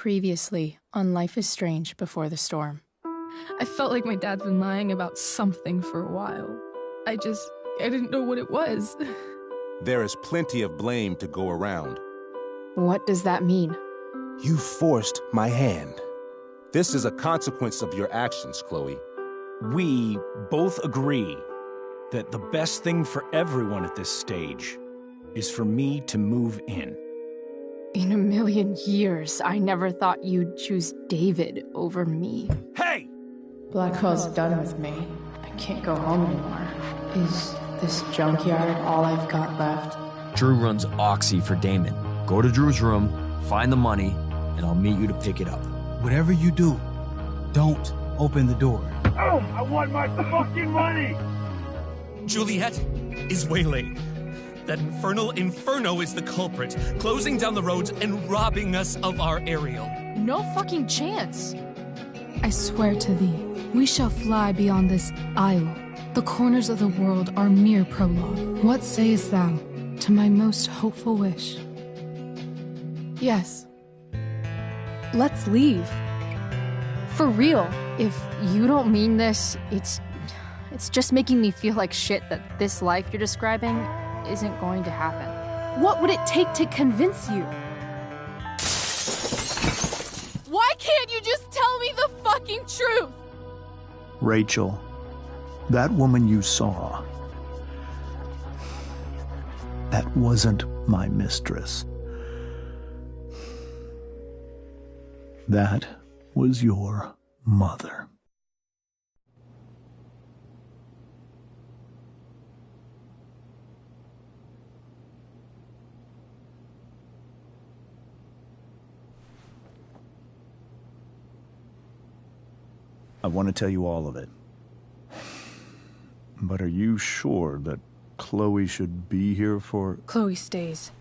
Previously on Life is Strange Before the Storm. I felt like my dad's been lying about something for a while. I didn't know what it was. There is plenty of blame to go around. What does that mean? You forced my hand. This is a consequence of your actions, Chloe. We both agree that the best thing for everyone at this stage is for me to move in. In a million years, I never thought you'd choose David over me. Hey! Blackwell's done with me. I can't go home anymore. Is this junkyard all I've got left? Drew runs Oxy for Damon. Go to Drew's room, find the money, and I'll meet you to pick it up. Whatever you do, don't open the door. Oh, I want my fucking money! Juliet is waylaid. That infernal Inferno is the culprit, closing down the roads and robbing us of our Ariel. No fucking chance. I swear to thee, we shall fly beyond this isle. The corners of the world are mere prologue. What sayest thou to my most hopeful wish? Yes. Let's leave. For real. If you don't mean this, it's just making me feel like shit that this life you're describing isn't going to happen. What would it take to convince you? Why can't you just tell me the fucking truth? Rachel, that woman you saw, that wasn't my mistress. That was your mother. I want to tell you all of it. But are you sure that Chloe should be here for... Chloe stays.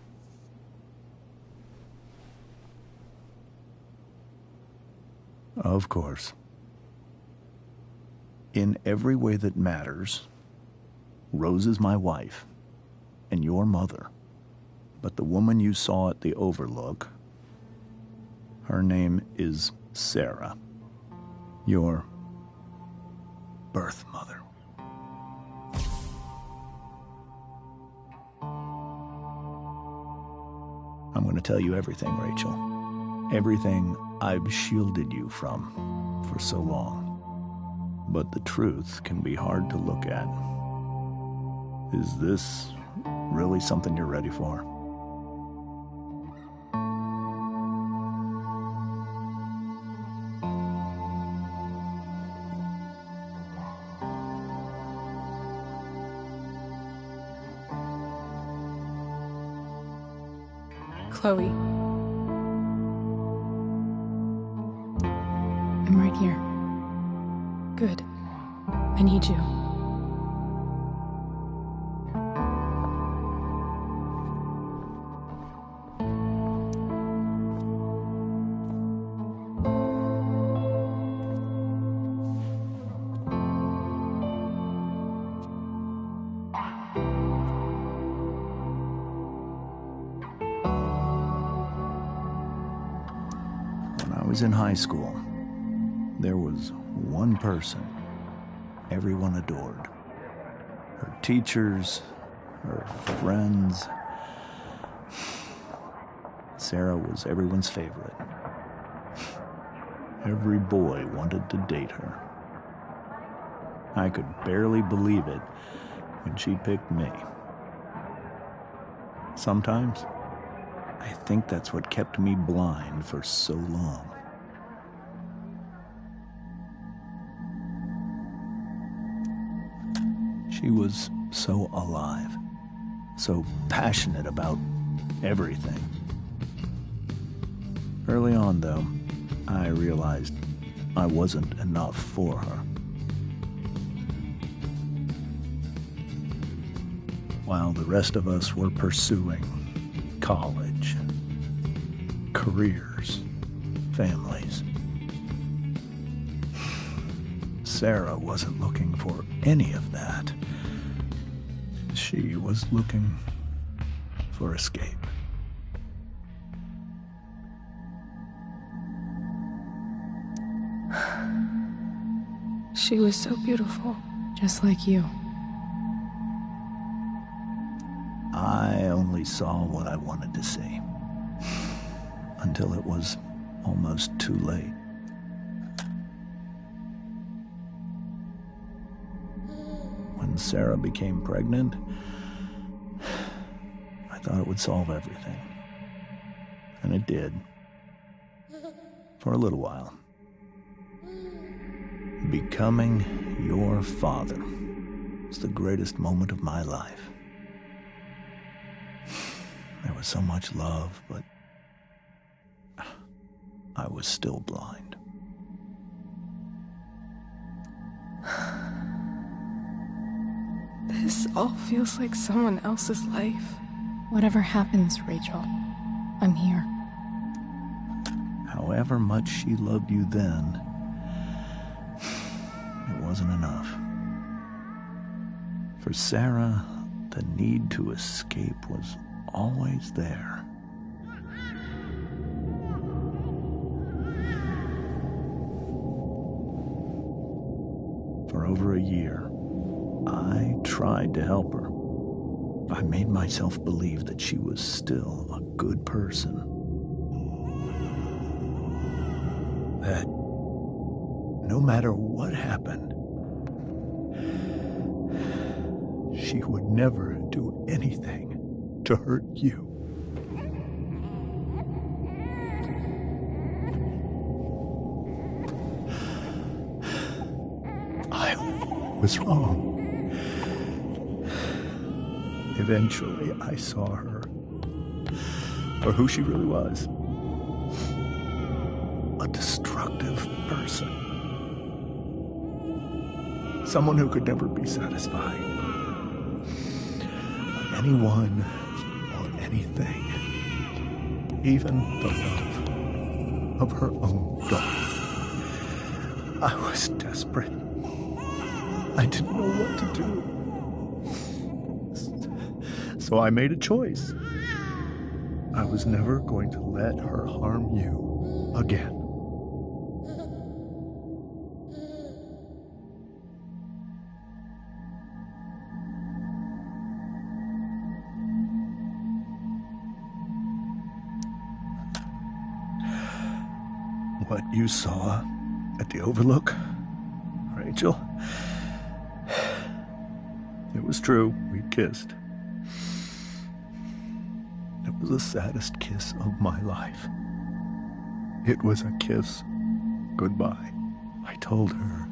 Of course. In every way that matters, Rose is my wife and your mother. But the woman you saw at the Overlook, her name is Sarah. Your birth mother. I'm going to tell you everything, Rachel. Everything I've shielded you from for so long. But the truth can be hard to look at. Is this really something you're ready for? Chloe. I'm right here. Good. I need you. When I was in high school, there was one person everyone adored. Her teachers, her friends. Sarah was everyone's favorite. Every boy wanted to date her. I could barely believe it when she picked me. Sometimes, I think that's what kept me blind for so long. She was so alive, so passionate about everything. Early on, though, I realized I wasn't enough for her. While the rest of us were pursuing college, careers, families, Sarah wasn't looking for any of that. She was looking for escape. She was so beautiful, just like you. I only saw what I wanted to see. Until it was almost too late. When Sarah became pregnant, I thought it would solve everything. And it did. For a little while. Becoming your father was the greatest moment of my life. There was so much love, but I was still blind. This all feels like someone else's life. Whatever happens, Rachel, I'm here. However much she loved you then, it wasn't enough. For Sarah, the need to escape was always there. For over a year, I tried to help her. I made myself believe that she was still a good person. That no matter what happened, she would never do anything to hurt you. I was wrong. Eventually, I saw her for who she really was. A destructive person. Someone who could never be satisfied by anyone or anything. Even the love of her own daughter. I was desperate. I didn't know what to do. So I made a choice. I was never going to let her harm you again. What you saw at the Overlook, Rachel, it was true. We kissed. It was the saddest kiss of my life. It was a kiss goodbye. I told her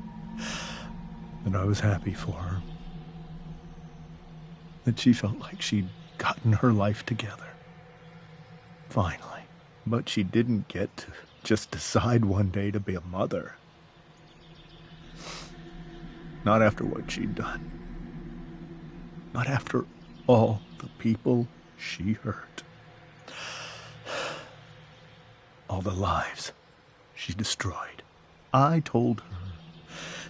that I was happy for her. That she felt like she'd gotten her life together. Finally. But she didn't get to just decide one day to be a mother. Not after what she'd done. Not after all the people she hurt. All the lives she destroyed. I told her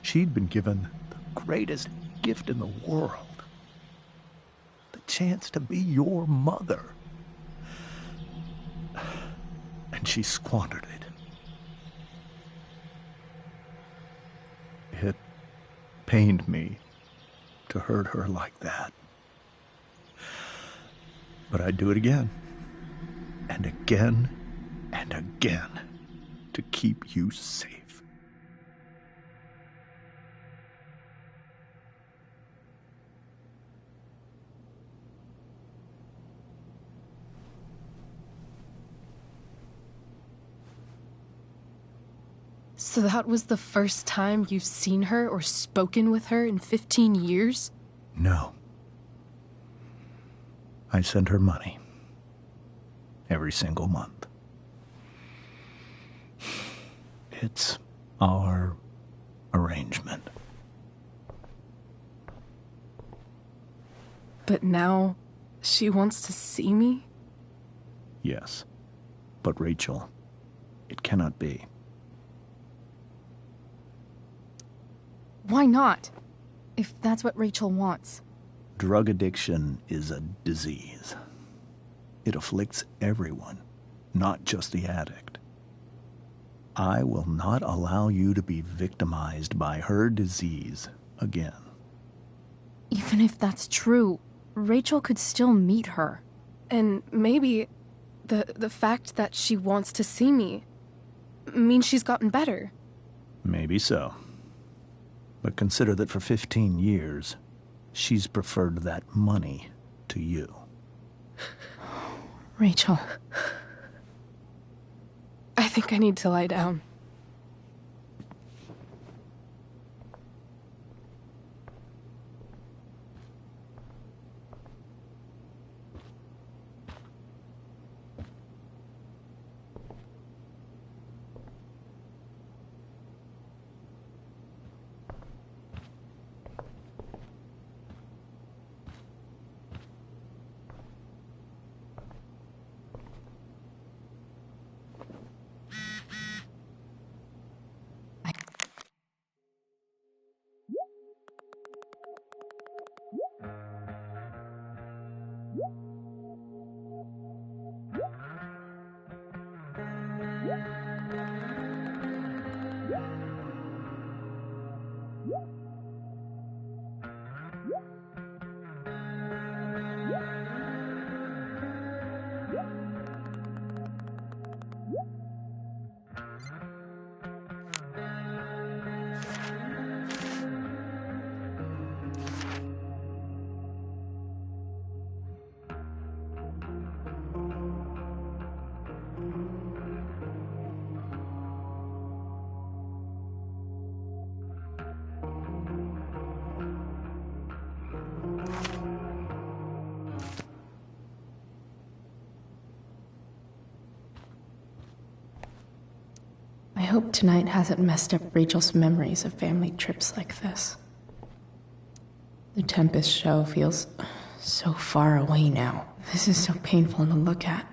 she'd been given the greatest gift in the world. The chance to be your mother. And she squandered it. It pained me to hurt her like that. But I'd do it again. And again. And again. To keep you safe. So that was the first time you've seen her or spoken with her in 15 years? No. I sent her money. Every single month. It's our arrangement. But now she wants to see me? Yes. But Rachel, it cannot be. Why not? If that's what Rachel wants. Drug addiction is a disease. It afflicts everyone, not just the addict. I will not allow you to be victimized by her disease again. Even if that's true, Rachel could still meet her. And maybe the fact that she wants to see me means she's gotten better. Maybe so. But consider that for 15 years, she's preferred that money to you. Rachel. I think I need to lie down. I hope tonight hasn't messed up Rachel's memories of family trips like this. The Tempest show feels so far away now. This is so painful to look at.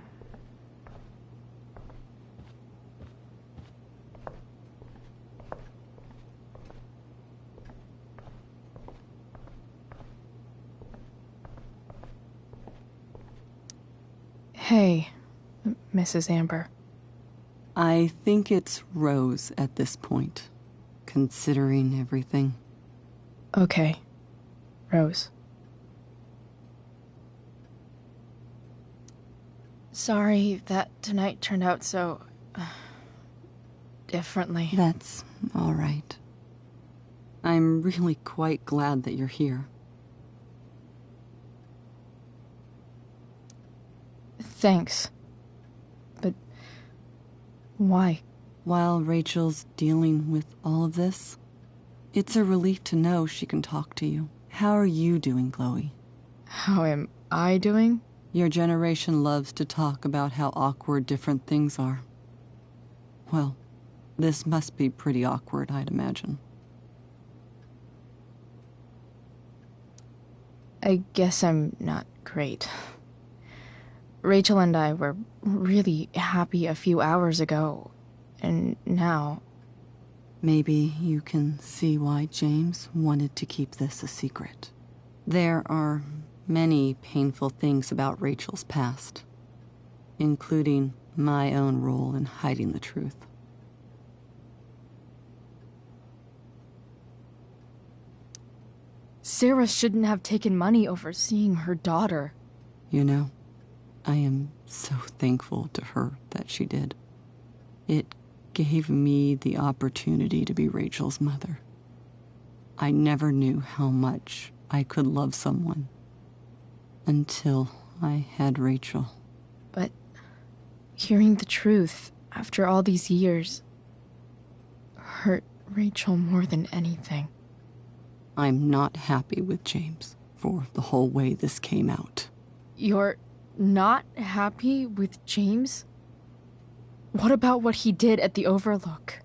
Hey, Mrs. Amber. I think it's Rose at this point, considering everything. Okay, Rose. Sorry that tonight turned out so... differently. That's all right. I'm really quite glad that you're here. Thanks. But why? While Rachel's dealing with all of this, it's a relief to know she can talk to you. How are you doing, Chloe? How am I doing? Your generation loves to talk about how awkward different things are. Well, this must be pretty awkward, I'd imagine. I guess I'm not great. Rachel and I were really happy a few hours ago, and now... Maybe you can see why James wanted to keep this a secret. There are many painful things about Rachel's past, including my own role in hiding the truth. Sarah shouldn't have taken money over seeing her daughter. You know, I am so thankful to her that she did. It gave me the opportunity to be Rachel's mother. I never knew how much I could love someone until I had Rachel. But hearing the truth after all these years hurt Rachel more than anything. I'm not happy with James for the whole way this came out. You're not happy with James? What about what he did at the Overlook?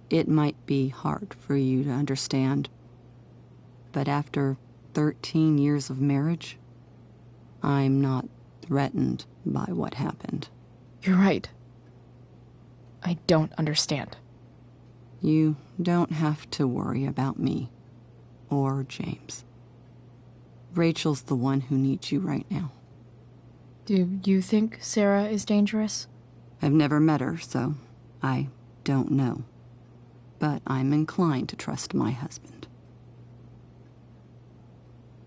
It might be hard for you to understand, but after 13 years of marriage, I'm not threatened by what happened. You're right. I don't understand. You don't have to worry about me or James. Rachel's the one who needs you right now. Do you think Sarah is dangerous? I've never met her, so I don't know, but I'm inclined to trust my husband.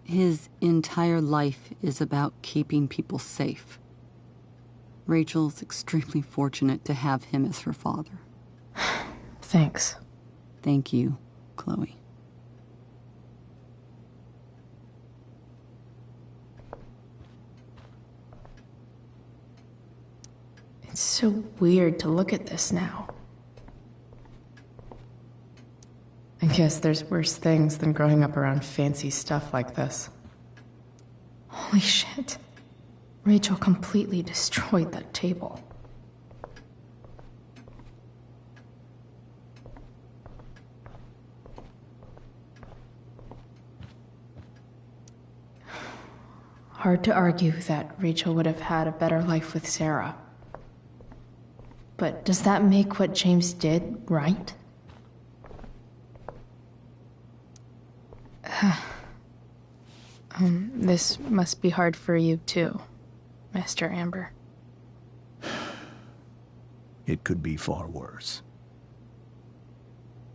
His entire life is about keeping people safe. Rachel's extremely fortunate to have him as her father. Thanks. Thank you, Chloe. It's so weird to look at this now. I guess there's worse things than growing up around fancy stuff like this. Holy shit. Rachel completely destroyed that table. Hard to argue that Rachel would have had a better life with Sarah. But does that make what James did right? This must be hard for you too, Master Amber. It could be far worse.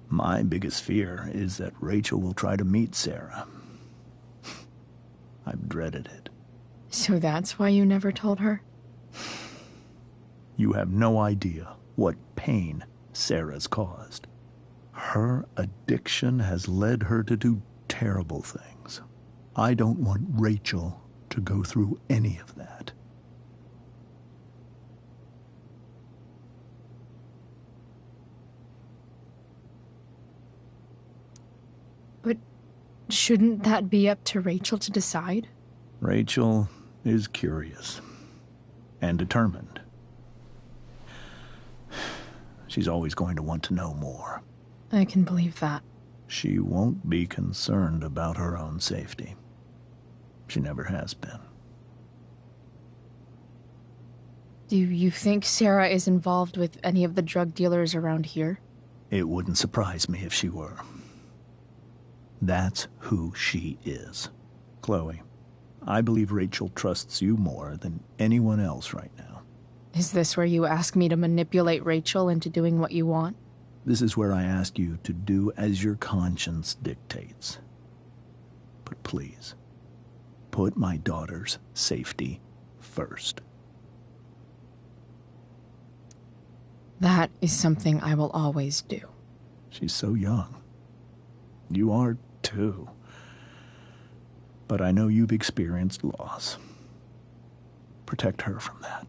My biggest fear is that Rachel will try to meet Sarah. I've dreaded it. So that's why you never told her? You have no idea what pain Sarah's caused. Her addiction has led her to do terrible things. I don't want Rachel to go through any of that. But shouldn't that be up to Rachel to decide? Rachel is curious and determined. She's always going to want to know more. I can believe that. She won't be concerned about her own safety. She never has been. Do you think Sarah is involved with any of the drug dealers around here? It wouldn't surprise me if she were. That's who she is. Chloe, I believe Rachel trusts you more than anyone else right now. Is this where you ask me to manipulate Rachel into doing what you want? This is where I ask you to do as your conscience dictates. But please, put my daughter's safety first. That is something I will always do. She's so young. You are too. But I know you've experienced loss. Protect her from that.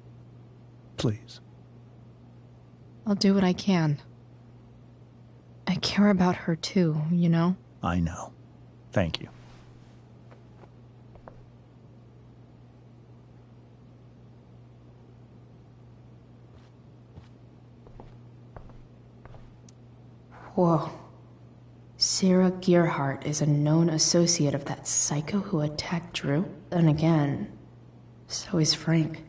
Please. I'll do what I can. I care about her too, you know? I know. Thank you. Whoa. Sarah Gearhart is a known associate of that psycho who attacked Drew? And again, so is Frank.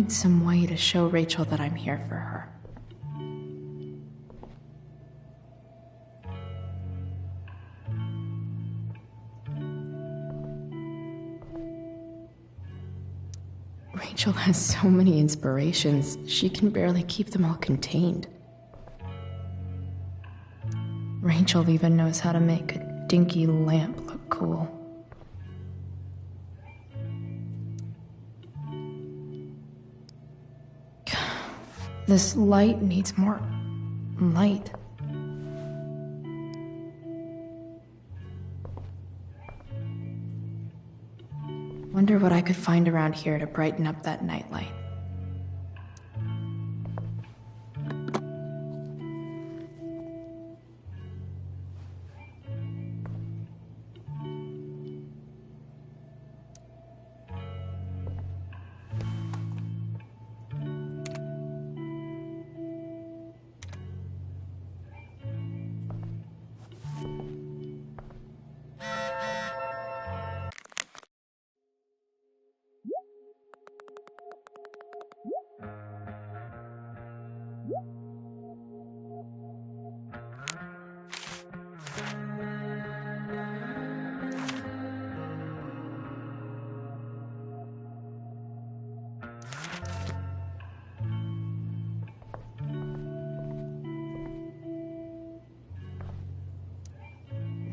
find some way to show Rachel that I'm here for her. Rachel has so many inspirations, she can barely keep them all contained. Rachel even knows how to make a dinky lamp look cool. This light needs more light. Wonder what I could find around here to brighten up that nightlight.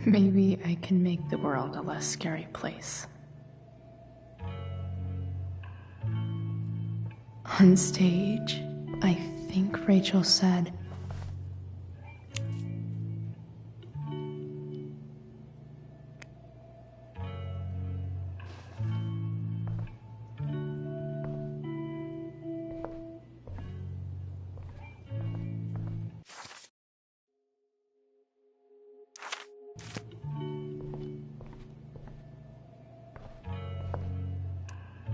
Maybe I can make the world a less scary place. On stage, I think Rachel said,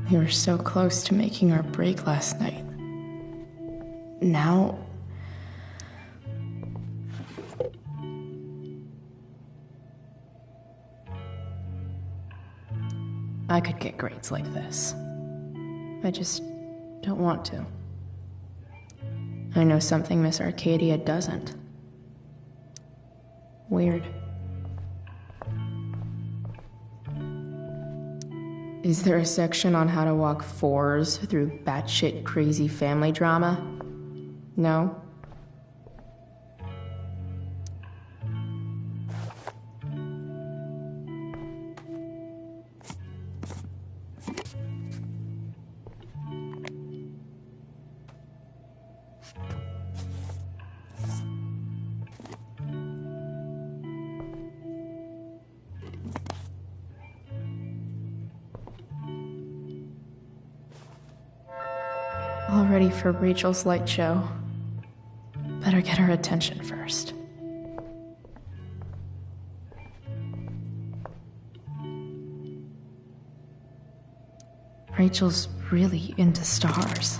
we were so close to making our break last night. Now... I could get grades like this. I just don't want to. I know something Miss Arcadia doesn't. Weird. Is there a section on how to walk fours through batshit crazy family drama? No? All ready for Rachel's light show. Better get her attention first. Rachel's really into stars.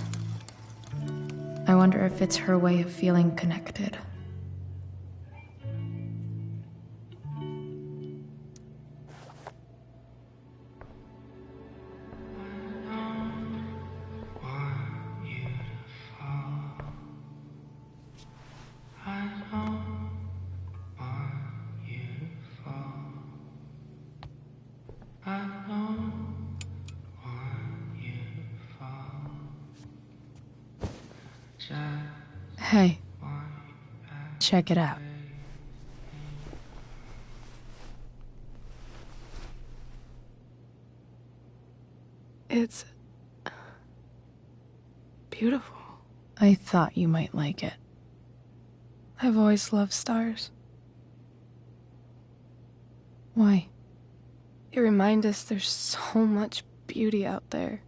I wonder if it's her way of feeling connected. Hey, check it out. It's beautiful. I thought you might like it. I've always loved stars. Why? They remind us there's so much beauty out there,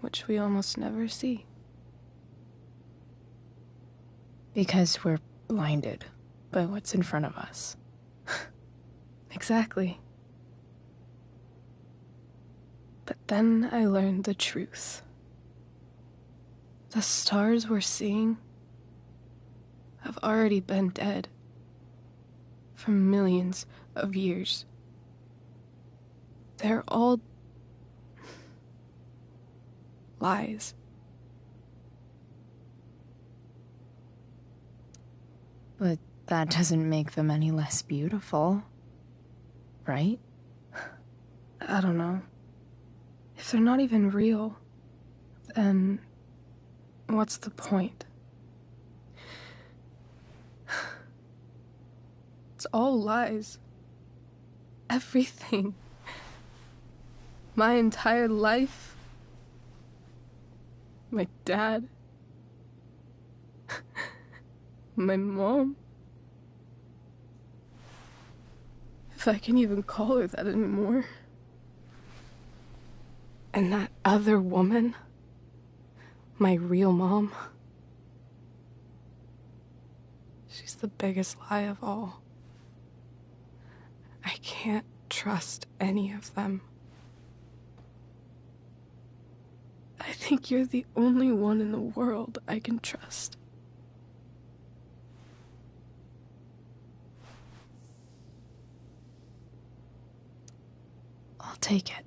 which we almost never see. Because we're blinded by what's in front of us. Exactly. But then I learned the truth. The stars we're seeing have already been dead for millions of years. lies. But that doesn't make them any less beautiful, right? I don't know. If they're not even real, then what's the point? It's all lies. Everything. My entire life. My dad. My mom. If I can even call her that anymore. And that other woman. My real mom. She's the biggest lie of all. I can't trust any of them. I think you're the only one in the world I can trust. I'll take it.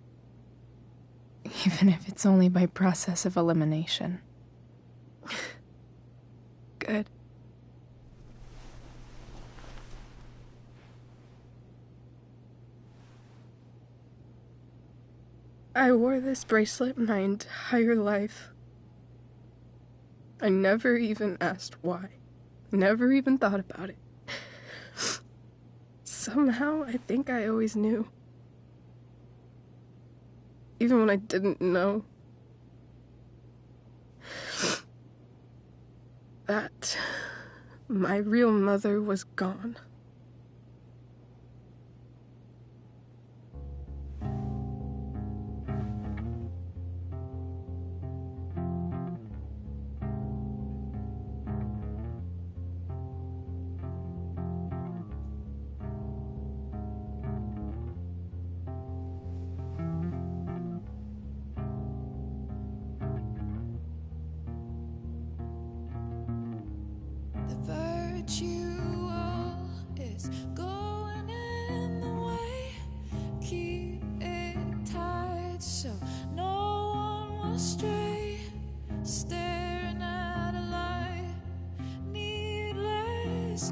Even if it's only by process of elimination. Good. I wore this bracelet my entire life. I never even asked why. Never even thought about it. Somehow, I think I always knew. Even when I didn't know. That my real mother was gone.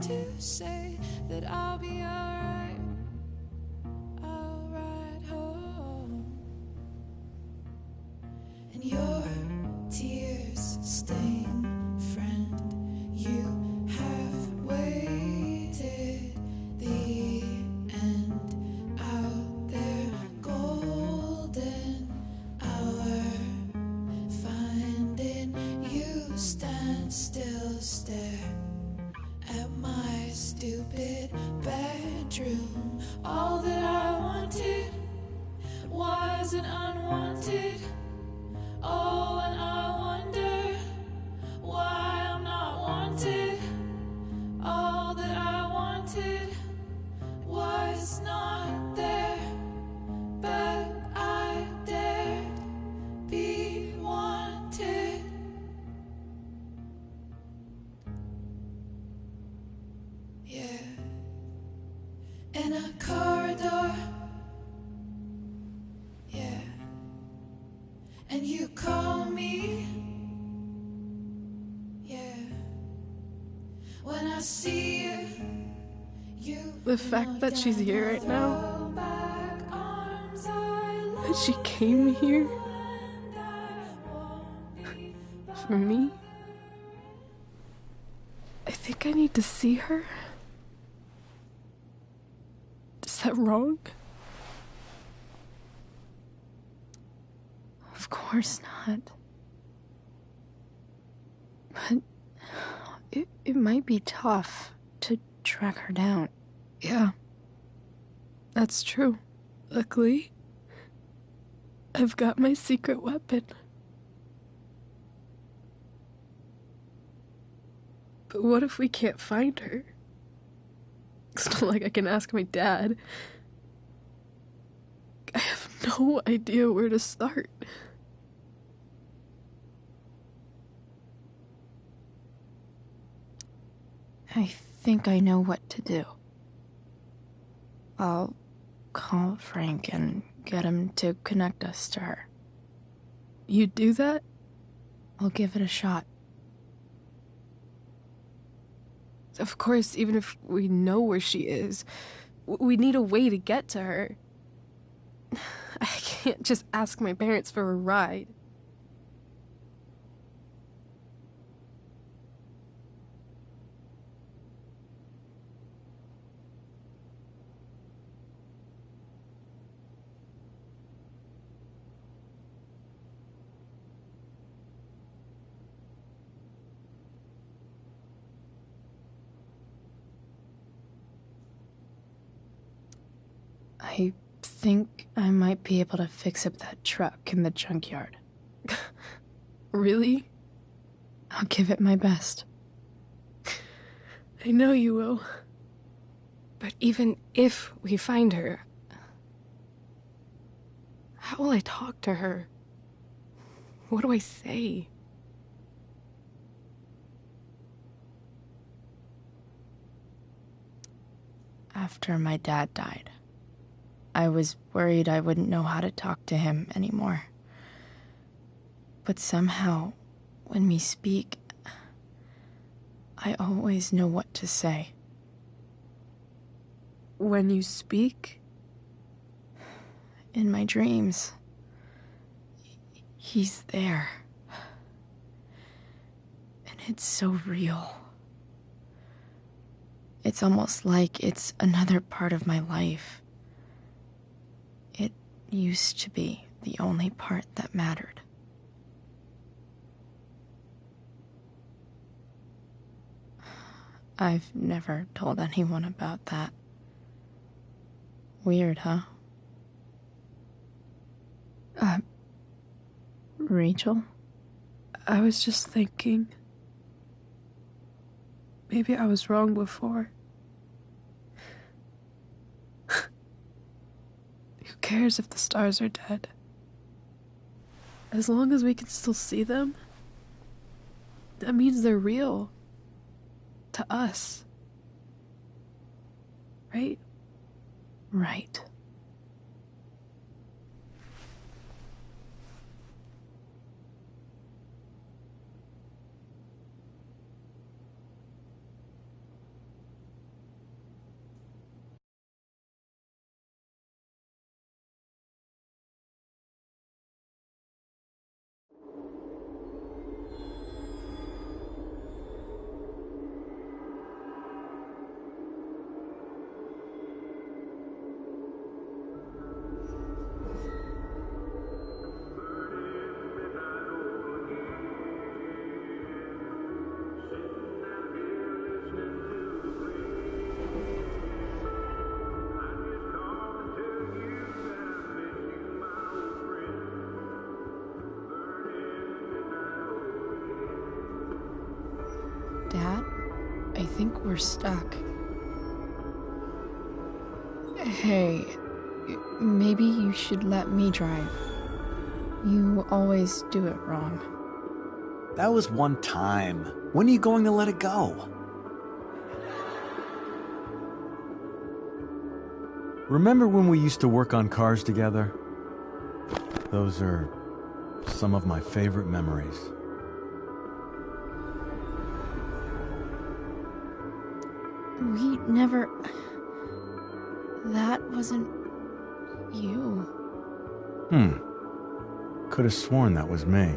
To say that I'll be alright, I'll ride home, and your tears stain friend, you have waited the end out there, golden hour, finding you stand still, stare at my stupid bedroom. All that I wanted wasn't unwanted. Oh, and I wonder why I'm not wanted. All that I wanted was not there, but I dared be wanted. Yeah, in a corridor. Yeah, and you call me. Yeah, when I see you, The fact that she's here right now, that she came here for me, I think I need to see her. Is that wrong? Of course not. But it might be tough to track her down. Yeah, that's true. Luckily, I've got my secret weapon. But what if we can't find her? It's not like I can ask my dad. I have no idea where to start. I think I know what to do. I'll call Frank and get him to connect us to her. You'd do that? I'll give it a shot. Of course, even if we know where she is, we need a way to get to her. I can't just ask my parents for a ride. I think I might be able to fix up that truck in the junkyard. Really? I'll give it my best. I know you will. But even if we find her, how will I talk to her? What do I say? After my dad died, I was worried I wouldn't know how to talk to him anymore. But somehow, when we speak, I always know what to say. When you speak? In my dreams, he's there. And it's so real. It's almost like it's another part of my life. It used to be the only part that mattered. I've never told anyone about that. Weird, huh? Rachel? I was just thinking. Maybe I was wrong before. Who cares if the stars are dead? As long as we can still see them, that means they're real. To us. Right? Right. Dad, I think we're stuck. Hey, maybe you should let me drive. You always do it wrong. That was one time. When are you going to let it go? Remember when we used to work on cars together? Those are some of my favorite memories. We never... That wasn't... you. Could have sworn that was me.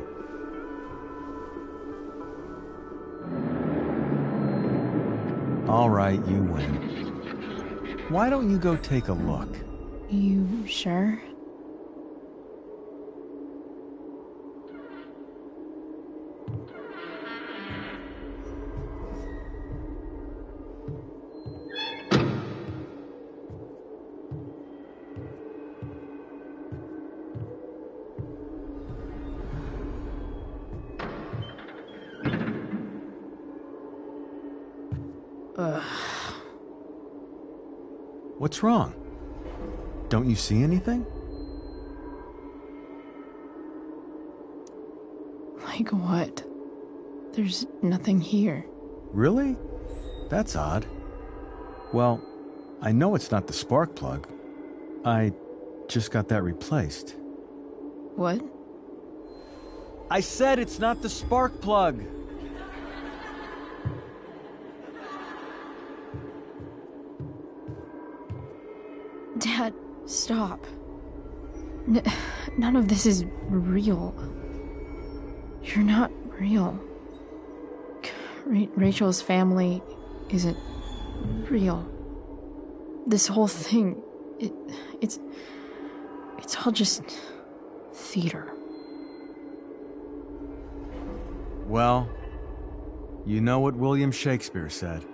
All right, you win. Why don't you go take a look? You sure? What's wrong? Don't you see anything? Like what? There's nothing here. Really? That's odd. Well, I know it's not the spark plug. I just got that replaced. What? I said it's not the spark plug. Dad, stop. None of this is real. You're not real. Rachel's family isn't real. This whole thing, it's all just theater. Well, you know what William Shakespeare said.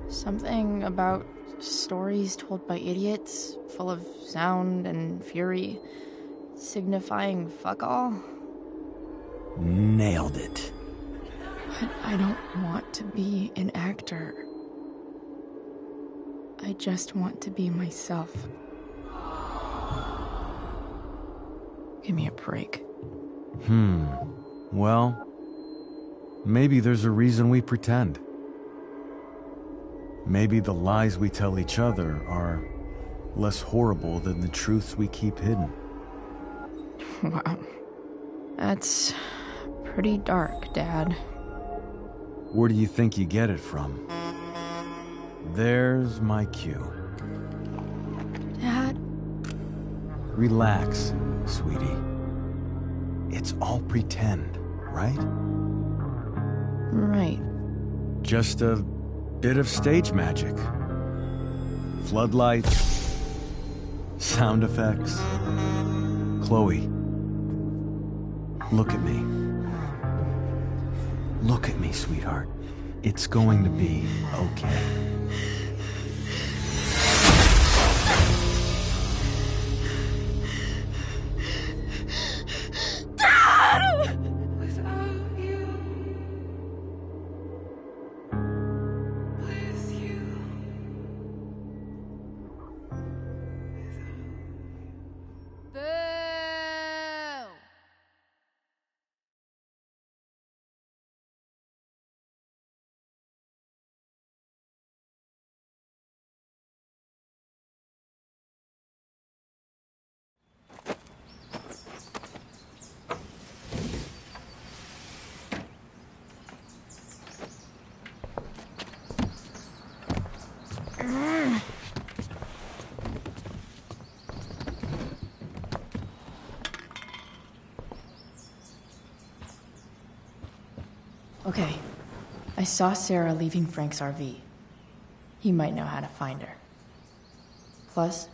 Something about stories told by idiots, full of sound and fury, signifying fuck all. Nailed it. But I don't want to be an actor. I just want to be myself. Give me a break. Well, maybe there's a reason we pretend. Maybe the lies we tell each other are less horrible than the truths we keep hidden. Wow. That's pretty dark, Dad. Where do you think you get it from? There's my cue. Dad? Relax, sweetie. It's all pretend, right? Right. Just a bit of stage magic. Floodlights, sound effects. Chloe, look at me. Look at me, sweetheart. It's going to be okay. Okay. I saw Sarah leaving Frank's RV. He might know how to find her. Plus,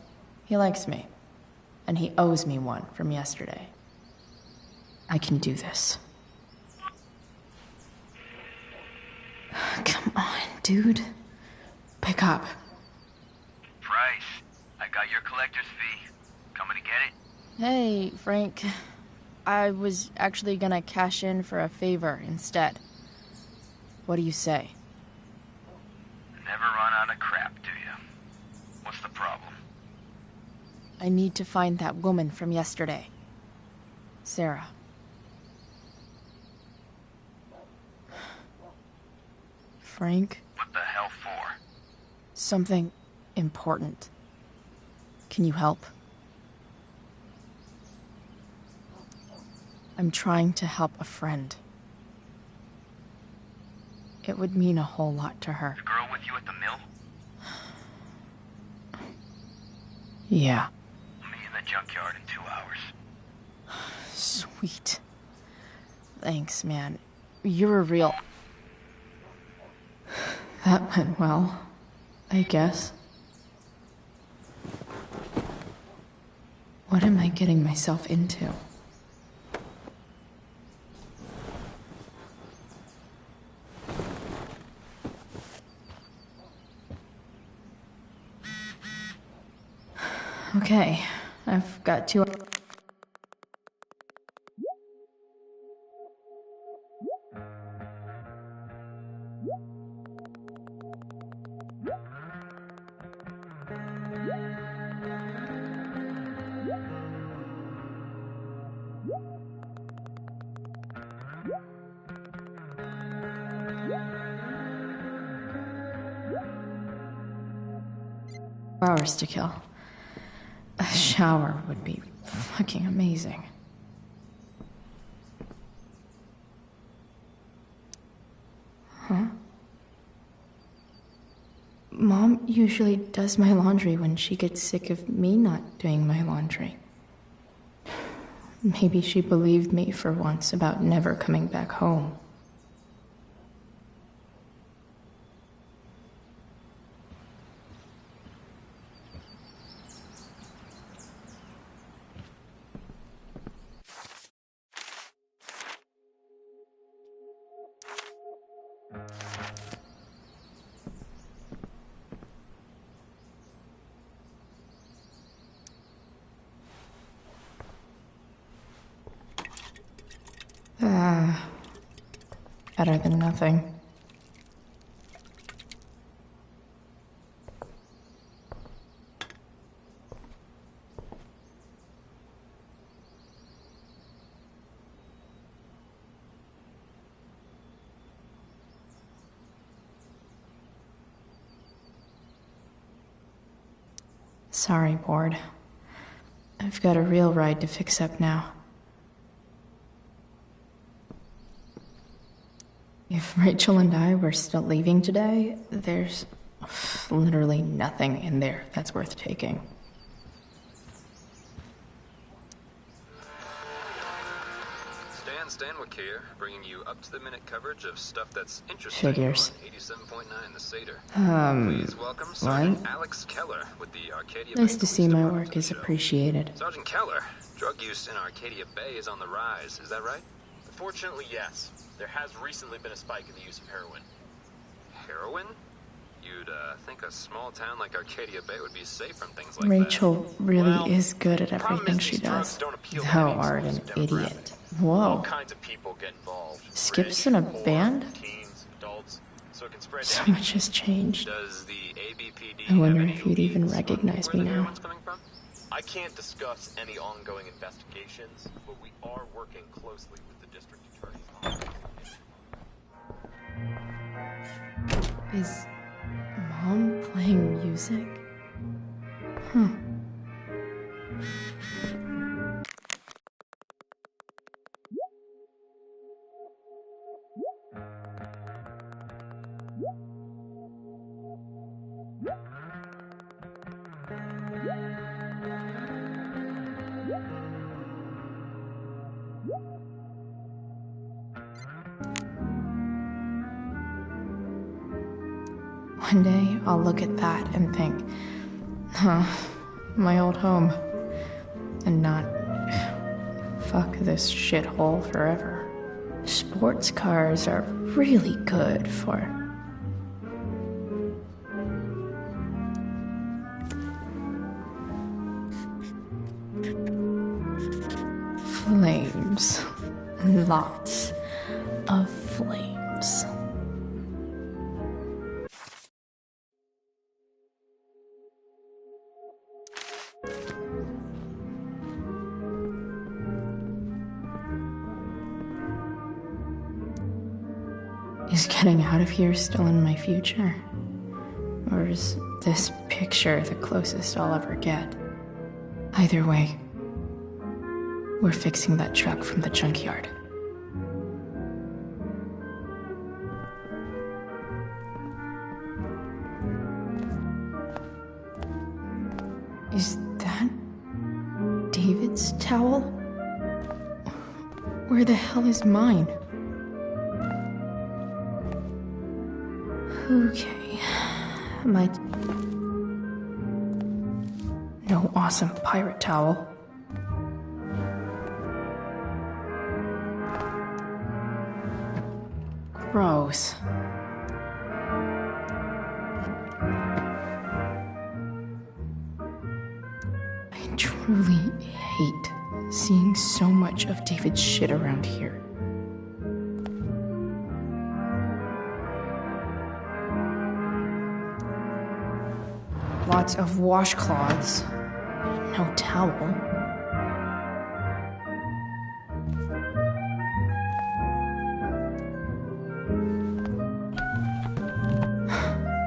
he likes me. And he owes me one from yesterday. I can do this. Come on, dude. Pick up. Price, I got your collector's fee. Coming to get it? Hey, Frank. I was actually gonna cash in for a favor instead. What do you say? Never run out of crap, do you? What's the problem? I need to find that woman from yesterday. Sarah. Frank? What the hell for? Something important. Can you help? I'm trying to help a friend. It would mean a whole lot to her. The girl with you at the mill? Yeah. Meet in the junkyard in 2 hours. Sweet. Thanks, man. You're a real... That went well, I guess. What am I getting myself into? Okay, I've got 2... Hours to kill. A shower would be fucking amazing. Huh? Mom usually does my laundry when she gets sick of me not doing my laundry. Maybe she believed me for once about never coming back home. Better than nothing. Sorry, Ward. I've got a real ride to fix up now. If Rachel and I were still leaving today, there's literally nothing in there that's worth taking. Stan Stanwyck here, bringing you up-to-the-minute coverage of stuff that's interesting. Figures. On 87.9 The Seder. Please welcome what? Sergeant Alex Keller with the Arcadia Nice Bay to see Police my Department work is show. appreciated. Sergeant Keller, drug use in Arcadia Bay is on the rise, is that right? Unfortunately, yes. There has recently been a spike in the use of heroin. Heroin? You'd think a small town like Arcadia Bay would be safe from things like Rachel really Well, is good at problem everything is she these drugs does. don't appeal to Thou any art an exclusive idiot. All Whoa. kinds of people get involved. Skips in a band? Teens, adults, so it can spread to So anyone. much has changed. Does the ABPD I wonder have if any you'd even leads on recognize where me the now. heroin's coming from? I can't discuss any ongoing investigations, but we are working closely with the district attorney's office. Is Mom playing music? Huh. One day, I'll look at that and think, huh, my old home. And not, fuck this shithole forever. Sports cars are really good for... flames. Lots of flames. Is getting out of here still in my future? Or is this picture the closest I'll ever get? Either way, we're fixing that truck from the junkyard. Is that David's towel? Where the hell is mine? Okay. No awesome pirate towel. Gross. I truly hate seeing so much of David's shit around here. Lots of washcloths. No towel.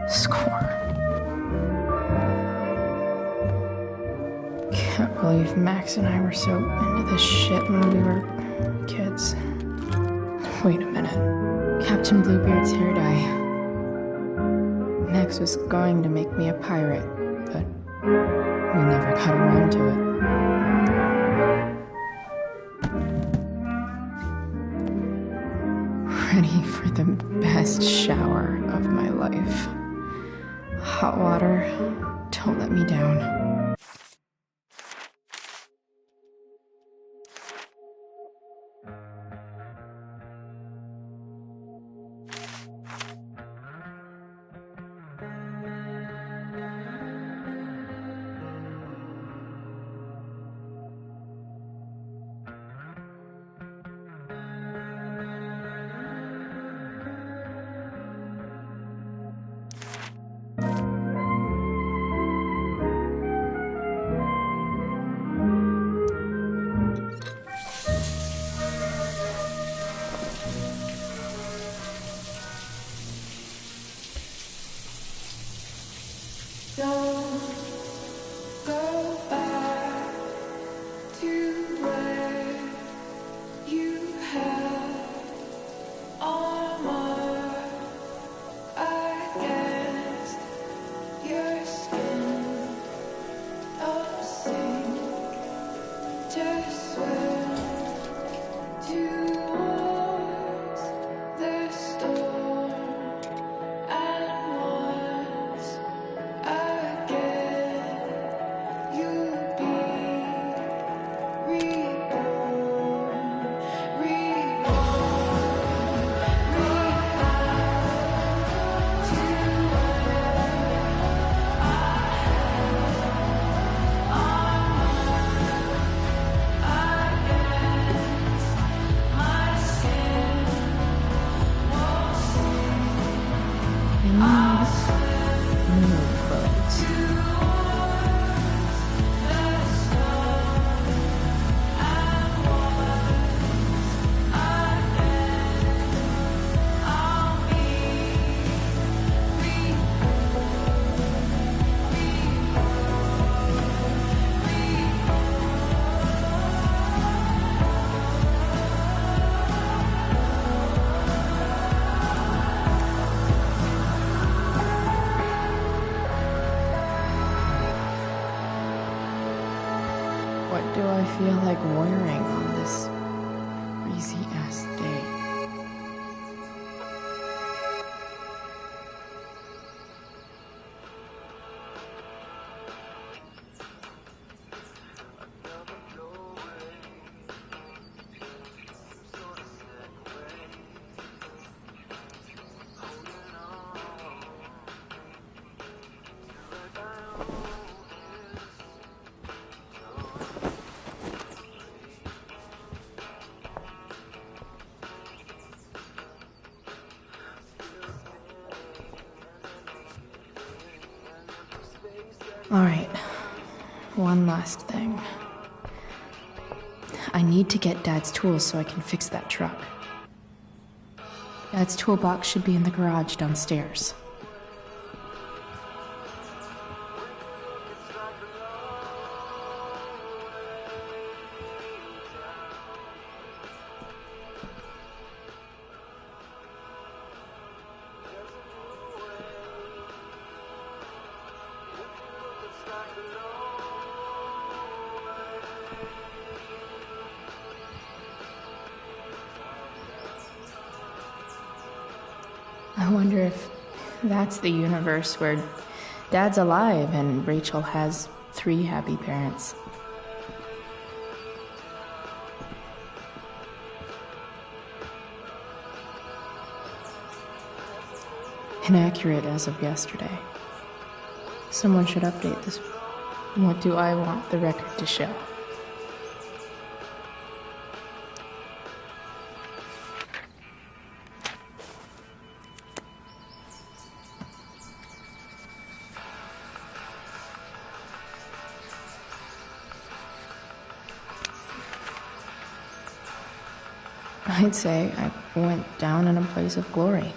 Score. believe Max and I were so into this shit when we were kids. Wait a minute. Captain Bluebeard's hair dye. Max was going to make me a pirate, but we never got around to it. Ready for the best shower of my life. Hot water, don't let me down. Don't go back to where you had armor against your skin. Don't sink, just swim towards the storm. And once again, you'll be reborn, What do I feel like wearing on this crazy ass day? All right, one last thing. I need to get Dad's tools so I can fix that truck. Dad's toolbox should be in the garage downstairs. I wonder if that's the universe where Dad's alive and Rachel has 3 happy parents. Inaccurate as of yesterday. Someone should update this. What do I want the record to show? I'd say I went down in a place of glory.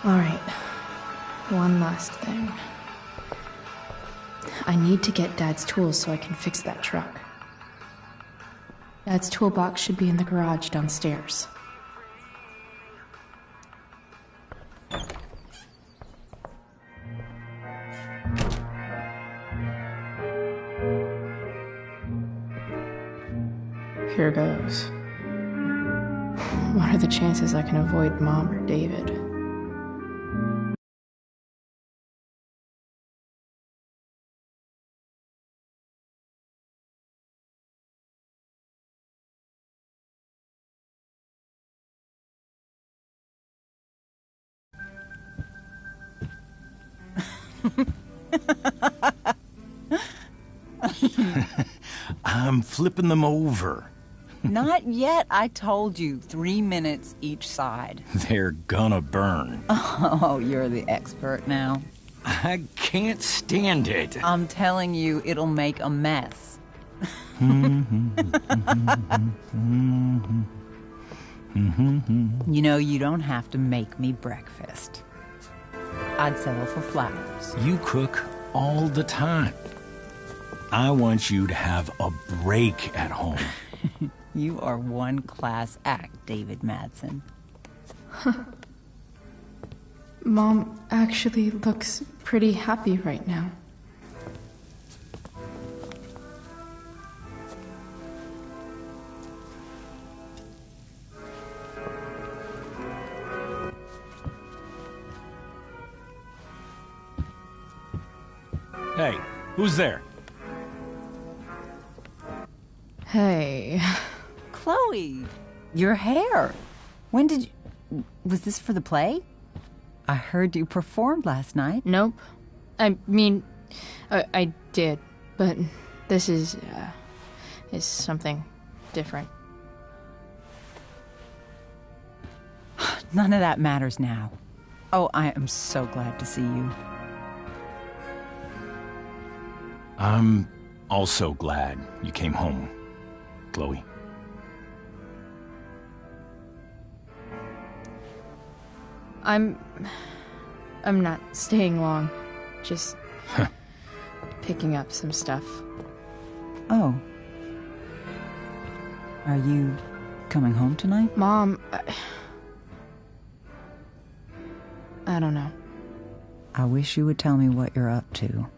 Alright. One last thing. I need to get Dad's tools so I can fix that truck. Dad's toolbox should be in the garage downstairs. Here goes. What are the chances I can avoid Mom or David? I'm flipping them over. Not yet. I told you, 3 minutes each side. They're gonna burn. Oh, you're the expert now. I can't stand it. I'm telling you, it'll make a mess. You know, you don't have to make me breakfast. I'd settle for flowers. You cook all the time. I want you to have a break at home. You are one class act, David Madsen. Mom actually looks pretty happy right now. Hey, who's there? Hey. Chloe, your hair. When did you... Was this for the play? I heard you performed last night. Nope. I mean, I did, but this is something different. None of that matters now. Oh, I am so glad to see you. I'm also glad you came home, Chloe. I'm not staying long. Just picking up some stuff. Oh. Are you coming home tonight? Mom, I don't know. I wish you would tell me what you're up to.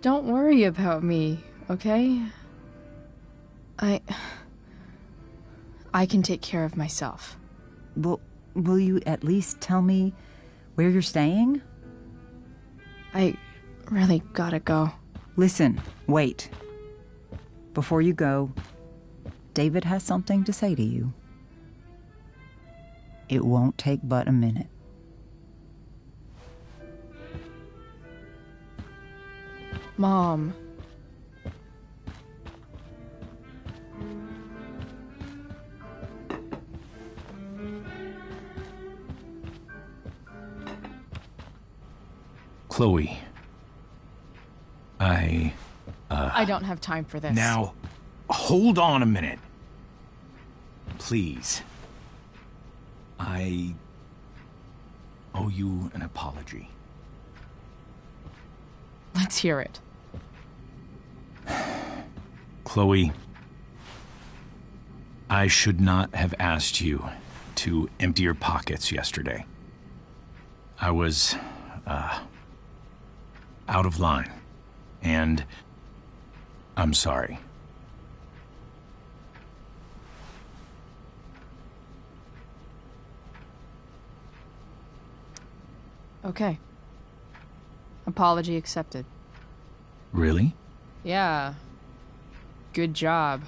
Don't worry about me, okay? I can take care of myself. Will you at least tell me where you're staying? I really gotta go. Listen, wait. Before you go, David has something to say to you. It won't take but a minute. Mom. Chloe. I don't have time for this. Now, hold on a minute. Please. I owe you an apology. Let's hear it. Chloe, I should not have asked you to empty your pockets yesterday. I was, out of line, and I'm sorry. Okay. Apology accepted. Really? Yeah. Good job.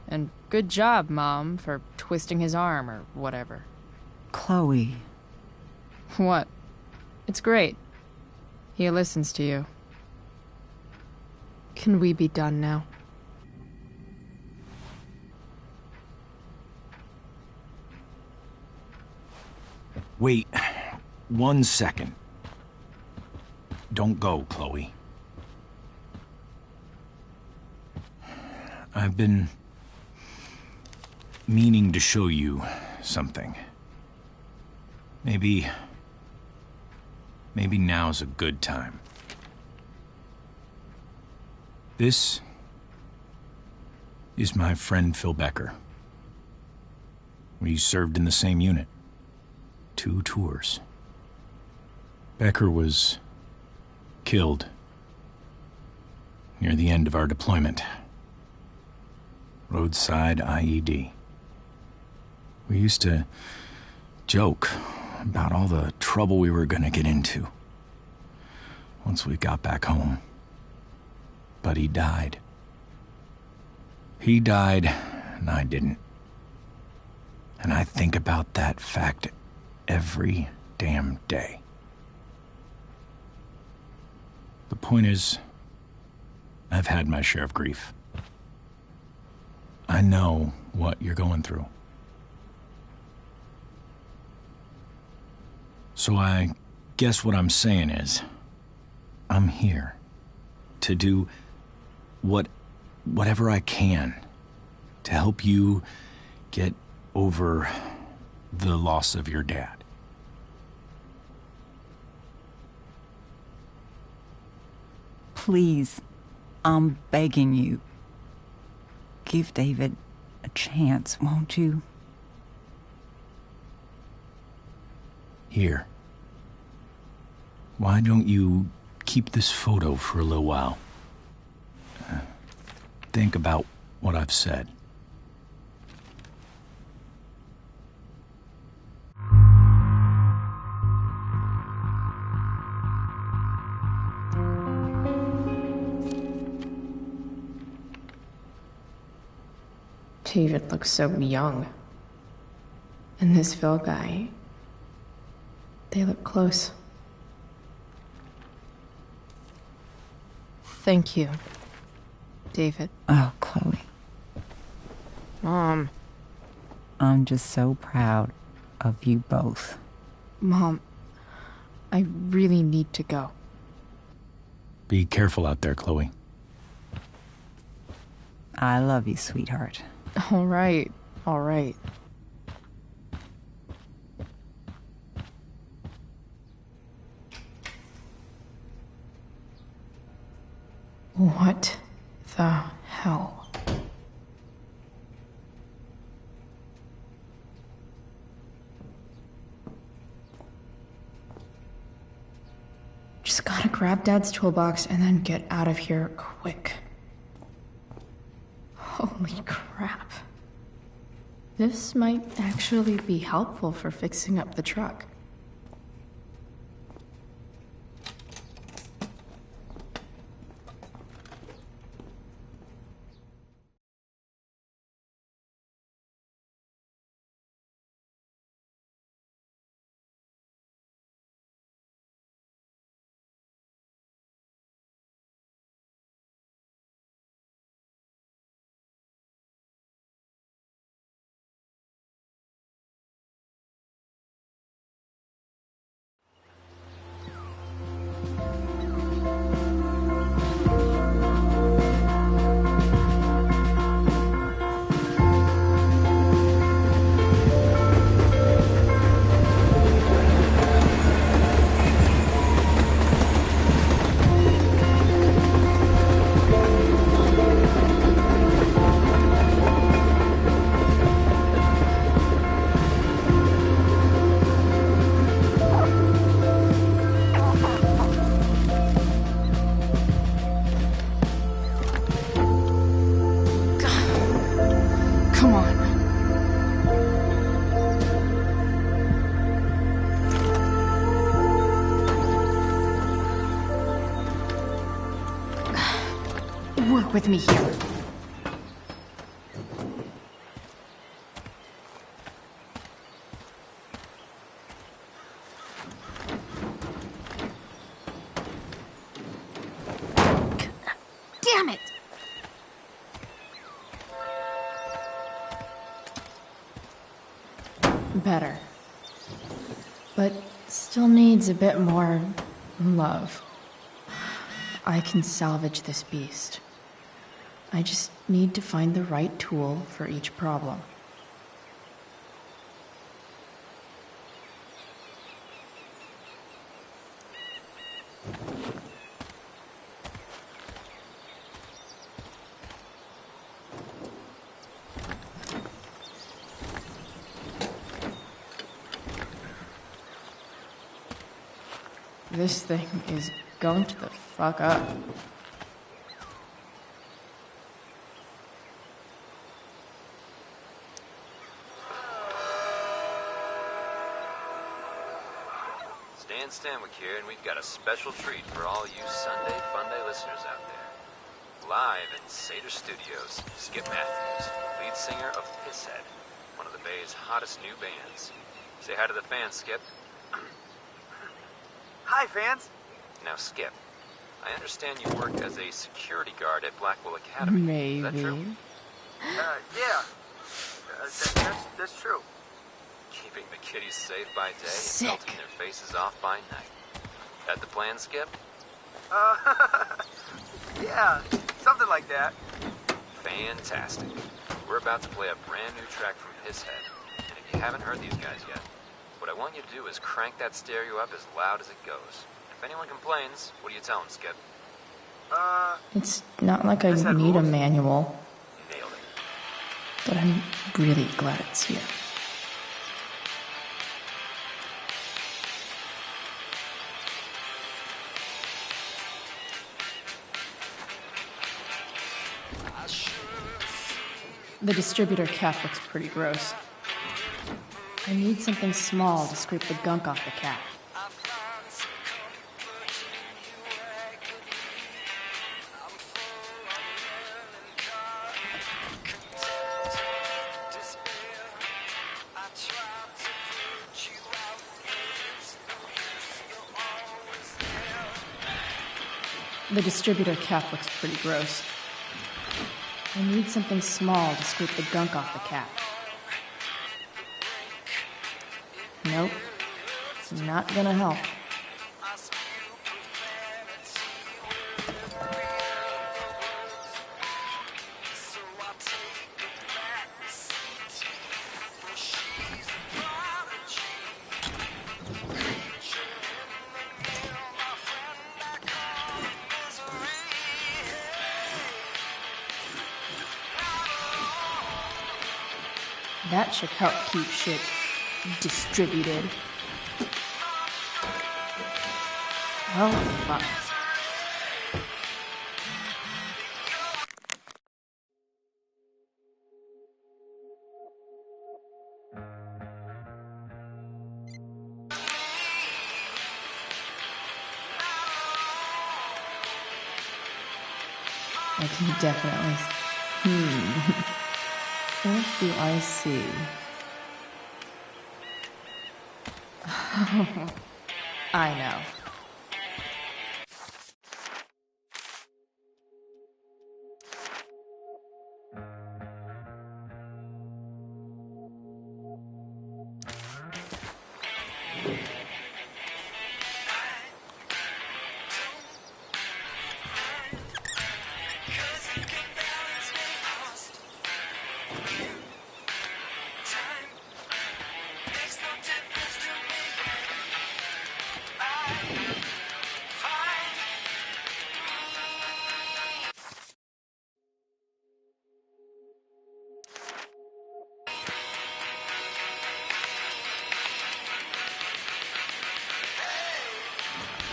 And good job, Mom, for twisting his arm or whatever. Chloe. What? It's great. He listens to you. Can we be done now? Wait 1 second. Don't go, Chloe. I've been meaning to show you something. Maybe now's a good time. This is my friend Phil Becker. We served in the same unit. 2 tours. Becker was killed near the end of our deployment. Roadside IED. We used to joke about all the trouble we were gonna get into once we got back home. But he died. He died, and I didn't. And I think about that fact every damn day. The point is, I've had my share of grief. I know what you're going through. So I guess what I'm saying is, I'm here to do whatever I can to help you get over the loss of your dad. Please, I'm begging you. Give David a chance, won't you? Here. Why don't you keep this photo for a little while? Think about what I've said. David looks so young. And this Phil guy, they look close. Thank you, David. Oh, Chloe. Mom. I'm just so proud of you both. Mom, I really need to go. Be careful out there, Chloe. I love you, sweetheart. All right, all right. What the hell? Just gotta grab Dad's toolbox and then get out of here quick. Holy crap. This might actually be helpful for fixing up the truck. Come on. Work with me here. Damn it! Better. But still needs a bit more love. I can salvage this beast. I just need to find the right tool for each problem. This thing is going to the fuck up. Stan Stanwyck here, and we've got a special treat for all you Sunday Funday listeners out there. Live in Seder Studios, Skip Matthews, lead singer of Pisshead, one of the Bay's hottest new bands. Say hi to the fans, Skip. Hi, fans. Now, Skip, I understand you work as a security guard at Blackwell Academy. Maybe. Is that true? Yeah. That's true. Keeping the kiddies safe by day Sick. and melting their faces off by night. That the plan, Skip? Yeah, something like that. Fantastic. We're about to play a brand new track from Pisshead. And if you haven't heard these guys yet, what I want you to do is crank that stereo up as loud as it goes. If anyone complains, what do you tell them, Skip? It's not like I need a manual, Nailed it. but I'm really glad it's here. The distributor cap looks pretty gross. I need something small to scrape the gunk off the cap. The distributor cap looks pretty gross. I need something small to scrape the gunk off the cap. Nope. It's not gonna help. That should help keep shit distributed. Oh, fuck. I can definitely... What do I see? I know.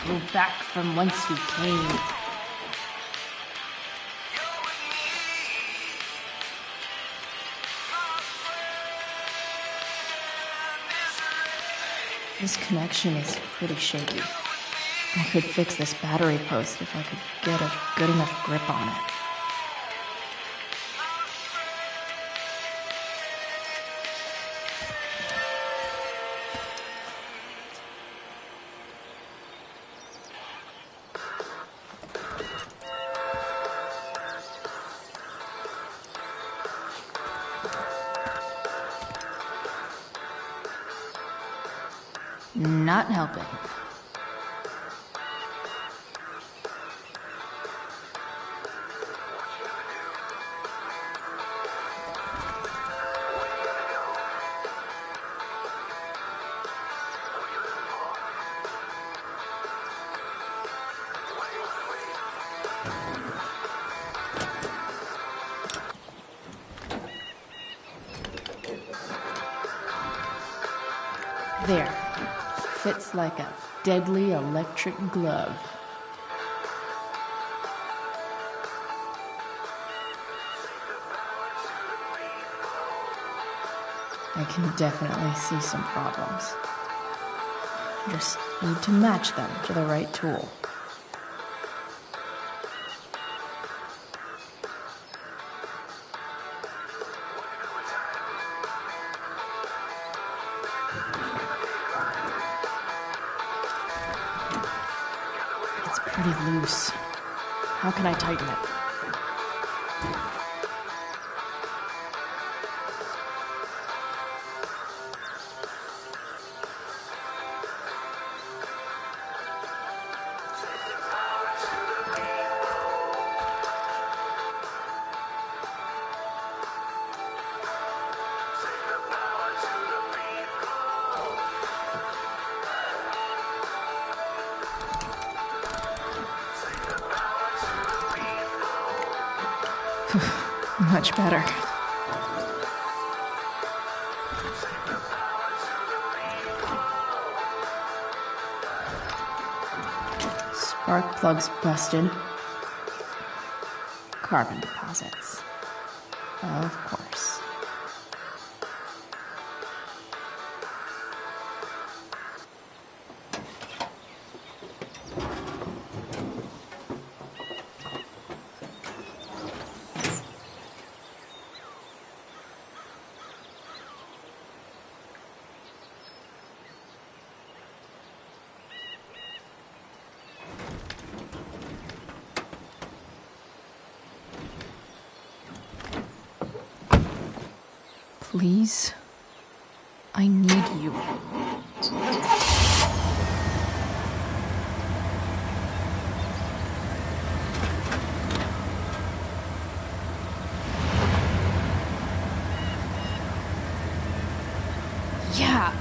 Go back from whence you came. This connection is pretty shaky. I could fix this battery post if I could get a good enough grip on it. Not helping. There. Fits like a deadly electric glove. I can definitely see some problems. Just need to match them to the right tool. It's pretty loose. How can I tighten it? Much better. Spark plugs busted. Carbon deposits. Of course. Please, I need you. Yeah.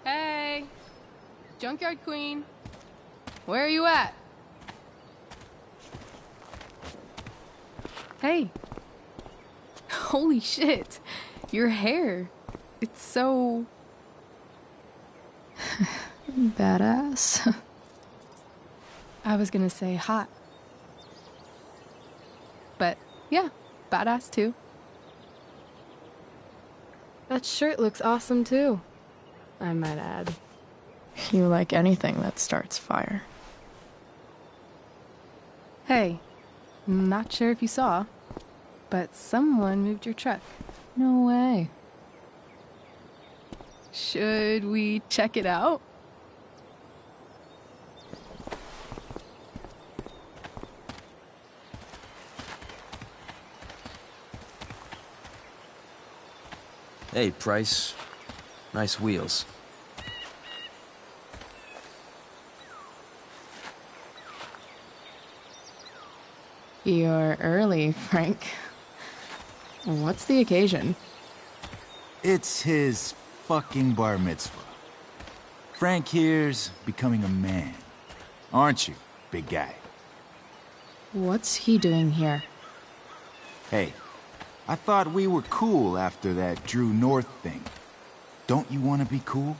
Hey, Junkyard Queen, where are you at? Hey, holy shit, your hair, it's so... Badass. I was gonna say hot. But yeah, badass too. That shirt looks awesome too, I might add. You like anything that starts fire. Hey, not sure if you saw, but someone moved your truck. No way. Should we check it out? Hey, Price. Nice wheels. You're early, Frank. What's the occasion? It's his fucking bar mitzvah. Frank here's becoming a man. Aren't you, big guy? What's he doing here? Hey, I thought we were cool after that Drew North thing. Don't you want to be cool?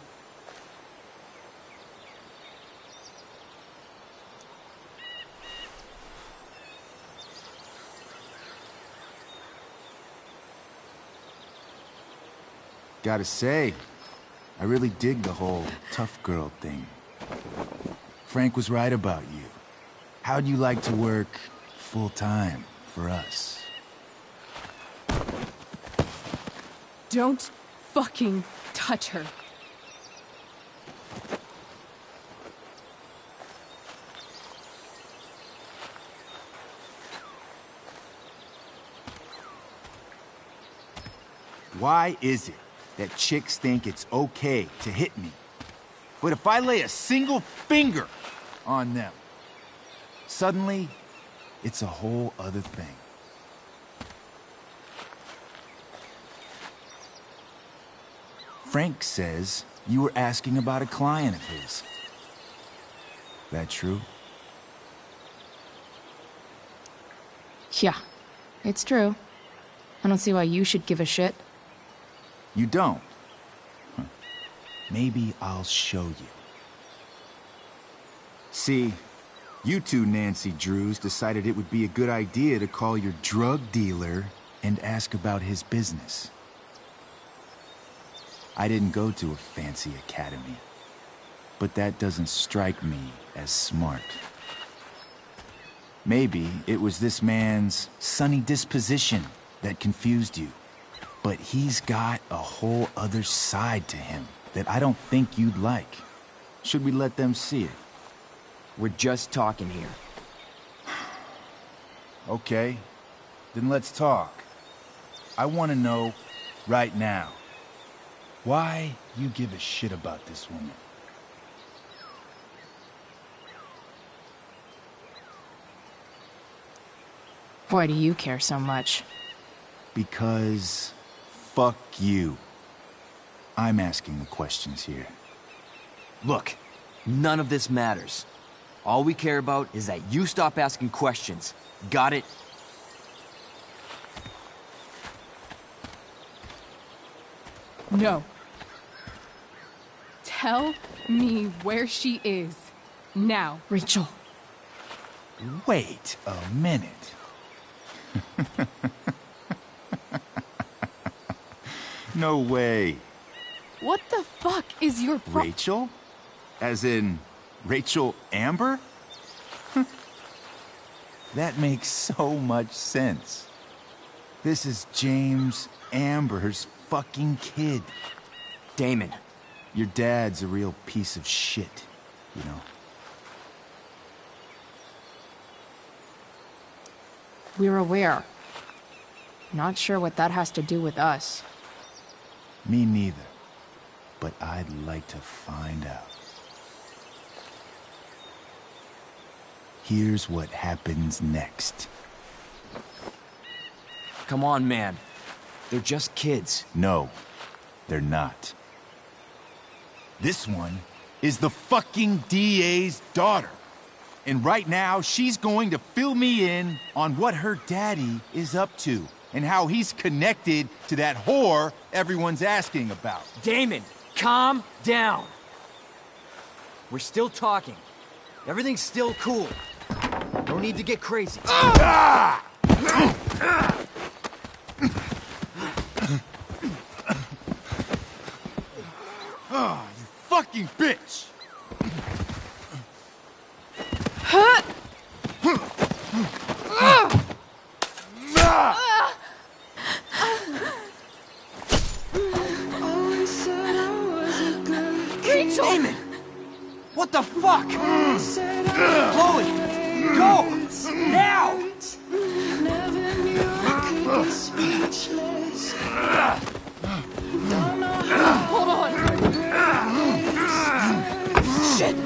Gotta say, I really dig the whole tough girl thing. Frank was right about you. how'd you like to work full-time for us? Don't fucking touch her. Why is it that chicks think it's okay to hit me? But if I lay a single finger on them, suddenly, it's a whole other thing. Frank says you were asking about a client of his. That true? Yeah, it's true. I don't see why you should give a shit. You don't? Huh. Maybe I'll show you. See, you two Nancy Drews decided it would be a good idea to call your drug dealer and ask about his business. I didn't go to a fancy academy, but that doesn't strike me as smart. Maybe it was this man's sunny disposition that confused you. But he's got a whole other side to him that I don't think you'd like. Should we let them see it? We're just talking here. Okay, then let's talk. I want to know right now why you give a shit about this woman. Why do you care so much? Because fuck you. I'm asking the questions here. Look, none of this matters. All we care about is that you stop asking questions. Got it? No. Tell me where she is. Now. Rachel. Wait a minute. No way. What the fuck is your Rachel? As in, Rachel Amber? That makes so much sense. This is James Amber's fucking kid. Damon. Your dad's a real piece of shit, you know? We're aware. Not sure what that has to do with us. Me neither. But I'd like to find out. Here's what happens next. Come on, man. They're just kids. No, they're not. This one is the fucking DA's daughter. And right now, she's going to fill me in on what her daddy is up to and how he's connected to that whore everyone's asking about. Damon, calm down. We're still talking. Everything's still cool. No need to get crazy. Ah! Oh, you fucking bitch! Rachel! Damon! What the fuck? Chloe! Go! Now! Hold on! Shit!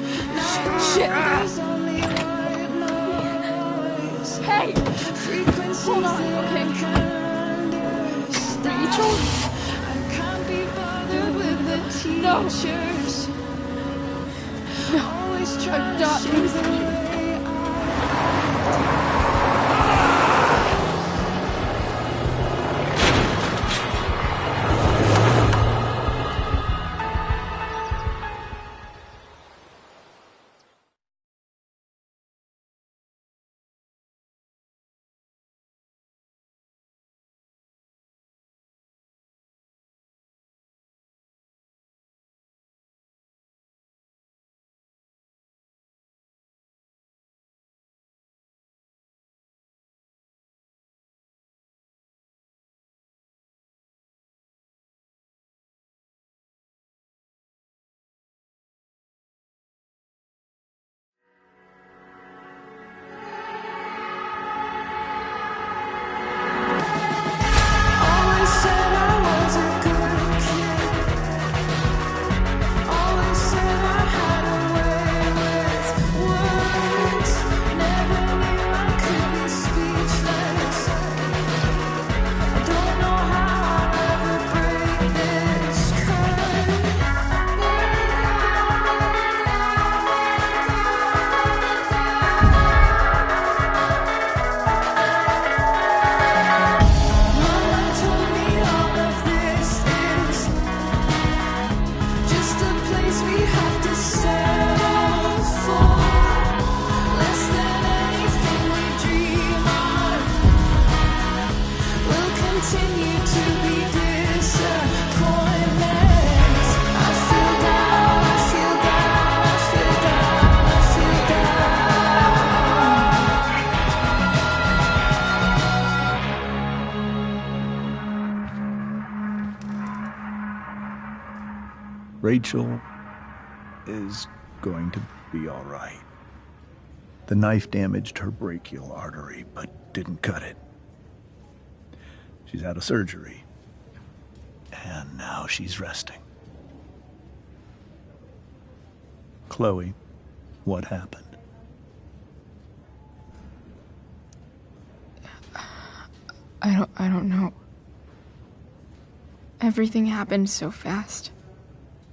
Shit! Hey! Hold on, okay? Rachel? No! No! I'm not losing you. continue to be disappointments. I feel down, I feel down, I feel down, I feel Rachel is going to be all right. The knife damaged her brachial artery, but didn't cut it. She's out of surgery, and now she's resting. Chloe, what happened? I don't know. Everything happened so fast.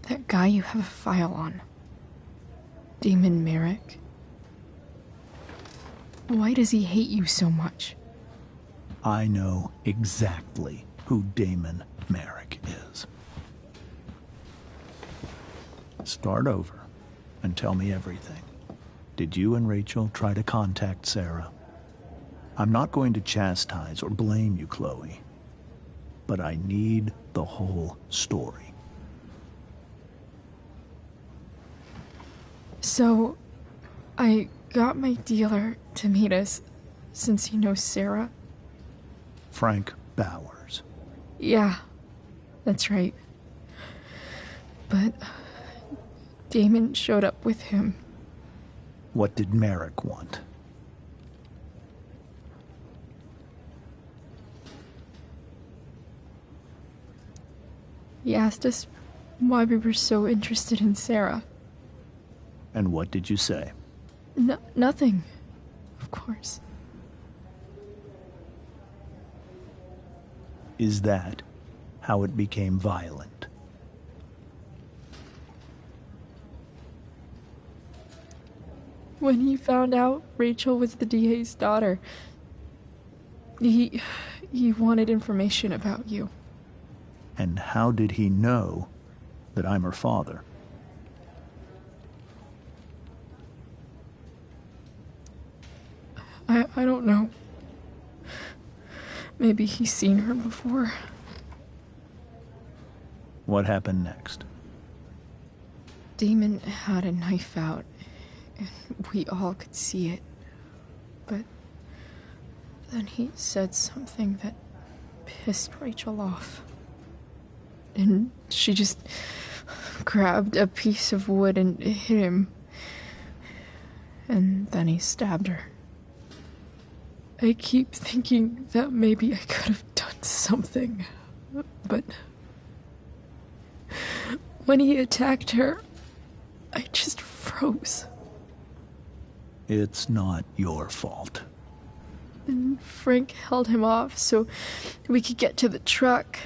That guy you have a file on. Damon Merrick. Why does he hate you so much? I know exactly who Damon Merrick is. Start over and tell me everything. Did you and Rachel try to contact Sarah? I'm not going to chastise or blame you, Chloe, but I need the whole story. So, I got my dealer to meet us, since he knows Sarah. Frank Bowers. Yeah, that's right. But Damon showed up with him. What did Merrick want? He asked us why we were so interested in Sarah. And what did you say? Nothing, of course. Is that how it became violent? When he found out Rachel was the DA's daughter, he wanted information about you. And how did he know that I'm her father? I don't know. Maybe he's seen her before. What happened next? Damon had a knife out, and we all could see it. But then he said something that pissed Rachel off. And she just grabbed a piece of wood and hit him. And then he stabbed her. I keep thinking that maybe I could have done something, but when he attacked her, I just froze. It's not your fault. And Frank held him off so we could get to the truck.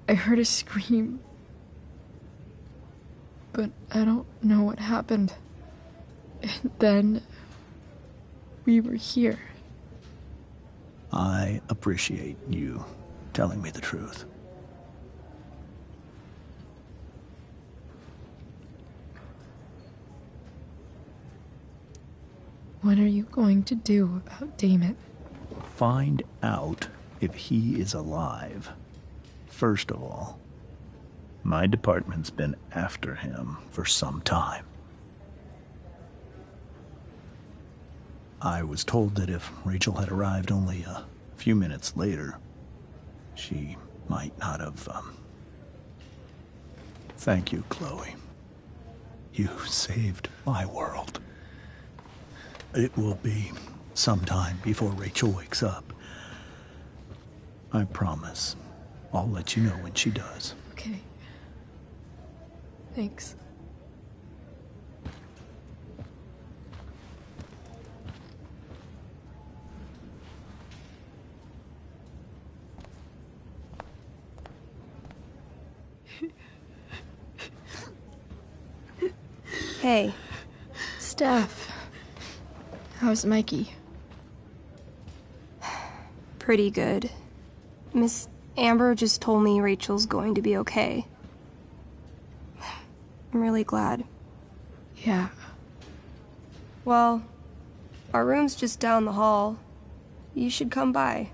I heard a scream, but I don't know what happened. And then we were here. I appreciate you telling me the truth. What are you going to do about Damon? Find out if he is alive. First of all, my department's been after him for some time. I was told that if Rachel had arrived only a few minutes later, she might not have, Thank you, Chloe. You saved my world. It will be some time before Rachel wakes up. I promise. I'll let you know when she does. Okay. Thanks. Hey. Steph. How's Mikey? Pretty good. Miss Amber just told me Rachel's going to be okay. I'm really glad. Yeah. Well, our room's just down the hall. You should come by.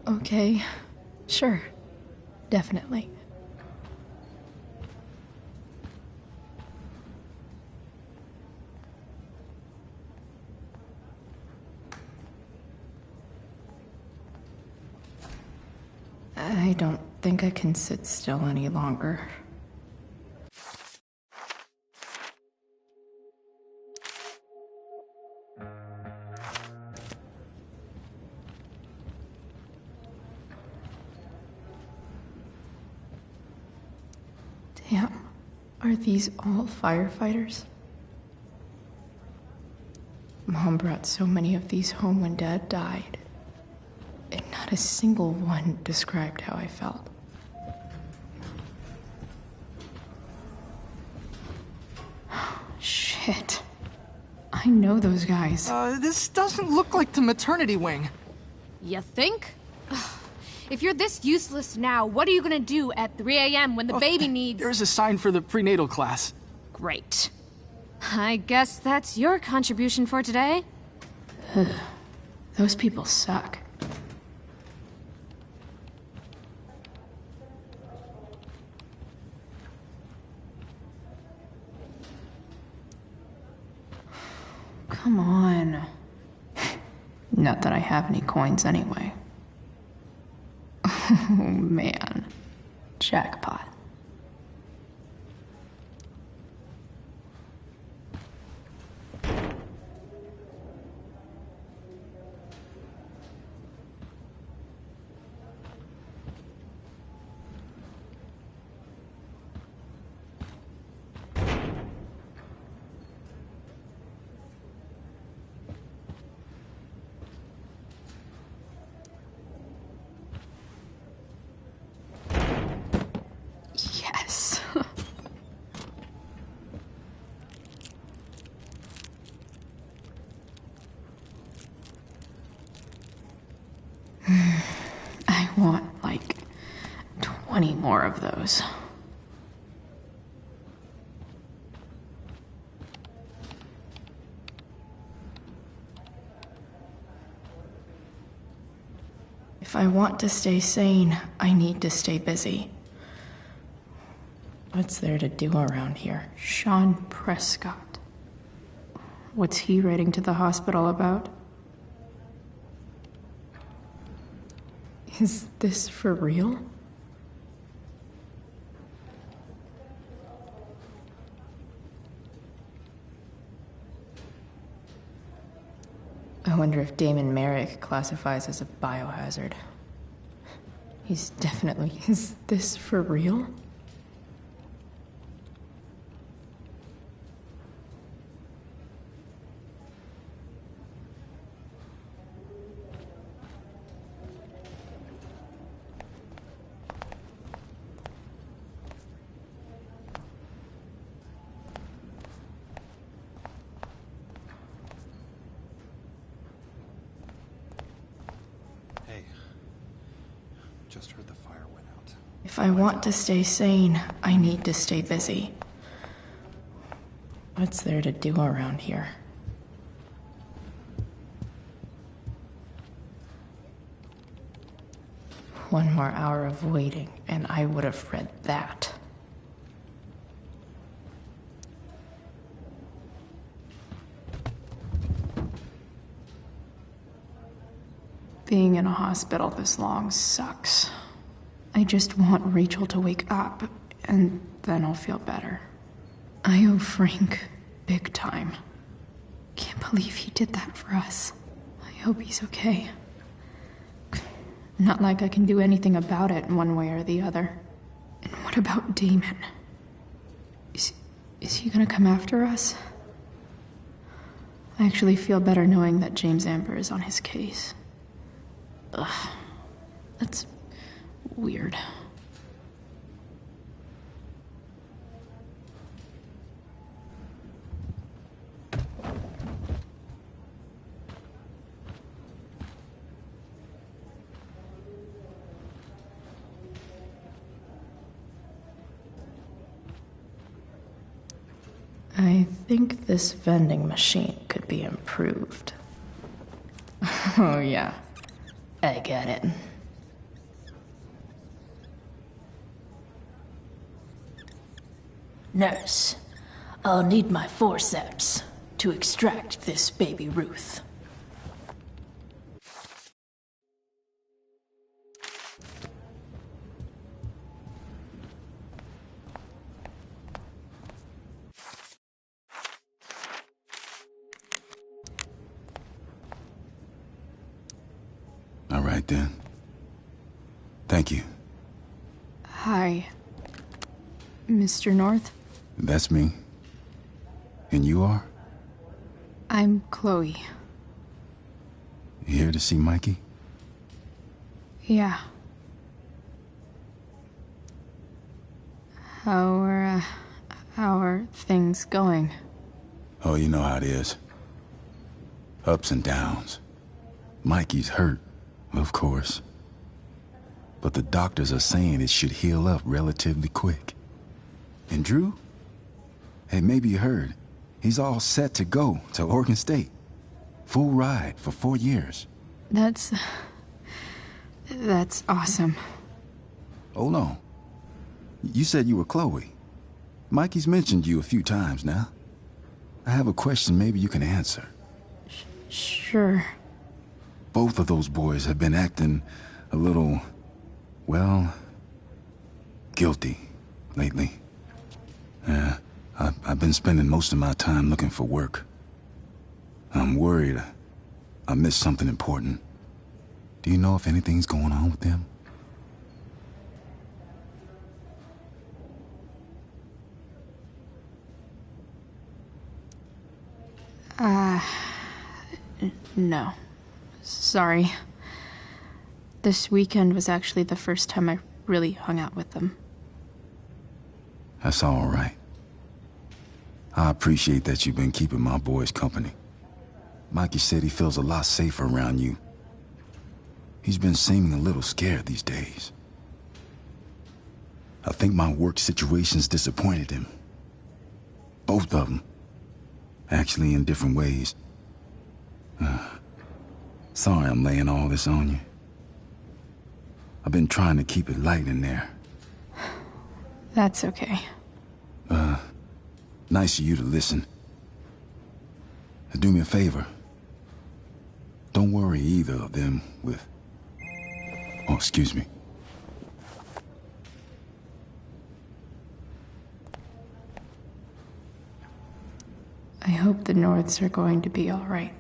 Okay. Sure. Definitely. I don't think I can sit still any longer. Damn. Are these all firefighters? Mom brought so many of these home when Dad died. And not a single one described how I felt. Shit. I know those guys. This doesn't look like the maternity wing. You think? If you're this useless now, what are you gonna do at 3 a.m. when the baby needs... There's a sign for the prenatal class. Great. I guess that's your contribution for today. Those people suck. Come on. Not that I have any coins anyway. Oh man. Jackpot. Yes. I want, like, 20 more of those. If I want to stay sane, I need to stay busy. What's there to do around here? Sean Prescott. What's he writing to the hospital about? Is this for real? I wonder if Damon Merrick classifies as a biohazard. He's definitely... Is this for real? Just heard the fire went out. If I want to stay sane, I need to stay busy. What's there to do around here? One more hour of waiting, and I would have read that. Being in a hospital this long sucks. I just want Rachel to wake up, and then I'll feel better. I owe Frank big time. Can't believe he did that for us. I hope he's okay. Not like I can do anything about it one way or the other. And what about Damon? Is he gonna come after us? I actually feel better knowing that James Amber is on his case. Ugh. That's weird. I think this vending machine could be improved. Oh yeah, I get it. Nurse, I'll need my forceps to extract this baby Ruth. All right, then. Thank you. Hi, Mr. North. That's me. And you are? I'm Chloe. You here to see Mikey? Yeah. How are things going? Oh, you know how it is. Ups and downs. Mikey's hurt, of course. But the doctors are saying it should heal up relatively quick. And Drew? Hey, maybe you heard. He's all set to go to Oregon State. Full ride for 4 years. That's awesome. Hold on. You said you were Chloe. Mikey's mentioned you a few times now. I have a question maybe you can answer. Sure. Both of those boys have been acting a little, well, guilty lately. Yeah, I've been spending most of my time looking for work. I'm worried I missed something important. Do you know if anything's going on with them? No. Sorry. This weekend was actually the first time I really hung out with them. That's all right. I appreciate that you've been keeping my boys company. Mikey said he feels a lot safer around you. He's been seeming a little scared these days. I think my work situation's disappointed him. Both of them. Actually, in different ways. Sorry I'm laying all this on you. I've been trying to keep it light in there. That's okay. Nice of you to listen. Do me a favor. Don't worry either of them with... Oh, excuse me. I hope the Norths are going to be all right.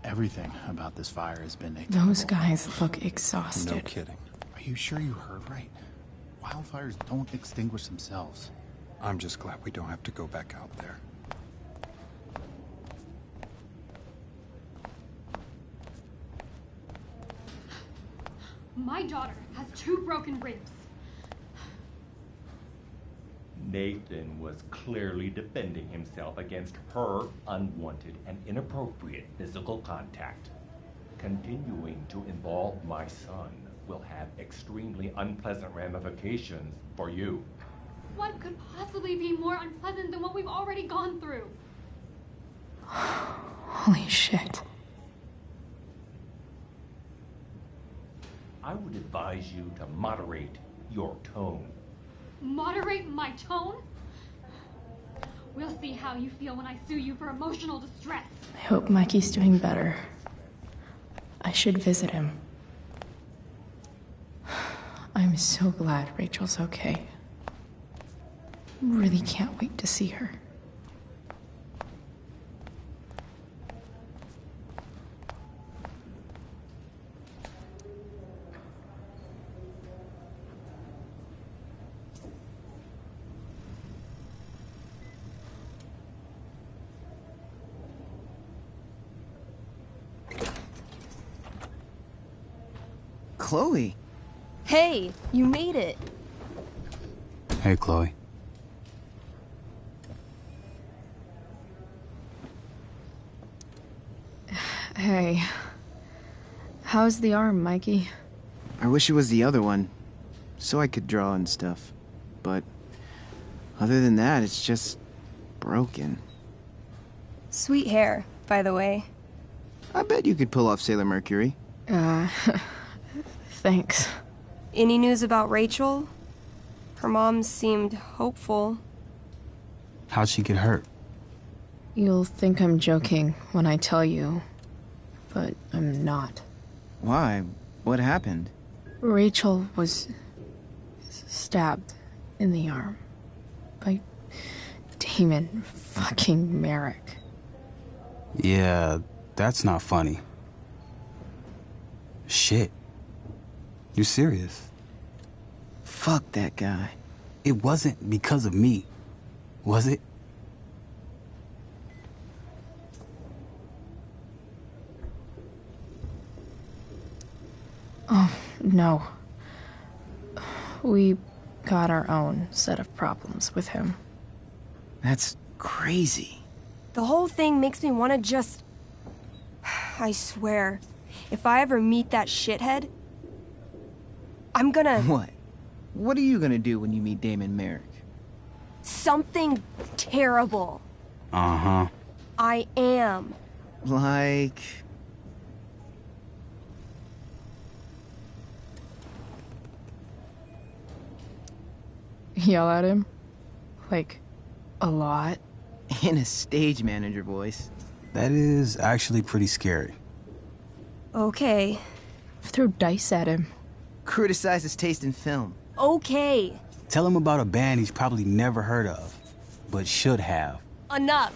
Everything about this fire has been Those guys look exhausted. No kidding. Are you sure you heard right? Wildfires don't extinguish themselves. I'm just glad we don't have to go back out there. My daughter has 2 broken ribs. Nathan was clearly defending himself against her unwanted and inappropriate physical contact. Continuing to involve my son will have extremely unpleasant ramifications for you. What could possibly be more unpleasant than what we've already gone through? Holy shit. I would advise you to moderate your tone. Moderate my tone? We'll see how you feel when I sue you for emotional distress. I hope Mikey's doing better. I should visit him. I'm so glad Rachel's okay. Really can't wait to see her. Chloe. Hey, you made it. Hey, Chloe. Hey. How's the arm, Mikey? I wish it was the other one, so I could draw and stuff. But other than that, it's just broken. Sweet hair, by the way. I bet you could pull off Sailor Mercury. Thanks. Any news about Rachel? Her mom seemed hopeful. How'd she get hurt? You'll think I'm joking when I tell you, but I'm not. Why? What happened? Rachel was stabbed in the arm by Damon fucking Merrick. Yeah, that's not funny. Shit. You serious? Fuck that guy. It wasn't because of me, was it? Oh, no. We got our own set of problems with him. That's crazy. The whole thing makes me want to just... I swear, if I ever meet that shithead, I'm gonna... What? What are you gonna do when you meet Damon Merrick? Something terrible. Uh-huh. I am. Like... Yell at him? Like, a lot? In a stage manager voice. That is actually pretty scary. Okay. Throw dice at him. Criticize his taste in film. Okay. Tell him about a band he's probably never heard of, but should have. Enough.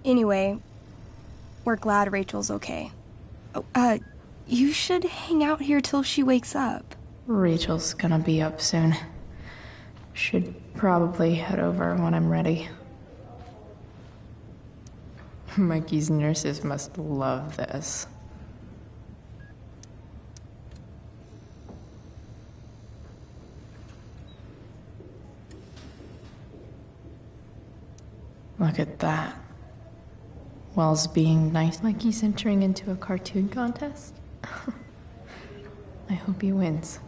Anyway, we're glad Rachel's okay. Oh, you should hang out here till she wakes up. Rachel's gonna be up soon. Should probably head over when I'm ready. Mikey's nurses must love this. Look at that. Wells being nice like he's entering into a cartoon contest. I hope he wins.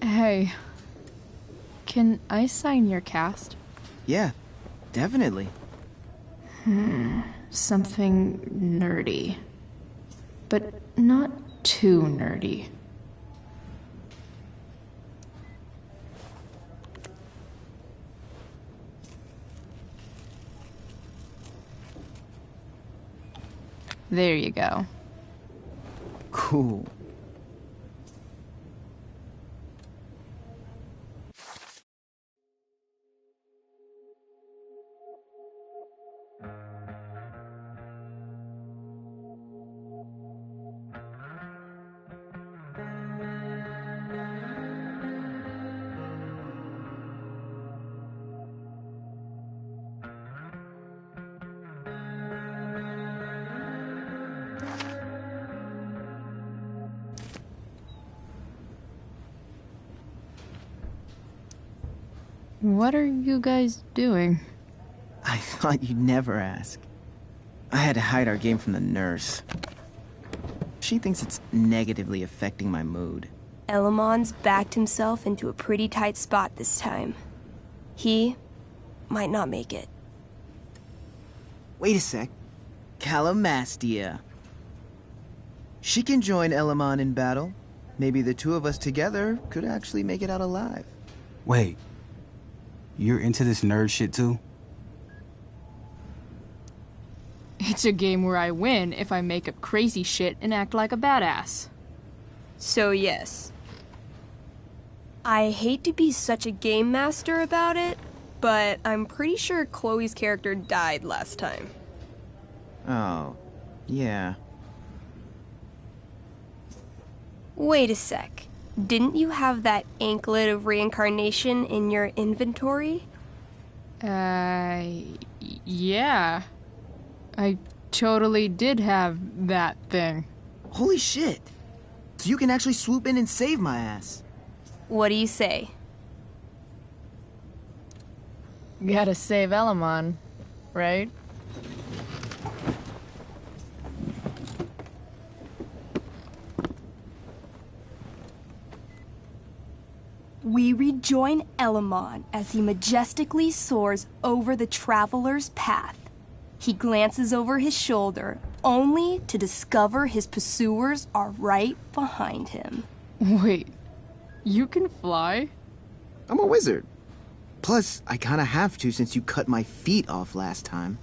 Hey, can I sign your cast? Yeah, definitely. Something nerdy. But not too nerdy. There you go. Cool. What are you guys doing? I thought you'd never ask. I had to hide our game from the nurse. She thinks it's negatively affecting my mood. Elamon's backed himself into a pretty tight spot this time. He might not make it. Wait a sec. Calamastia. She can join Elamon in battle. Maybe the two of us together could actually make it out alive. Wait. You're into this nerd shit too? It's a game where I win if I make up crazy shit and act like a badass. So yes. I hate to be such a game master about it, but I'm pretty sure Chloe's character died last time. Oh, yeah. Wait a sec. Didn't you have that anklet of reincarnation in your inventory? Yeah. I totally did have that thing. Holy shit. So you can actually swoop in and save my ass. What do you say? Gotta save Elamon, right? We rejoin Elamon as he majestically soars over the traveler's path. He glances over his shoulder, only to discover his pursuers are right behind him. Wait, you can fly? I'm a wizard. Plus, I kinda have to since you cut my feet off last time.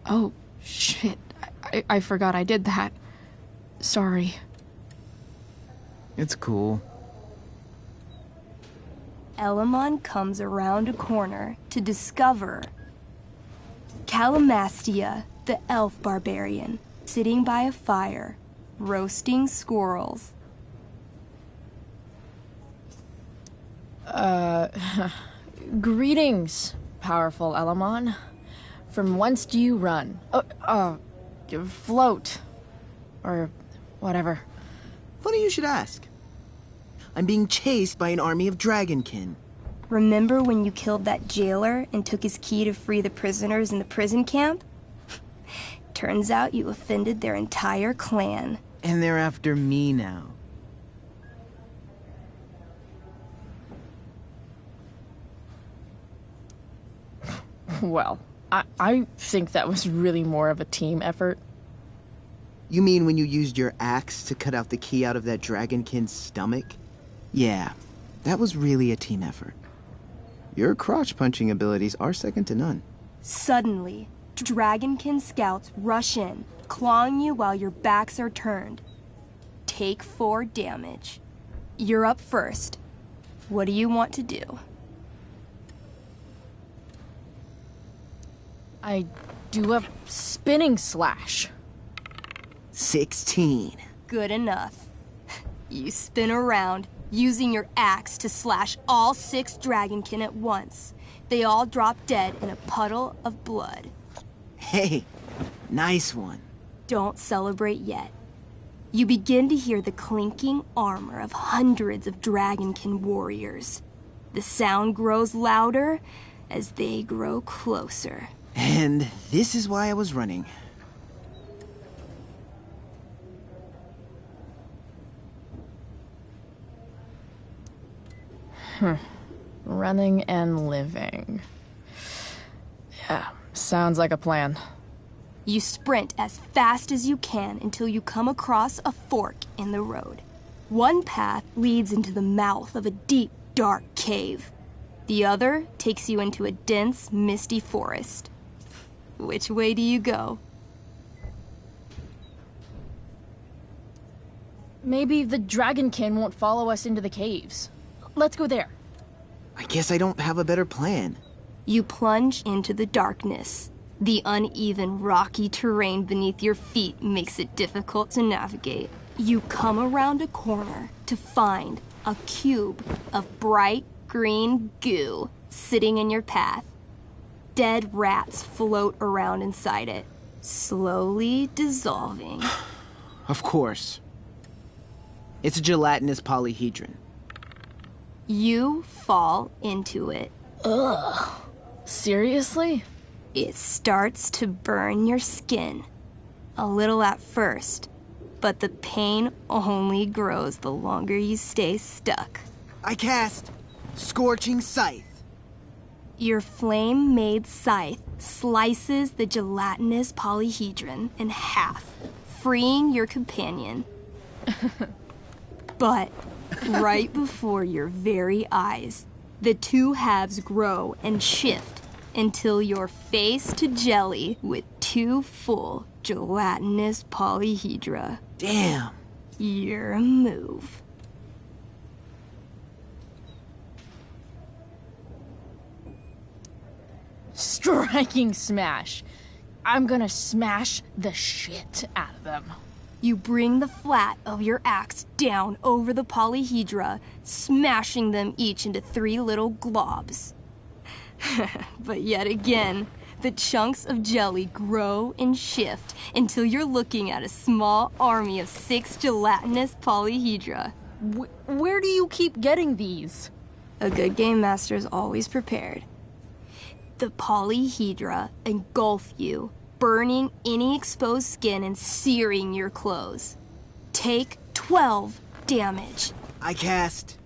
Oh, shit. I forgot I did that. Sorry. It's cool. Elamon comes around a corner to discover Calamastia, the elf barbarian, sitting by a fire, roasting squirrels. Greetings, powerful Elamon. From whence do you run? Float. Or whatever. Funny you should ask. I'm being chased by an army of dragonkin. Remember when you killed that jailer and took his key to free the prisoners in the prison camp? Turns out you offended their entire clan. And they're after me now. Well, I think that was really more of a team effort. You mean when you used your axe to cut out the key out of that dragonkin's stomach? Yeah, that was really a team effort. Your crotch-punching abilities are second to none. Suddenly, dragonkin scouts rush in, clawing you while your backs are turned. Take 4 damage. You're up first. What do you want to do? I do a spinning slash. 16. Good enough. You spin around, using your axe to slash all 6 dragonkin at once. They all drop dead in a puddle of blood. Hey, nice one. Don't celebrate yet. You begin to hear the clinking armor of hundreds of dragonkin warriors. The sound grows louder as they grow closer. And this is why I was running. Running and living. Yeah, sounds like a plan. You sprint as fast as you can until you come across a fork in the road. One path leads into the mouth of a deep, dark cave. The other takes you into a dense, misty forest. Which way do you go? Maybe the dragonkin won't follow us into the caves. Let's go there. I guess I don't have a better plan. You plunge into the darkness. The uneven, rocky terrain beneath your feet makes it difficult to navigate. You come around a corner to find a cube of bright green goo sitting in your path. Dead rats float around inside it, slowly dissolving. Of course. It's a gelatinous polyhedron. You fall into it. Ugh. Seriously? It starts to burn your skin. A little at first, but the pain only grows the longer you stay stuck. I cast Scorching Scythe. Your flame-made scythe slices the gelatinous polyhedron in half, freeing your companion. But right before your very eyes, the two halves grow and shift until you're face to jelly with 2 full gelatinous polyhedra. Damn. Your move. Striking smash. I'm gonna smash the shit out of them. You bring the flat of your axe down over the polyhedra, smashing them each into 3 little globs. But yet again, the chunks of jelly grow and shift until you're looking at a small army of 6 gelatinous polyhedra. Where do you keep getting these? A good game master is always prepared. The polyhedra engulf you, burning any exposed skin and searing your clothes. Take 12 damage. I cast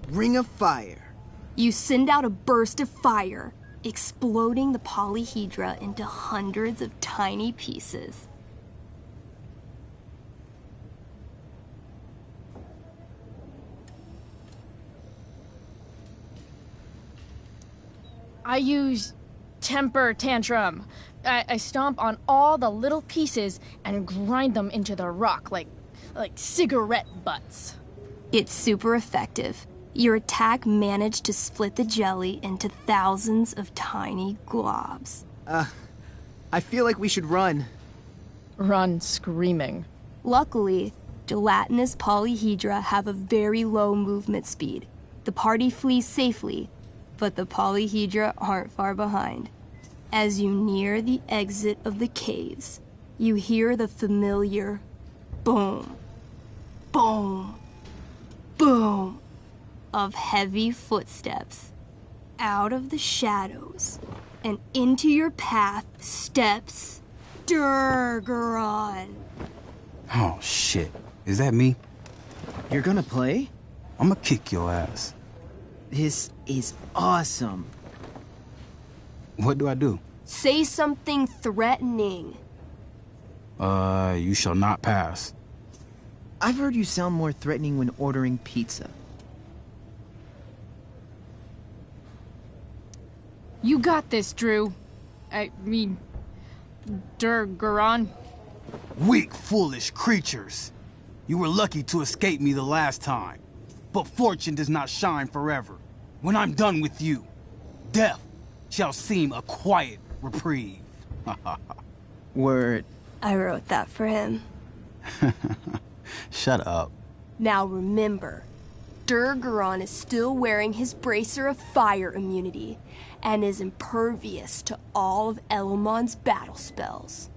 Ring of Fire. You send out a burst of fire, exploding the polyhedra into hundreds of tiny pieces. I use temper tantrum. I stomp on all the little pieces and grind them into the rock like cigarette butts. It's super effective. Your attack managed to split the jelly into thousands of tiny globs. I feel like we should run. Run screaming. Luckily, gelatinous polyhedra have a very low movement speed. The party flees safely, but the polyhedra aren't far behind. As you near the exit of the caves, you hear the familiar boom, boom, boom of heavy footsteps. Out of the shadows and into your path steps Durgaron. Oh, shit. Is that me? You're gonna play? I'm gonna kick your ass. This is awesome. What do I do? Say something threatening. You shall not pass. I've heard you sound more threatening when ordering pizza. You got this, Drew. I mean, Durgaron. Weak, foolish creatures. You were lucky to escape me the last time. But fortune does not shine forever. When I'm done with you, death shall seem a quiet reprieve. Word. I wrote that for him. Shut up. Now remember, Durgaron is still wearing his bracer of fire immunity and is impervious to all of Elomon's battle spells.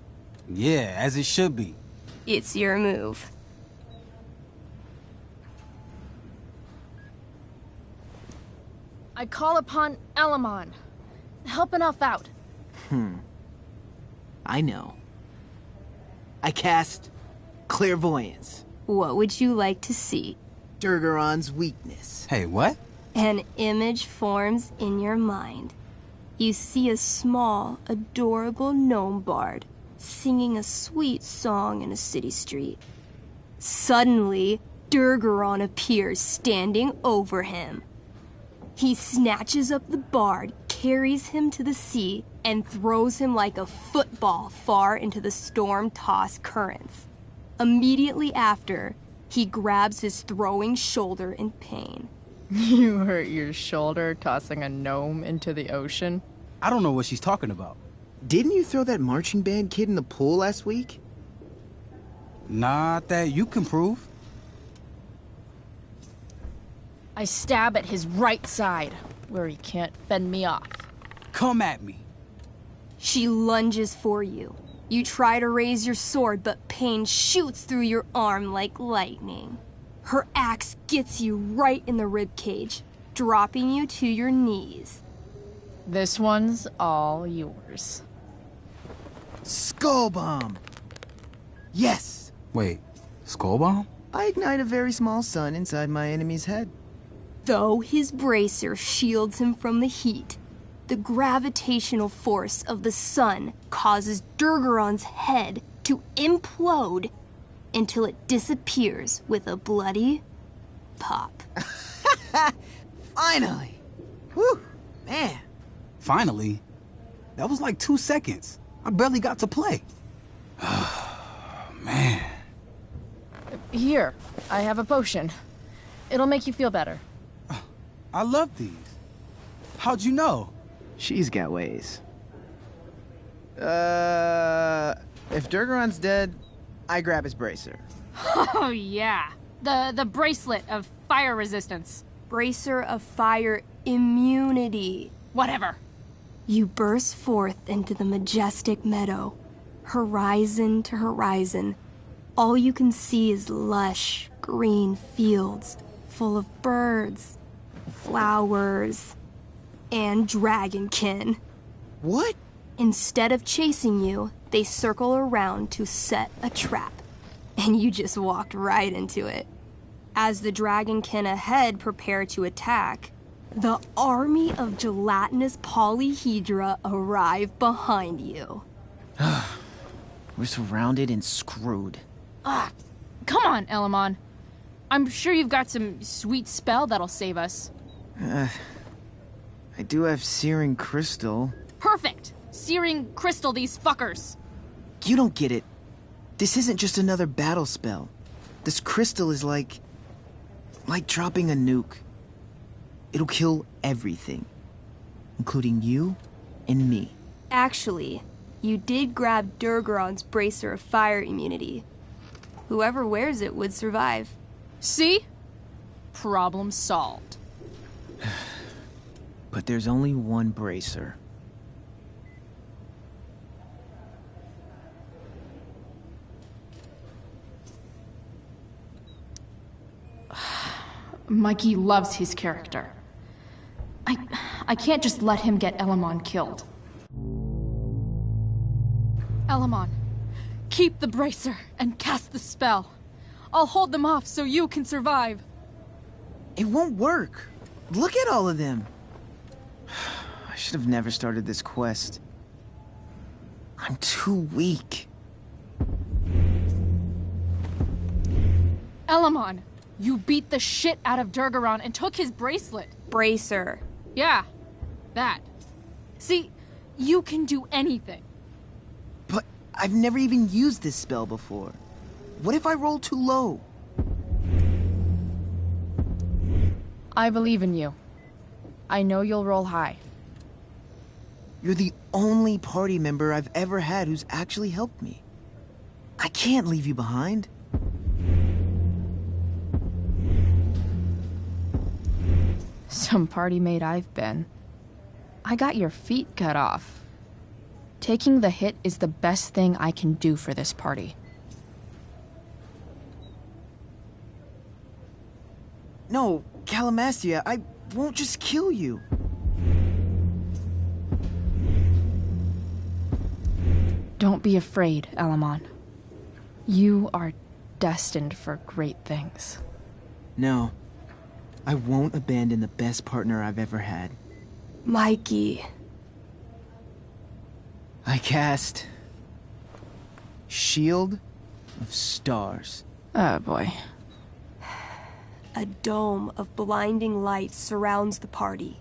Yeah, as it should be. It's your move. I call upon Elomon. Help an elf out. I know. I cast Clairvoyance. What would you like to see? Durgaron's weakness. Hey, what? An image forms in your mind. You see a small, adorable gnome bard singing a sweet song in a city street. Suddenly, Durgaron appears standing over him. He snatches up the bard, carries him to the sea, and throws him like a football far into the storm-tossed currents. Immediately after, he grabs his throwing shoulder in pain. You hurt your shoulder tossing a gnome into the ocean? I don't know what she's talking about. Didn't you throw that marching band kid in the pool last week? Not that you can prove. I stab at his right side, where he can't fend me off. Come at me. She lunges for you. You try to raise your sword, but pain shoots through your arm like lightning. Her axe gets you right in the ribcage, dropping you to your knees. This one's all yours. Skull bomb! Yes! Wait, skull bomb? I ignite a very small sun inside my enemy's head. Though his bracer shields him from the heat, the gravitational force of the sun causes Durgaron's head to implode until it disappears with a bloody pop. Finally! Whew, man. Finally? That was like 2 seconds. I barely got to play. Man. Here, I have a potion. It'll make you feel better. I love these. How'd you know? She's got ways. If Durgaron's dead, I grab his bracer. Oh, yeah. The bracelet of fire resistance. Bracer of fire immunity. Whatever. You burst forth into the majestic meadow. Horizon to horizon, all you can see is lush, green fields full of birds, flowers, and dragonkin. What? Instead of chasing you, they circle around to set a trap. And you just walked right into it. As the dragonkin ahead prepare to attack, the army of gelatinous polyhedra arrive behind you. We're surrounded and screwed. Ah, come on, Elamon. I'm sure you've got some sweet spell that'll save us. I do have Searing Crystal. Perfect! Searing crystal these fuckers. You don't get it. This isn't just another battle spell. This crystal is like dropping a nuke. It'll kill everything, including you and me. Actually, you did grab Durgaron's bracer of fire immunity. Whoever wears it would survive. See? Problem solved. But there's only one bracer. Mikey loves his character. I can't just let him get Elamon killed. Elamon, keep the bracer and cast the spell. I'll hold them off so you can survive. It won't work. Look at all of them. I should have never started this quest. I'm too weak. Elamon, you beat the shit out of Durgaron and took his bracelet. Bracer. Yeah, that. See, you can do anything. But I've never even used this spell before. What if I roll too low? I believe in you. I know you'll roll high. You're the only party member I've ever had who's actually helped me. I can't leave you behind. Some party mate I've been. I got your feet cut off. Taking the hit is the best thing I can do for this party. No, Calamastia, I won't just kill you. Don't be afraid, Elamon. You are destined for great things. No, I won't abandon the best partner I've ever had. Mikey. I cast Shield of Stars. Oh boy. A dome of blinding light surrounds the party.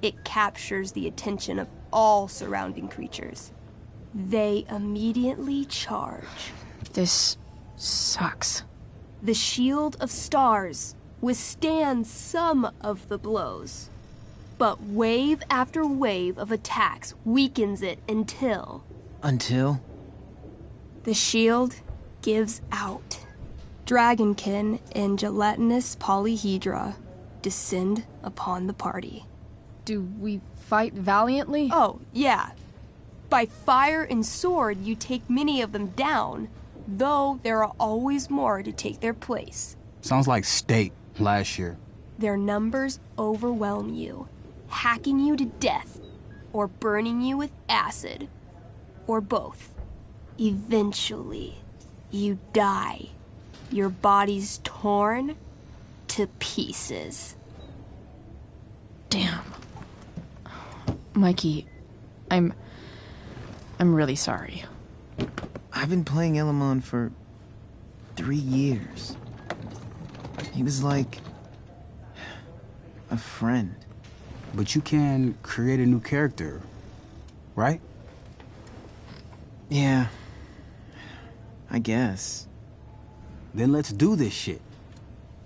It captures the attention of all surrounding creatures. They immediately charge. This sucks. The Shield of Stars withstands some of the blows, but wave after wave of attacks weakens it until... Until? The shield gives out. Dragonkin and gelatinous polyhedra descend upon the party. Do we fight valiantly? Oh, yeah. By fire and sword, you take many of them down, though there are always more to take their place. Sounds like State last year. Their numbers overwhelm you, hacking you to death, or burning you with acid, or both. Eventually, you die. Your body's torn to pieces. Damn. Mikey, I'm really sorry. I've been playing Elamon for 3 years. He was like a friend. But you can create a new character, right? Yeah, I guess. Then let's do this shit.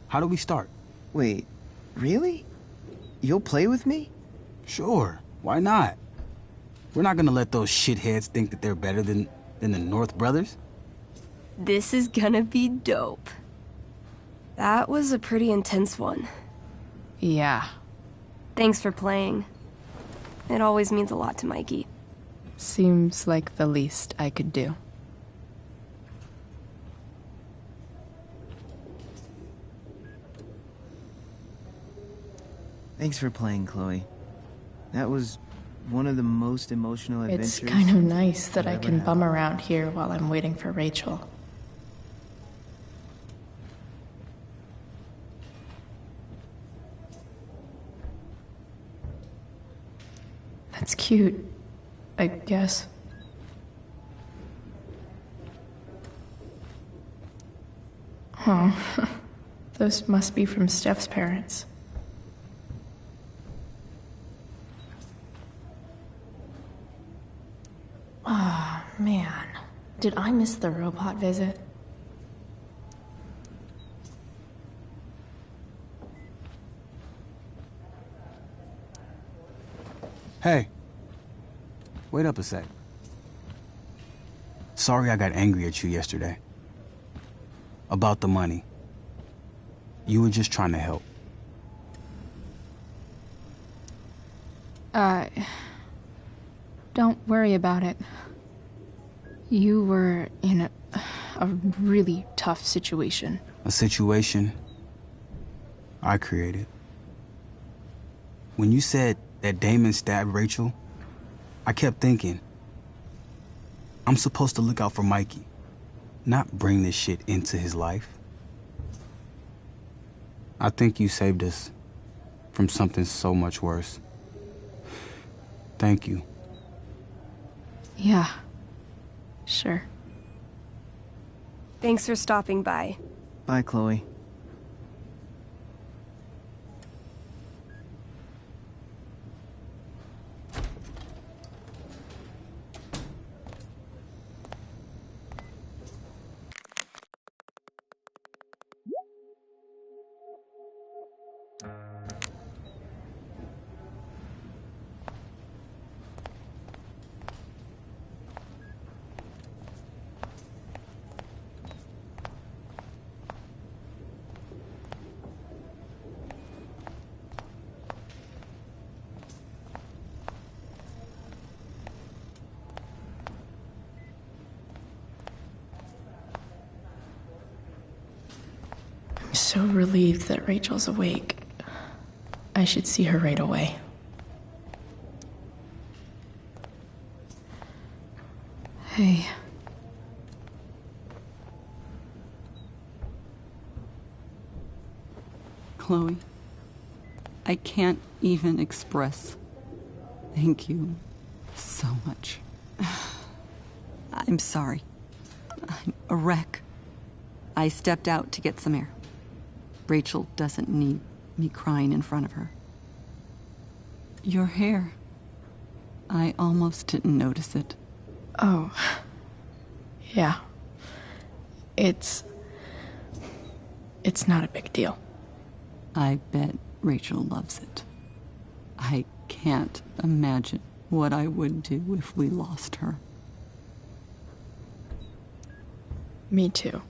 How do we start? Wait, really? You'll play with me? Sure, why not? We're not gonna let those shitheads think that they're better than the North Brothers. This is gonna be dope. That was a pretty intense one. Yeah. Thanks for playing. It always means a lot to Mikey. Seems like the least I could do. Thanks for playing, Chloe. That was one of the most emotional adventures. It's kind of nice that I I've can ever bum around here while I'm waiting for Rachel. That's cute, I guess. Huh. Those must be from Steph's parents. Ah, man. Did I miss the robot visit? Hey. Wait up a sec. Sorry I got angry at you yesterday. About the money. You were just trying to help. Don't worry about it. You were in a really tough situation. A situation I created. When you said that Damon stabbed Rachel, I kept thinking, I'm supposed to look out for Mikey, not bring this shit into his life. I think you saved us from something so much worse. Thank you. Yeah, sure. Thanks for stopping by. Bye, Chloe. I'm so relieved that Rachel's awake. I should see her right away. Hey. Chloe, I can't even express thank you so much. I'm sorry. I'm a wreck. I stepped out to get some air. Rachel doesn't need me crying in front of her. Your hair. I almost didn't notice it. Oh. Yeah. It's not a big deal. I bet Rachel loves it. I can't imagine what I would do if we lost her. Me too.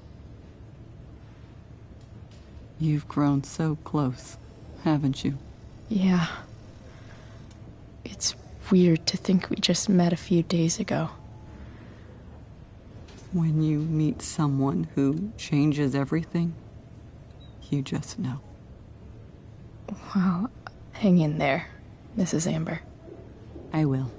You've grown so close, haven't you? Yeah. It's weird to think we just met a few days ago. When you meet someone who changes everything, you just know. Well, hang in there, Mrs. Amber. I will.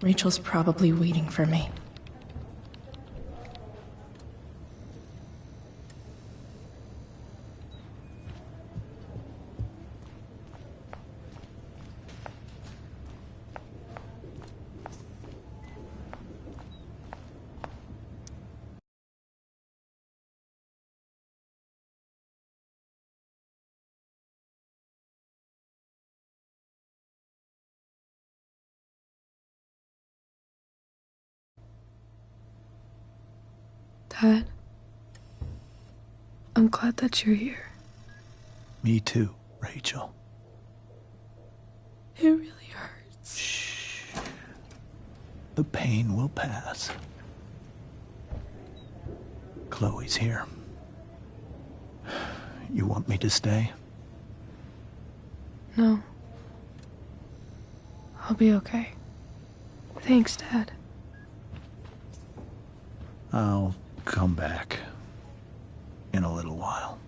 Rachel's probably waiting for me. Dad, I'm glad that you're here. Me too, Rachel. It really hurts. Shh. the pain will pass. Chloe's here. You want me to stay? No. I'll be okay. Thanks, Dad. I'll come back in a little while.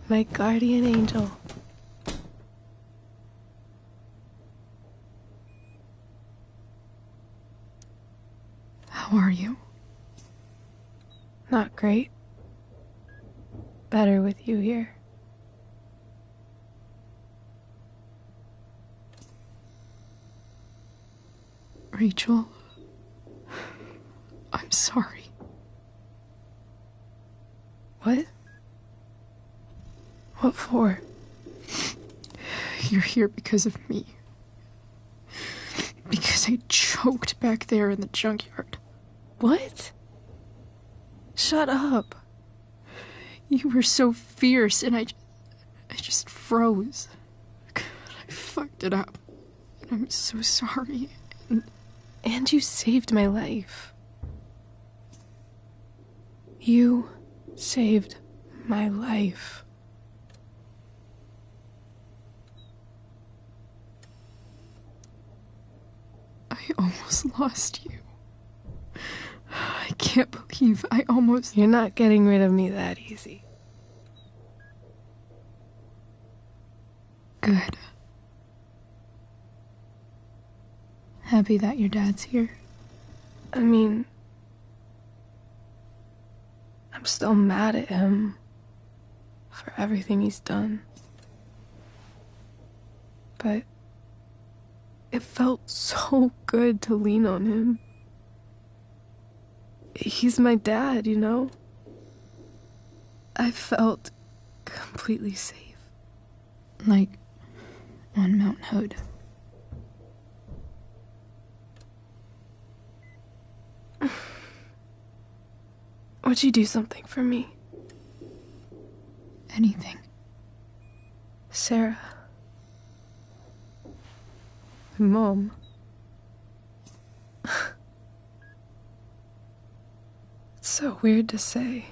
My guardian angel. How are you? Not great. Better with you here. Rachel, I'm sorry. What? What for? You're here because of me. Because I choked back there in the junkyard. What? Shut up. You were so fierce and I just froze. God, I fucked it up. And I'm so sorry. And you saved my life. You saved my life. I almost lost you. I can't believe I almost... You're not getting rid of me that easy. Good. Happy that your dad's here. I mean, I'm still mad at him for everything he's done. But it felt so good to lean on him. He's my dad, you know? I felt completely safe. Like on Mount Hood. Would you do something for me? Anything. Sarah. My mom. It's so weird to say.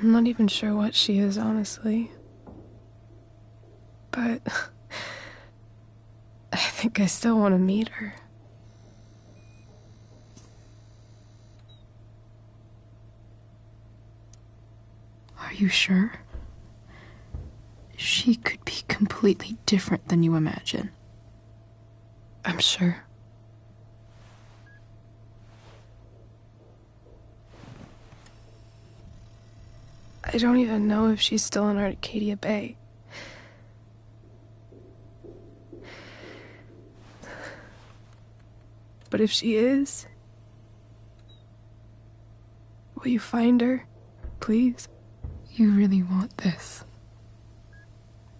I'm not even sure what she is, honestly. But I think I still want to meet her. Are you sure? She could be completely different than you imagine. I'm sure. I don't even know if she's still in Arcadia Bay. But if she is, will you find her, please? You really want this,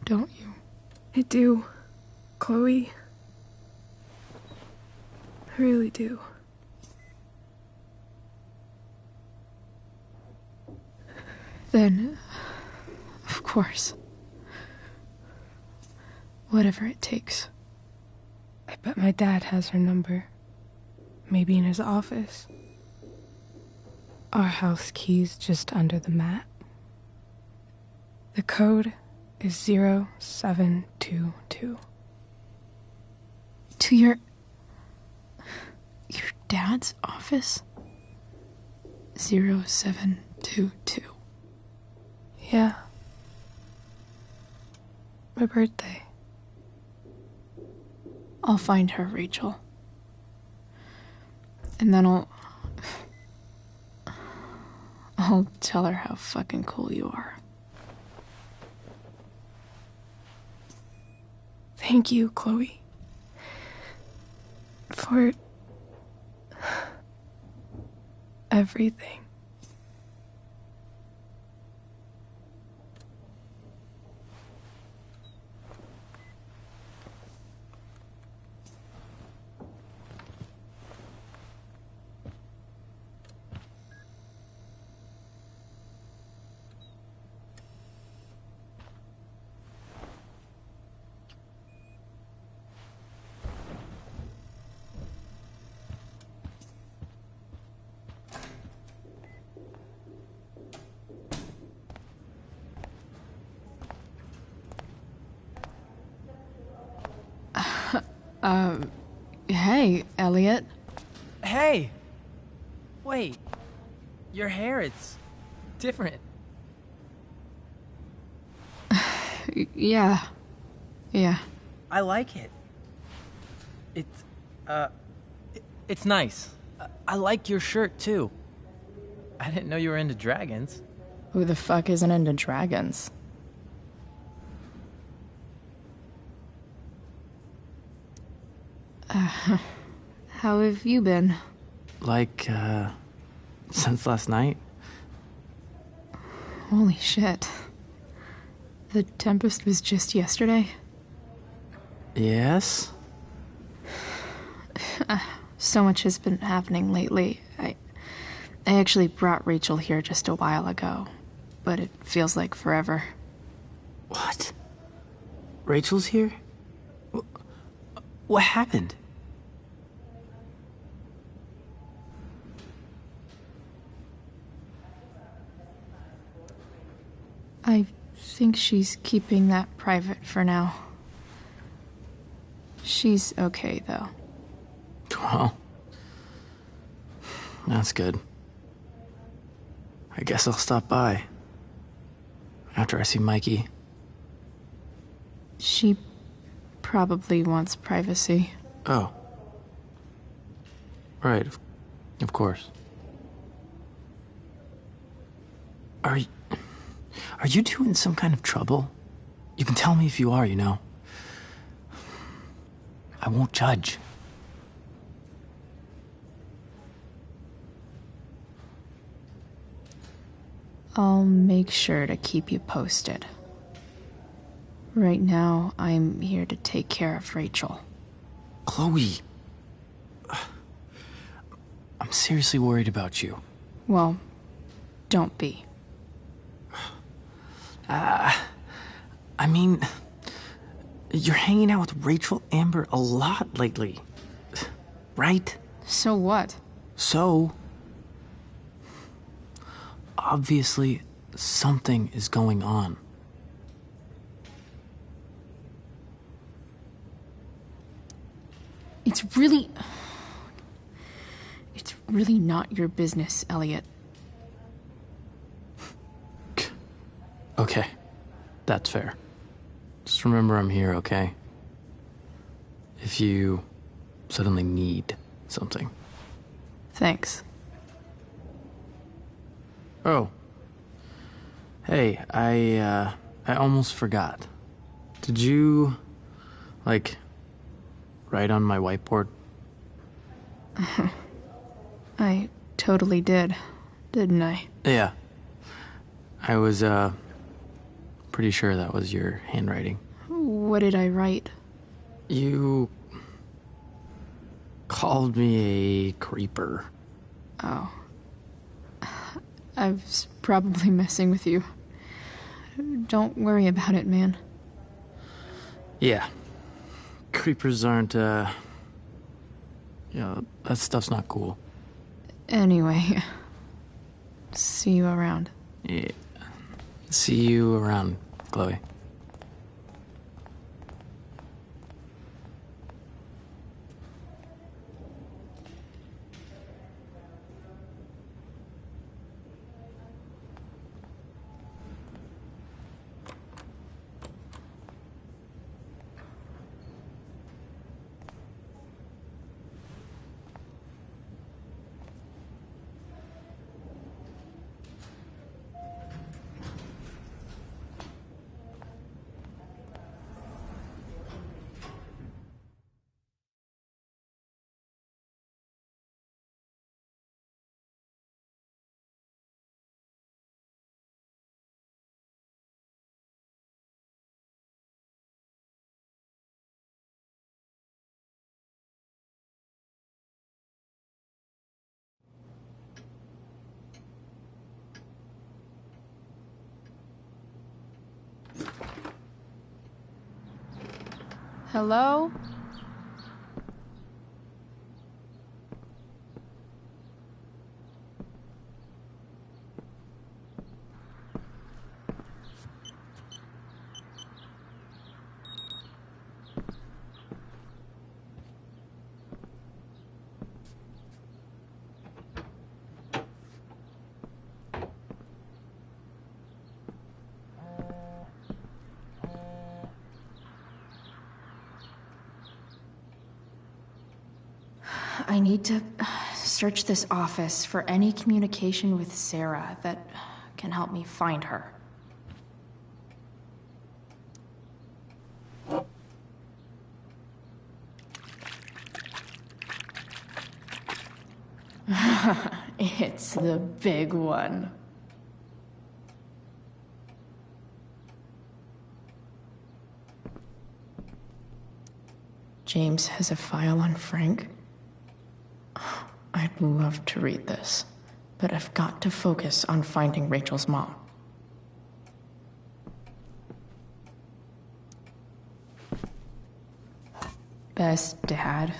don't you? I do, Chloe. I really do. Then, of course, whatever it takes. I bet my dad has her number. Maybe in his office. Our house key's just under the mat. The code is 0722. To your dad's office? 0722. Yeah. My birthday. I'll find her, Rachel. And then I'll tell her how fucking cool you are. Thank you, Chloe. For everything. Hey, Elliot. Hey! Wait. Your hair, it's different. Yeah. I like it. It's nice. I like your shirt, too. I didn't know you were into dragons. Who the fuck isn't into dragons? How have you been? Like, since last night? Holy shit. The Tempest was just yesterday? Yes? So much has been happening lately. I actually brought Rachel here just a while ago, but it feels like forever. What? Rachel's here? What happened? I think she's keeping that private for now. She's okay, though. Well, that's good. I guess I'll stop by after I see Mikey. She probably wants privacy. Oh. Right, of course. Are you two in some kind of trouble? You can tell me if you are, you know. I won't judge. I'll make sure to keep you posted. Right now, I'm here to take care of Rachel. Chloe. I'm seriously worried about you. Well, don't be. I mean, you're hanging out with Rachel Amber a lot lately, right? So what? So, obviously, something is going on. It's really not your business, Elliot. Okay, that's fair. Just remember I'm here, okay? If you suddenly need something. Thanks. Oh. Hey, I almost forgot. Did you, like, write on my whiteboard? I totally did, didn't I? Yeah. I was, pretty sure that was your handwriting. What did I write? You called me a creeper. Oh. I was probably messing with you. Don't worry about it, man. Yeah. Creepers aren't, that stuff's not cool. Anyway, see you around. Yeah. See you around, Chloe. Hello? I need to search this office for any communication with Sarah that can help me find her. It's the big one. James has a file on Frank. I'd love to read this, but I've got to focus on finding Rachel's mom. Best dad.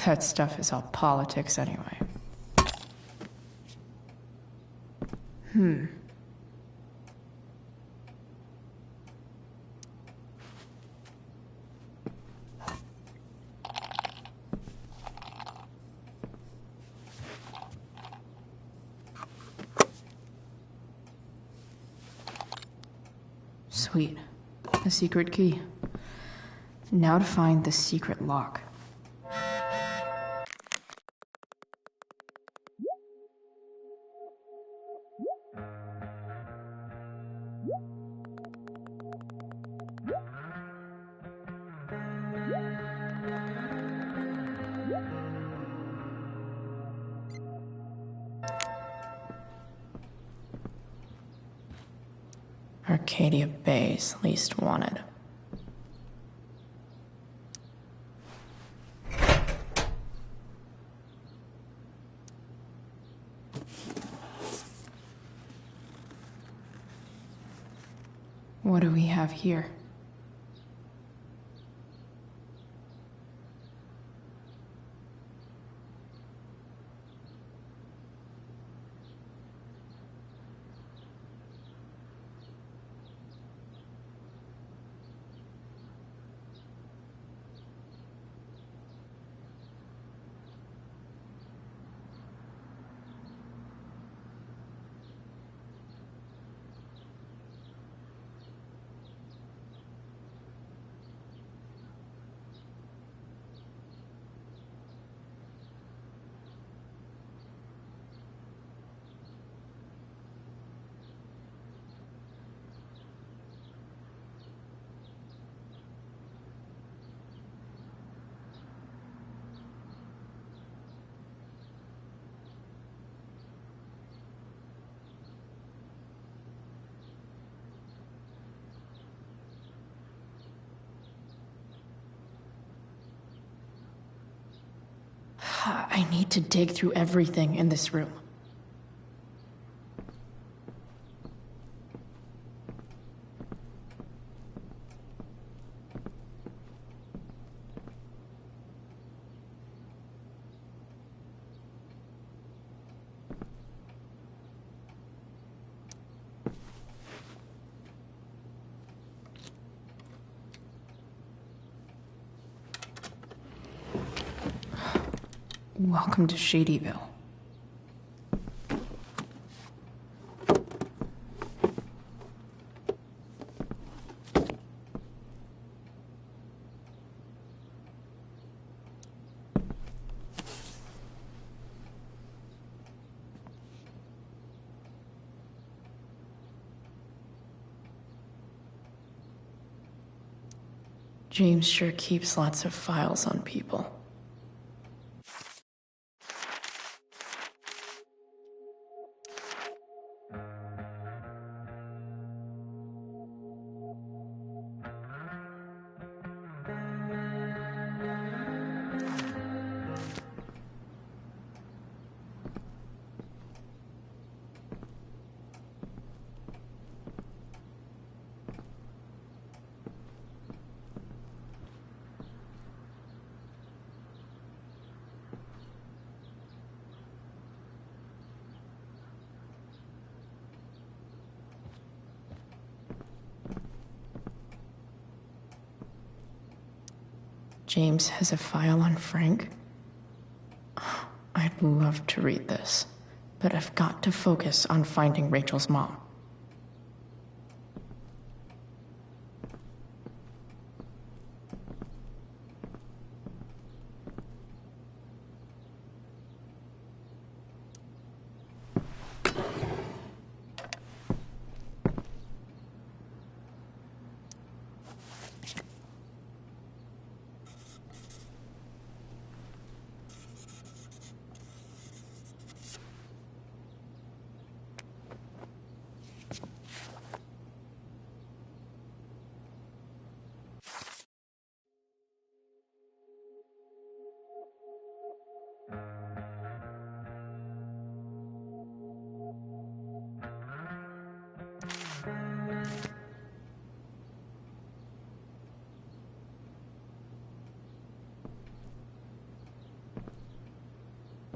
That stuff is all politics anyway. Sweet. A secret key. Now to find the secret lock. Arcadia Bay's least wanted. What do we have here? I need to dig through everything in this room. Welcome to Shadyville. James sure keeps lots of files on people. James has a file on Frank. I'd love to read this, but I've got to focus on finding Rachel's mom.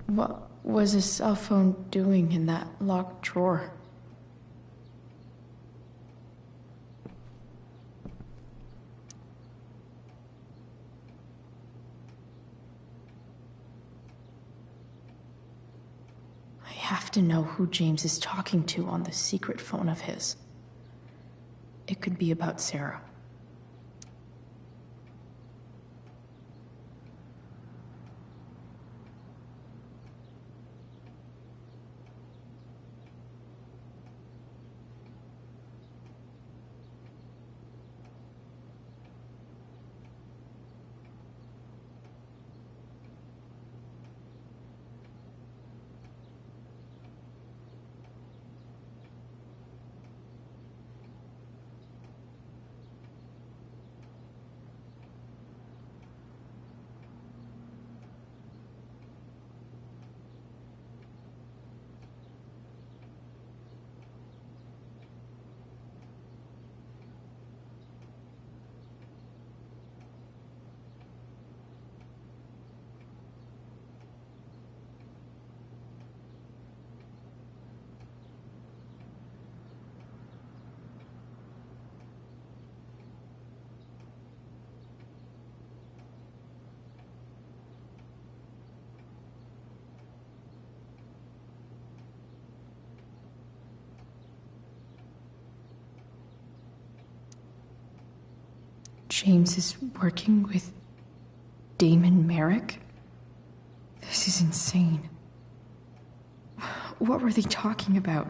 What was his cell phone doing in that locked drawer? I have to know who James is talking to on the secret phone of his. It could be about Sarah. James is working with Damon Merrick? This is insane. What were they talking about?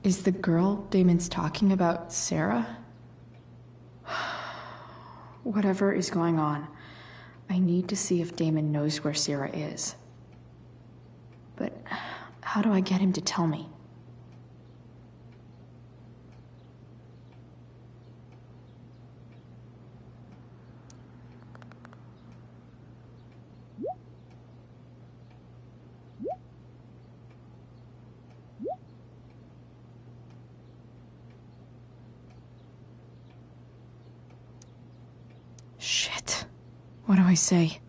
Is the girl Damon's talking about Sarah? Whatever is going on, I need to see if Damon knows where Sarah is. But how do I get him to tell me? Shit. What do I say?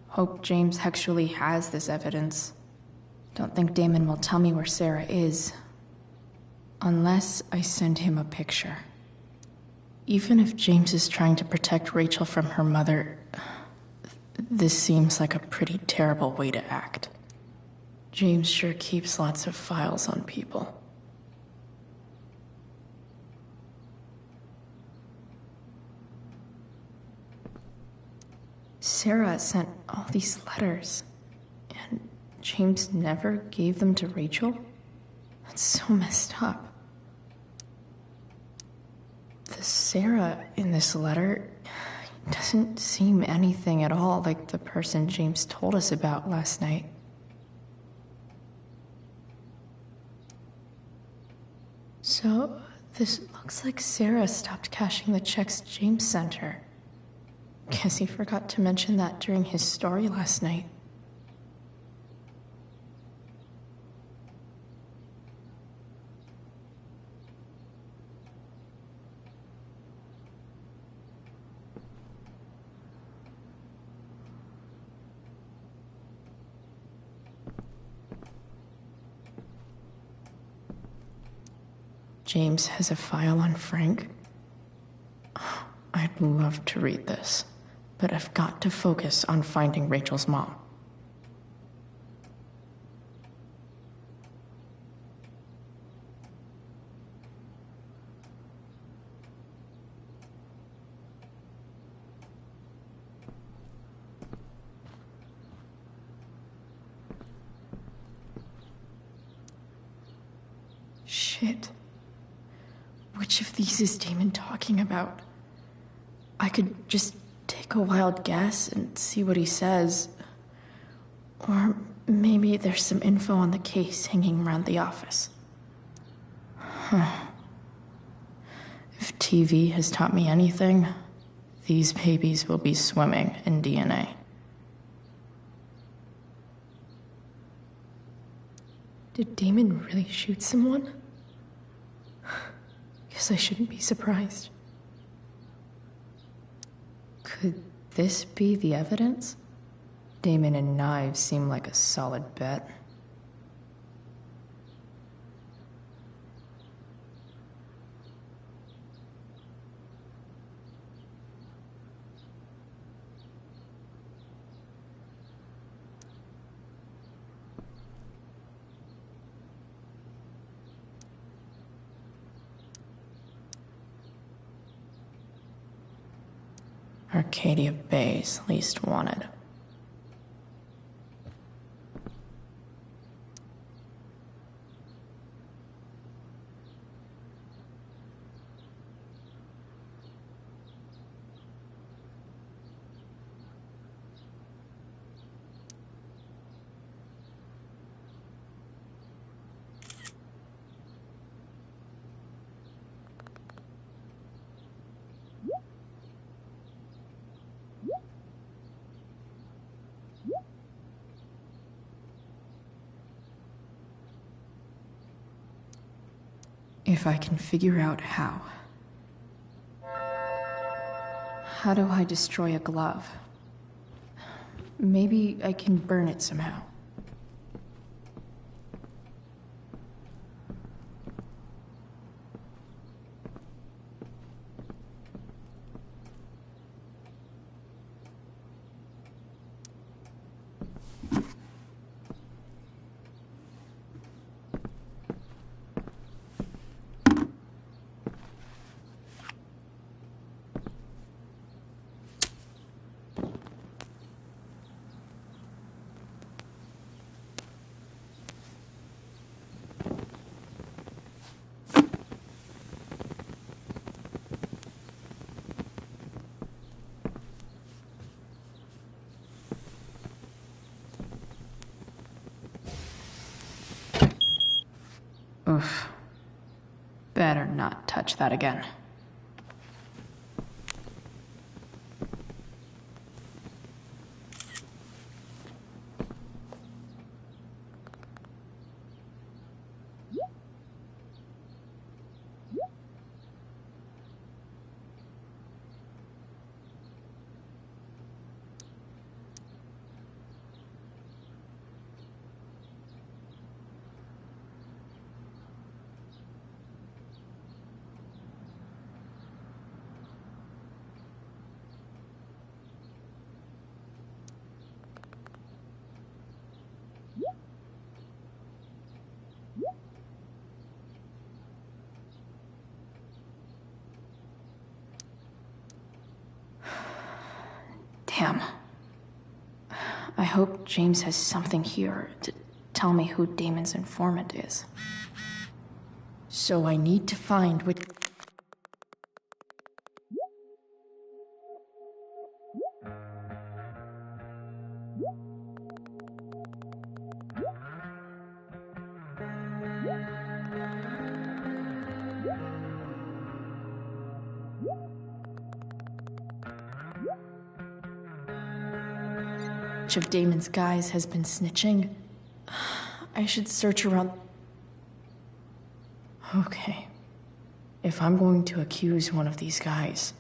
Hope James actually has this evidence. Don't think Damon will tell me where Sarah is. Unless I send him a picture. Even if James is trying to protect Rachel from her mother, this seems like a pretty terrible way to act. James sure keeps lots of files on people. Sarah sent all these letters, and James never gave them to Rachel? That's so messed up. The Sarah in this letter doesn't seem anything at all like the person James told us about last night. So, this looks like Sarah stopped cashing the checks James sent her. Guess he forgot to mention that during his story last night. James has a file on Frank. I'd love to read this, but I've got to focus on finding Rachel's mom. Shit. Which of these is Damon talking about? I could just take a wild guess and see what he says. Or maybe there's some info on the case hanging around the office. Huh. If TV has taught me anything, these babies will be swimming in DNA. Did Damon really shoot someone? Guess I shouldn't be surprised. Could this be the evidence? Damon and knives seem like a solid bet. Arcadia Bay's least wanted. If I can figure out how. How do I destroy a glove? Maybe I can burn it somehow. Oof. Better not touch that again. Damn. I hope James has something here to tell me who Damon's informant is. So I need to find which... Which of Damon's guys has been snitching? I should search around... Okay. If I'm going to accuse one of these guys,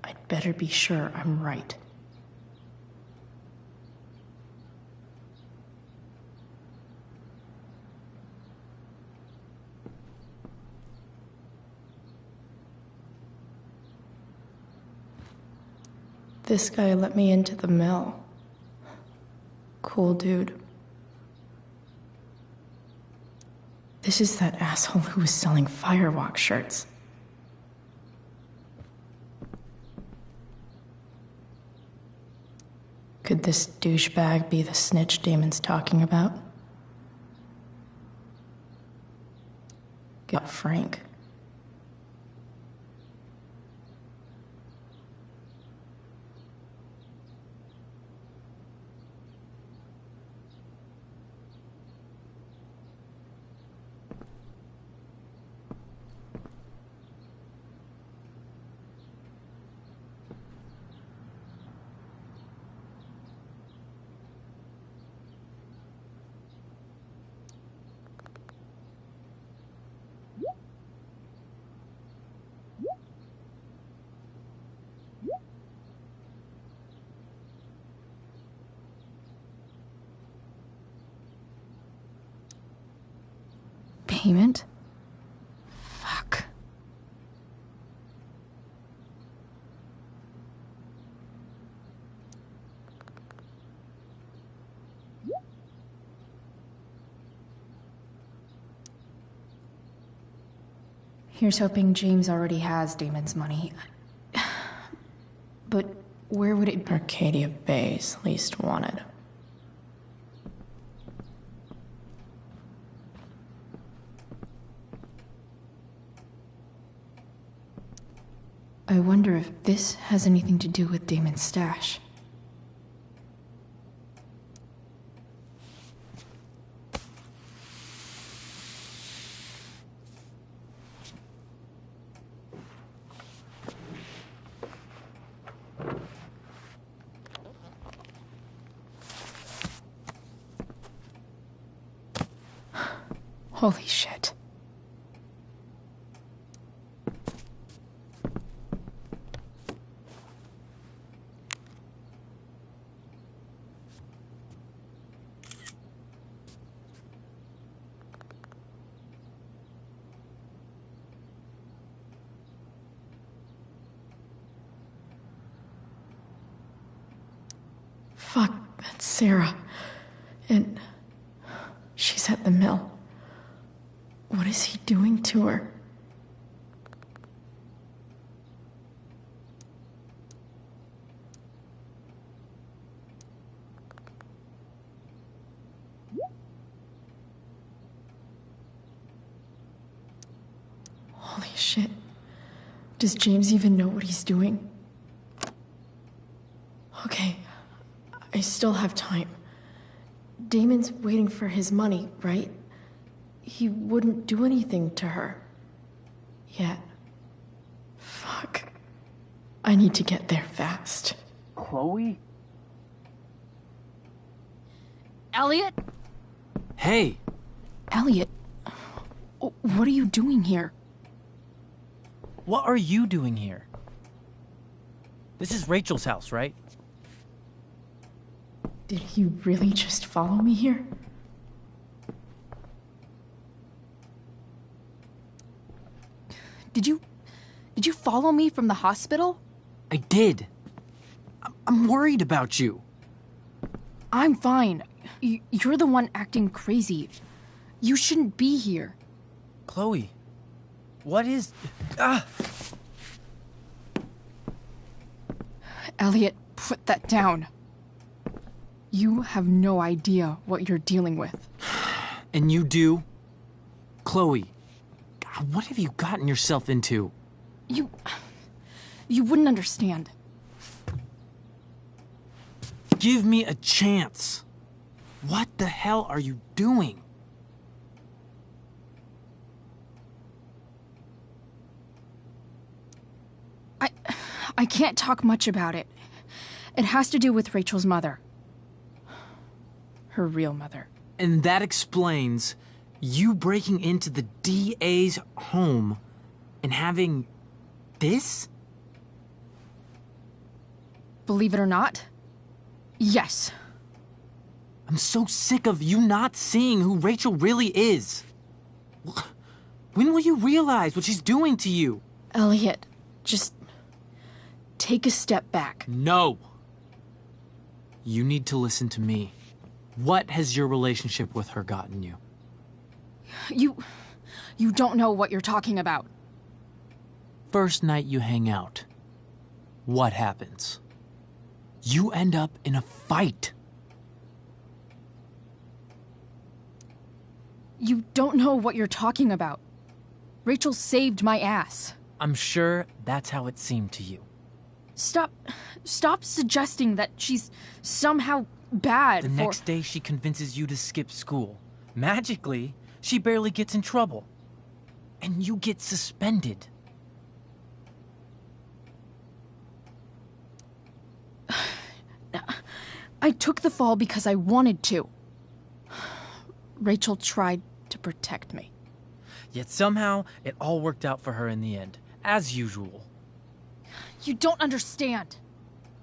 I'd better be sure I'm right. This guy let me into the mill. Cool dude. This is that asshole who was selling Firewalk shirts. Could this douchebag be the snitch Damon's talking about? Got Frank. payment? Fuck. Here's hoping James already has Damon's money. But where would it... Arcadia Bay's least wanted. I wonder if this has anything to do with Damon's stash. Holy shit. Fuck, that's Sarah. And she's at the mill. What is he doing to her? Holy shit. Does James even know what he's doing? Okay, I still have time. Damon's waiting for his money, right? He wouldn't do anything to her. Yet. Fuck. I need to get there fast. Chloe? Elliot? Hey! Elliot, what are you doing here? What are you doing here? This is Rachel's house, right? Did he really just follow me here? Did you follow me from the hospital? I did. I'm worried about you. I'm fine. You're the one acting crazy. You shouldn't be here. Chloe, what is... Ah! Elliot, put that down. You have no idea what you're dealing with. And you do? Chloe, God, what have you gotten yourself into? You wouldn't understand. Give me a chance. What the hell are you doing? I can't talk much about it. It has to do with Rachel's mother. Her real mother. And that explains you breaking into the DA's home and having this? Believe it or not, yes. I'm so sick of you not seeing who Rachel really is. When will you realize what she's doing to you? Elliot, just take a step back. No. You need to listen to me. What has your relationship with her gotten you? You don't know what you're talking about. First night you hang out, what happens? You end up in a fight. You don't know what you're talking about. Rachel saved my ass. I'm sure that's how it seemed to you. Stop suggesting that she's somehow bad. The next day she convinces you to skip school. Magically, she barely gets in trouble. And you get suspended. I took the fall because I wanted to. Rachel tried to protect me. Yet somehow, it all worked out for her in the end, as usual. You don't understand.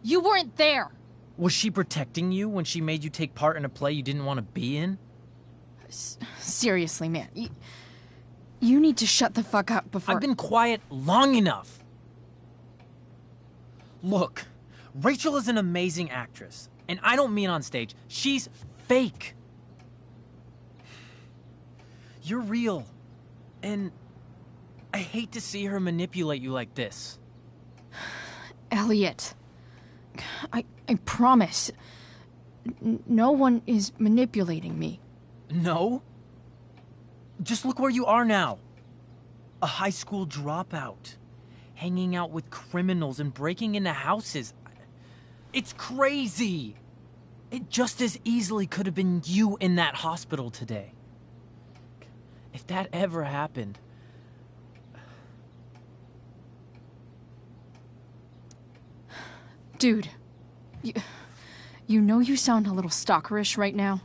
You weren't there. Was she protecting you when she made you take part in a play you didn't want to be in? Seriously, man. You need to shut the fuck up before— I've been quiet long enough. Look, Rachel is an amazing actress. And I don't mean on stage. She's fake. You're real. And I hate to see her manipulate you like this. Elliot, I promise, no one is manipulating me. No? Just look where you are now. A high school dropout. Hanging out with criminals and breaking into houses. It's crazy. It just as easily could have been you in that hospital today. If that ever happened... Dude, you know you sound a little stalkerish right now?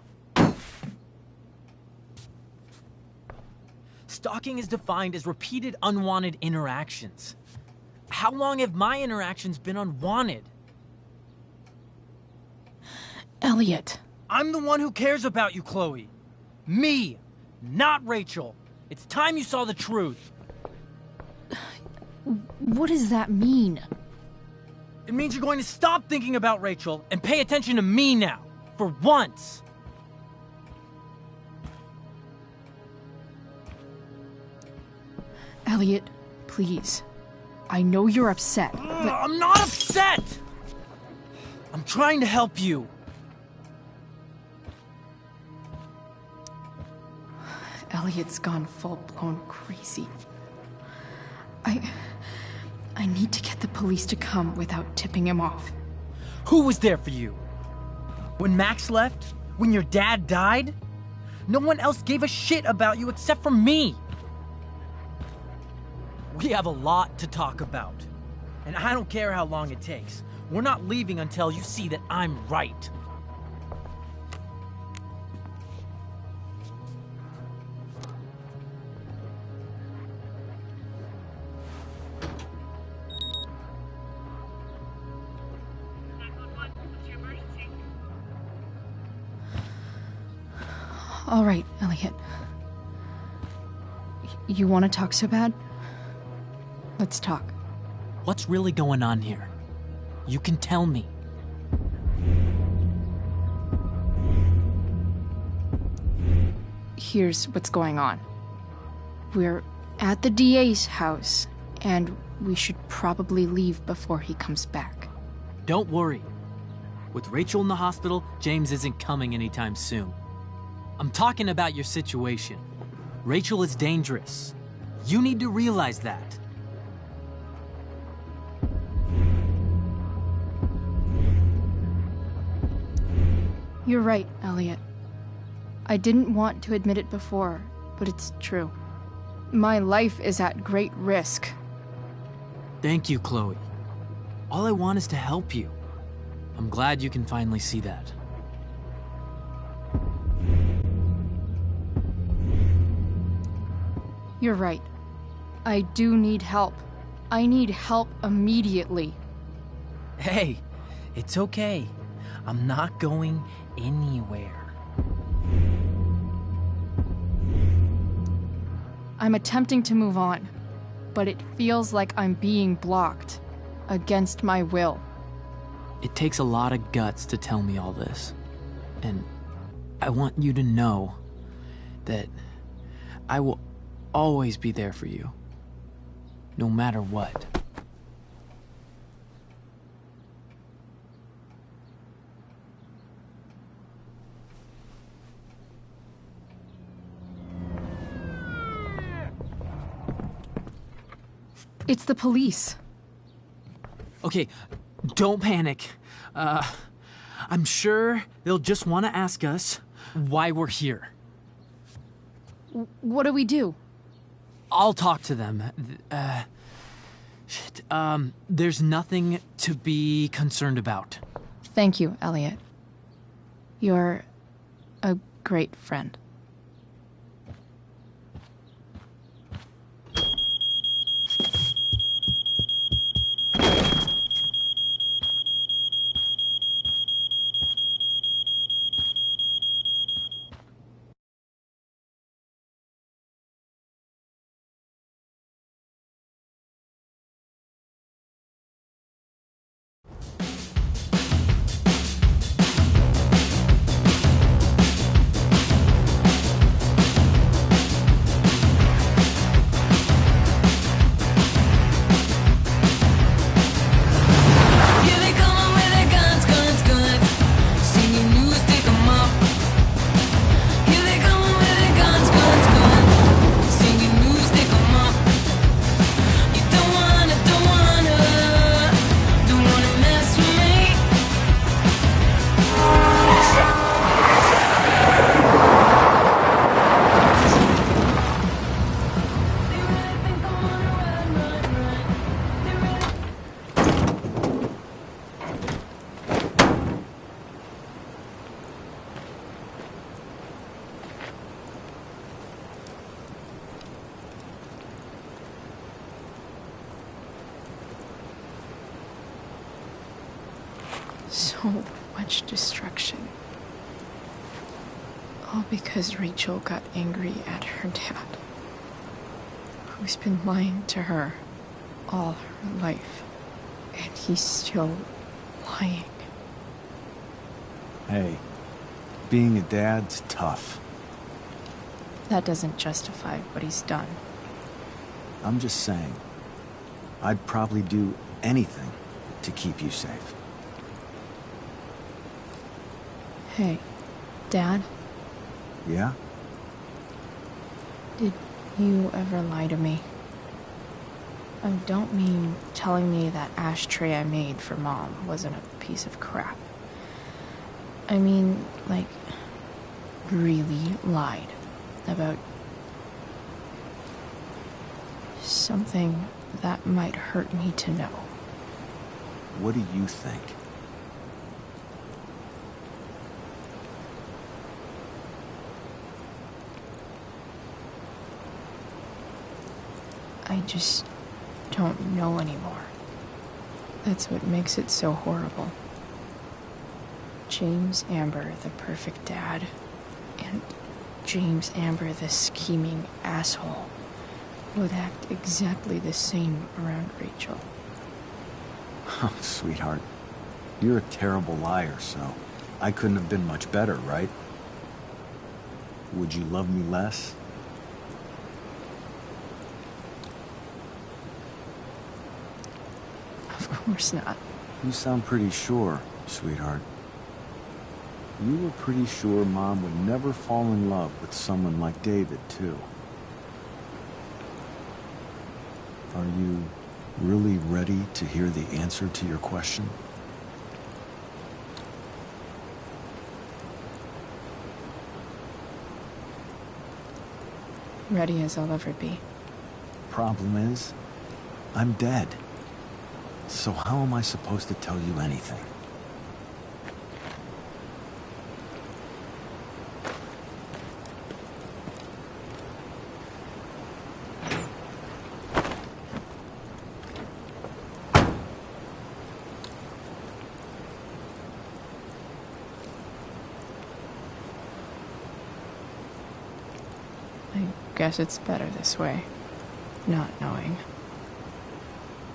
Stalking is defined as repeated unwanted interactions. How long have my interactions been unwanted? Elliot. I'm the one who cares about you, Chloe. Me, not Rachel. It's time you saw the truth. What does that mean? It means you're going to stop thinking about Rachel and pay attention to me now, for once. Elliot, please. I know you're upset, but... I'm not upset! I'm trying to help you. Elliot's gone full-blown crazy. I need to get the police to come without tipping him off. Who was there for you? When Max left? When your dad died? No one else gave a shit about you except for me. We have a lot to talk about. And I don't care how long it takes. We're not leaving until you see that I'm right. All right, Elliot. You want to talk so bad? Let's talk. What's really going on here? You can tell me. Here's what's going on. We're at the DA's house, and we should probably leave before he comes back. Don't worry. With Rachel in the hospital, James isn't coming anytime soon. I'm talking about your situation. Rachel is dangerous. You need to realize that. You're right, Elliot. I didn't want to admit it before, but it's true. My life is at great risk. Thank you, Chloe. All I want is to help you. I'm glad you can finally see that. You're right. I do need help. I need help immediately. Hey, it's okay. I'm not going anywhere. I'm attempting to move on, but it feels like I'm being blocked, against my will. It takes a lot of guts to tell me all this. And I want you to know that I will always be there for you, no matter what. It's the police. Okay, don't panic. I'm sure they'll just want to ask us why we're here. What do we do? I'll talk to them. There's nothing to be concerned about. Thank you, Elliot. You're a great friend. so much destruction. All because Rachel got angry at her dad, who's been lying to her all her life, and he's still lying. Hey, being a dad's tough. That doesn't justify what he's done. I'm just saying, I'd probably do anything to keep you safe. Hey, Dad, Yeah? did you ever lie to me? I don't mean telling me that ashtray I made for Mom wasn't a piece of crap. I mean, like, really lied about something that might hurt me to know. What do you think? I just don't know anymore. That's what makes it so horrible. James Amber, the perfect dad, and James Amber, the scheming asshole, would act exactly the same around Rachel. Oh, sweetheart, you're a terrible liar, so I couldn't have been much better, right? Would you love me less? Of course not. You sound pretty sure, sweetheart. You were pretty sure Mom would never fall in love with someone like David, too. Are you really ready to hear the answer to your question? Ready as I'll ever be. Problem is, I'm dead. So how am I supposed to tell you anything? I guess it's better this way, not knowing.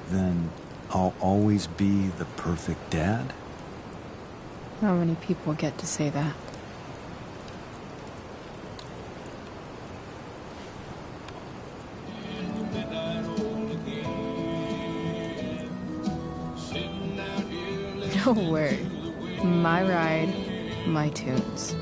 Then I'll always be the perfect dad? How many people get to say that? No word. My ride, my tunes.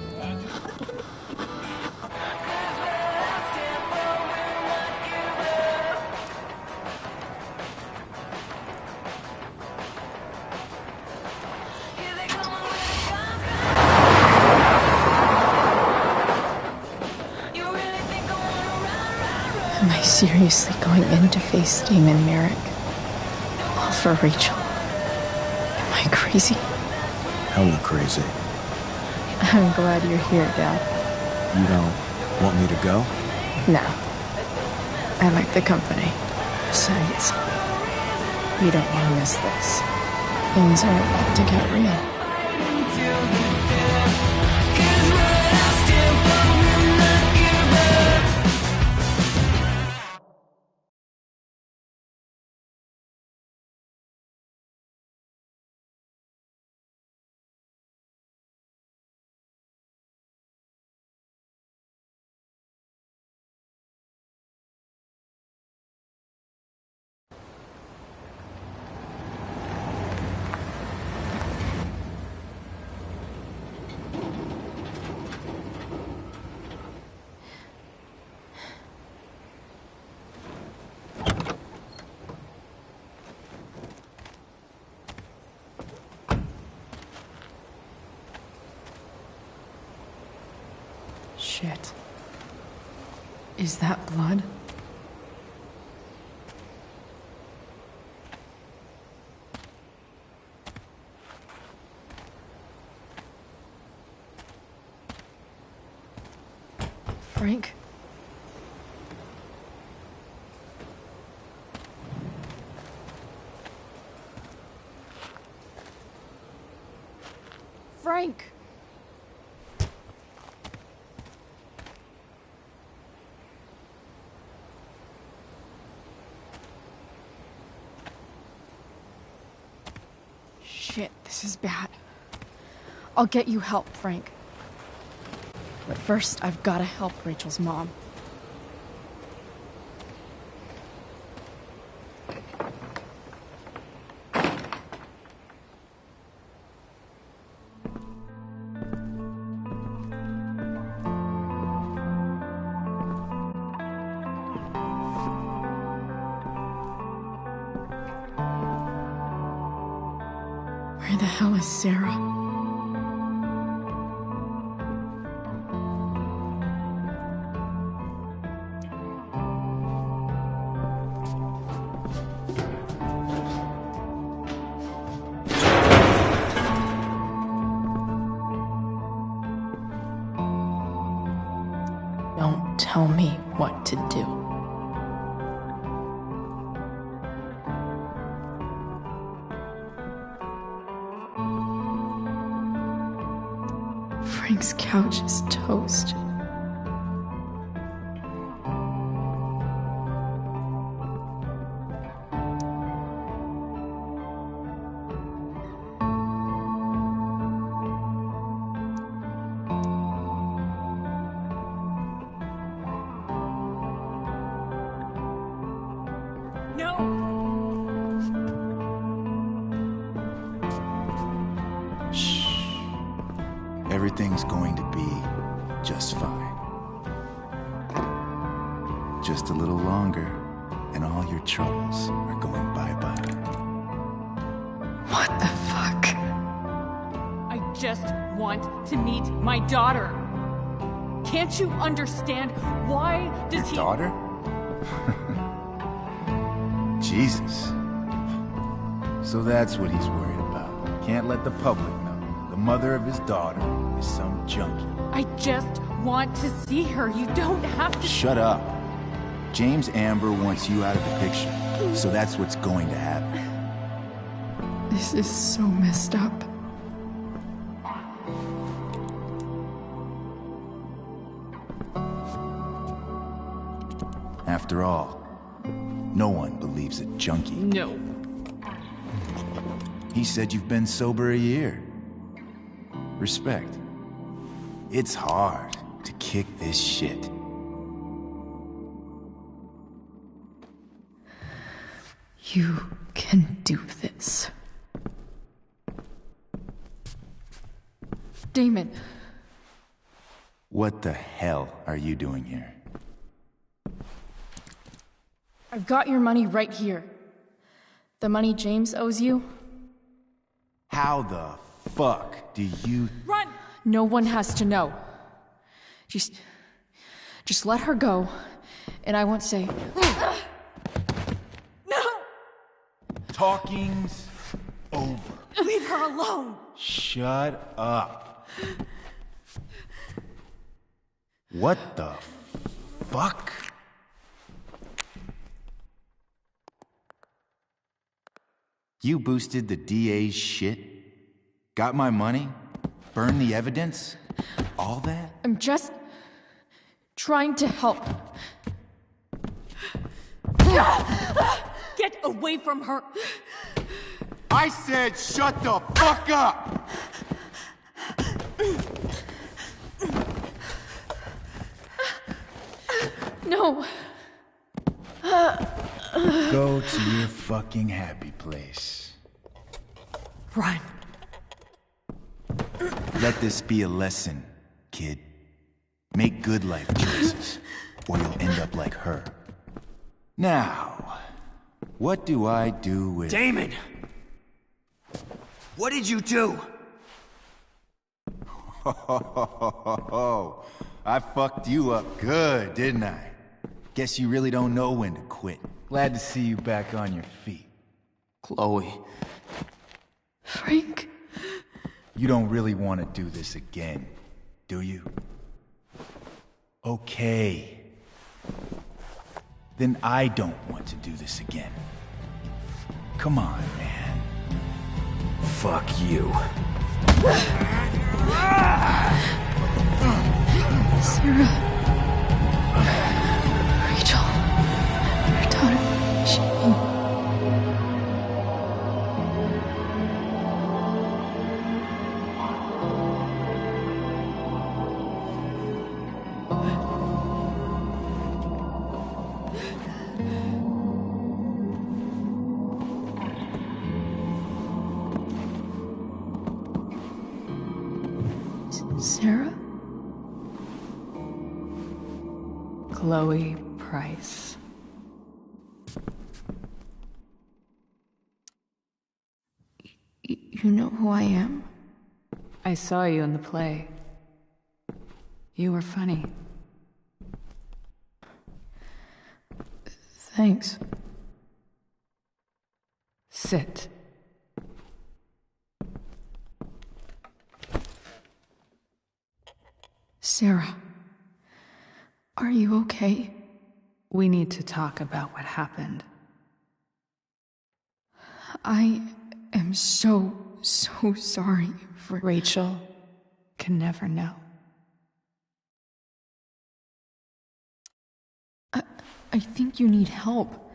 Am I seriously going in to face Damon Merrick? All for Rachel? Am I crazy? Hella crazy. I'm glad you're here, Dad. You don't want me to go? No. I like the company. Besides, you don't want to miss this. Things are about to get real. Shit. Is that blood? Frank? Shit, this is bad. I'll get you help, Frank. But first, I've gotta help Rachel's mom. Where the hell is Sarah? Don't tell me what to do. Frank's couch is toast. Everything's going to be just fine. Just a little longer, and all your troubles are going bye-bye. What the fuck? I just want to meet my daughter. Can't you understand? Why does he... Daughter? Jesus. So that's what he's worried about. Can't let the public know. The mother of his daughter is some junkie. I just want to see her. You don't have to... Shut up. James Amber wants you out of the picture, so that's what's going to happen. This is so messed up. After all, no one believes a junkie. No. He said you've been sober a year. Respect. It's hard to kick this shit. You can do this. Damon. What the hell are you doing here? I've got your money right here. The money James owes you. How the fuck do you... Run! No one has to know. Just let her go, and I won't say... No! Talking's over. Leave her alone! Shut up. What the fuck? You boosted the DA's shit? Got my money? Burned the evidence? All that? I'm just trying to help. Get away from her! I said shut the fuck up! No. Go to your fucking happy place. Run. Let this be a lesson, kid. Make good life choices, or you'll end up like her. Now, what do I do with... Damon! What did you do? I fucked you up good, didn't I? Guess you really don't know when to quit. Glad to see you back on your feet. Chloe. Frank. You don't really want to do this again, do you? Okay. Then I don't want to do this again. Come on, man. Fuck you. Sarah. Rachel. Her daughter. Chloe Price. You know who I am? I saw you in the play. You were funny. Thanks. Sit. Sarah, are you okay? We need to talk about what happened. I am so sorry for... Rachel can never know. I think you need help.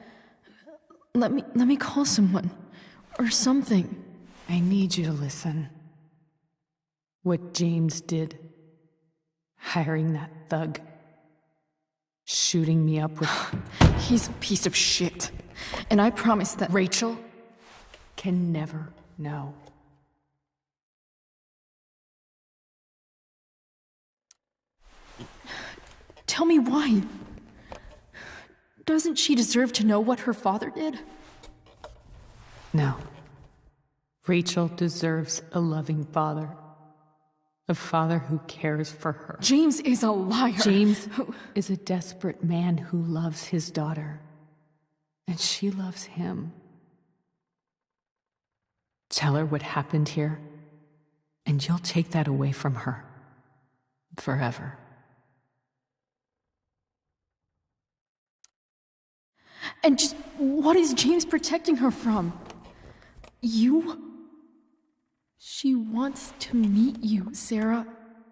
Let me call someone. Or something. I need you to listen. What James did. Hiring that thug. Shooting me up with... He's a piece of shit. And I promise that... Rachel can never know. Tell me why. Doesn't she deserve to know what her father did? No. Rachel deserves a loving father. A father who cares for her. James is a liar. James is a desperate man who loves his daughter. And she loves him. Tell her what happened here, and you'll take that away from her. Forever. And just what is James protecting her from? You? She wants to meet you, Sarah.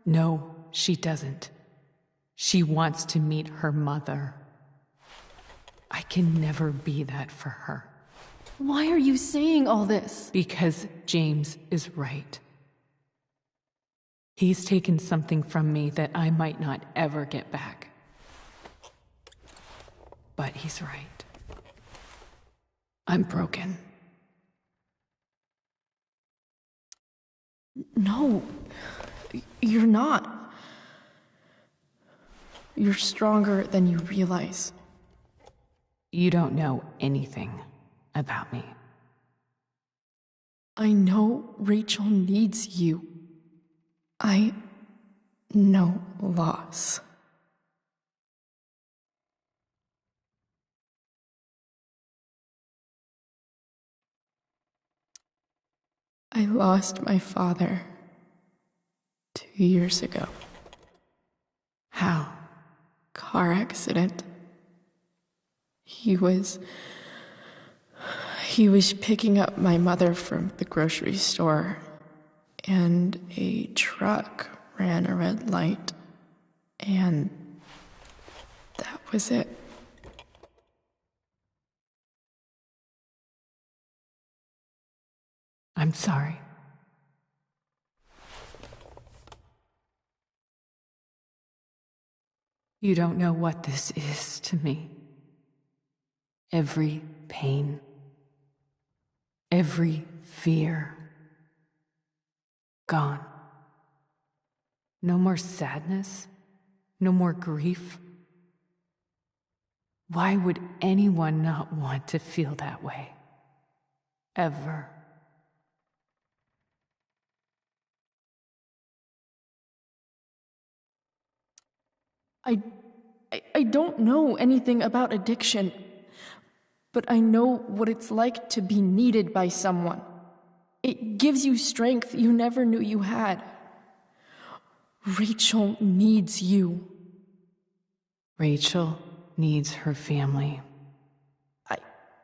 No, she doesn't. She wants to meet her mother. I can never be that for her. Why are you saying all this? Because James is right. He's taken something from me that I might not ever get back. But he's right. I'm broken. No, you're not. You're stronger than you realize. You don't know anything about me. I know Rachel needs you. I know loss. I lost my father 2 years ago. How? Car accident. He was picking up my mother from the grocery store, and a truck ran a red light, and that was it. I'm sorry. You don't know what this is to me. Every pain, every fear, gone. No more sadness, no more grief. Why would anyone not want to feel that way? Ever. I don't know anything about addiction, but I know what it's like to be needed by someone. It gives you strength you never knew you had. Rachel needs you. Rachel needs her family.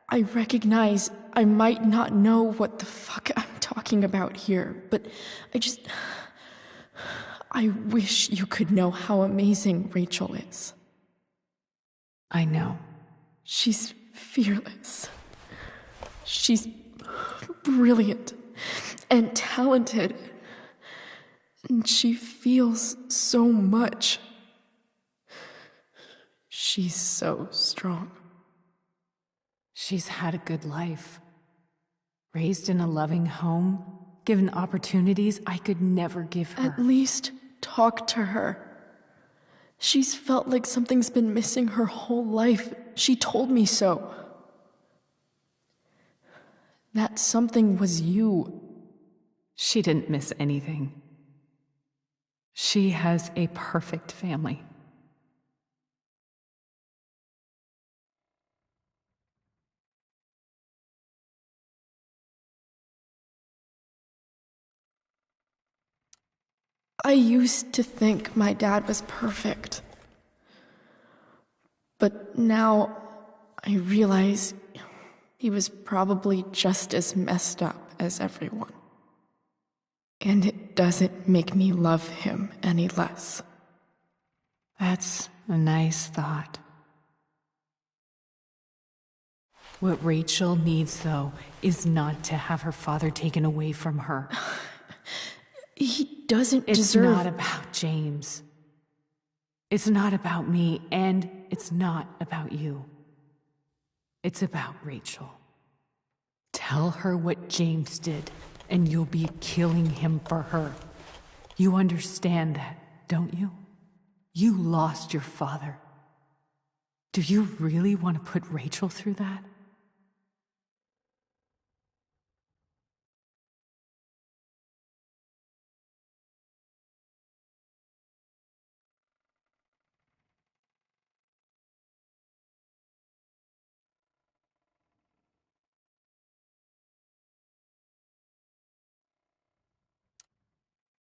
I recognize I might not know what the fuck I'm talking about here, but I wish you could know how amazing Rachel is. I know. She's fearless. She's brilliant and talented. And she feels so much. She's so strong. She's had a good life. Raised in a loving home, given opportunities I could never give her. At least talk to her. She's felt like something's been missing her whole life. She told me so. That something was you. She didn't miss anything. She has a perfect family. I used to think my dad was perfect. But now I realize he was probably just as messed up as everyone. And it doesn't make me love him any less. That's a nice thought. What Rachel needs, though, is not to have her father taken away from her. He doesn't It's deserve... not about James. It's not about me, and it's not about you. It's about Rachel. Tell her what James did, and you'll be killing him for her. You understand that, don't you? You lost your father. Do you really want to put Rachel through that?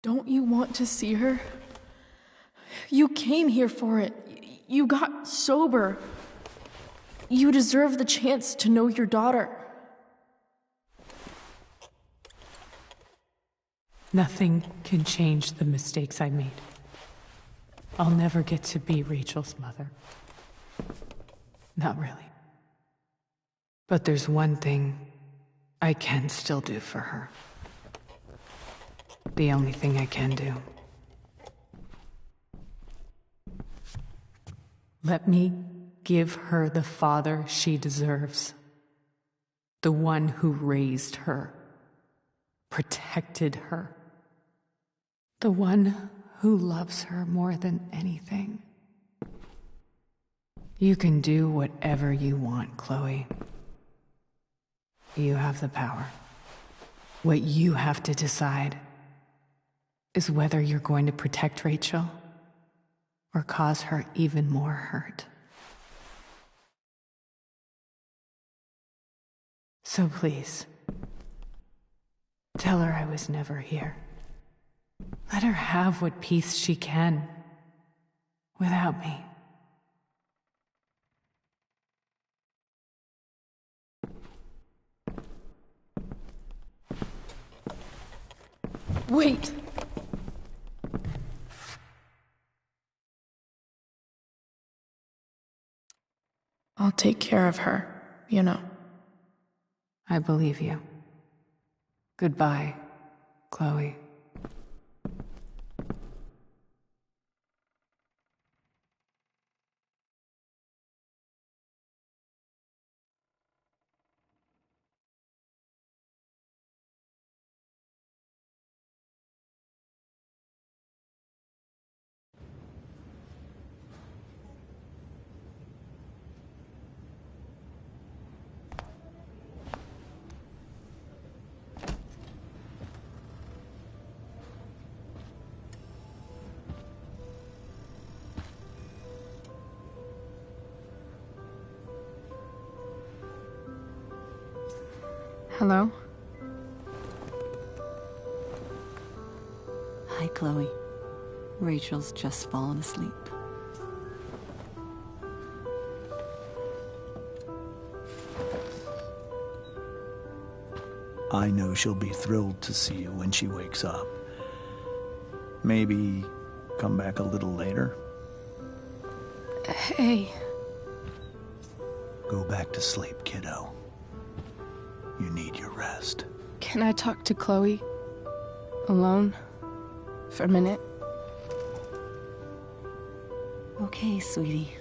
Don't you want to see her? You came here for it. You got sober. You deserve the chance to know your daughter. Nothing can change the mistakes I made. I'll never get to be Rachel's mother. Not really. But there's one thing I can still do for her. The only thing I can do. Let me give her the father she deserves. The one who raised her, protected her. The one who loves her more than anything. You can do whatever you want, Chloe. You have the power. What you have to decide is whether you're going to protect Rachel or cause her even more hurt. So please, tell her I was never here. Let her have what peace she can without me. Wait! I'll take care of her, you know. I believe you. Goodbye, Chloe. Hello? Hi, Chloe. Rachel's just fallen asleep. I know she'll be thrilled to see you when she wakes up. Maybe come back a little later? Hey. Go back to sleep, kiddo. You need your rest. Can I talk to Chloe? Alone? For a minute? Okay, sweetie.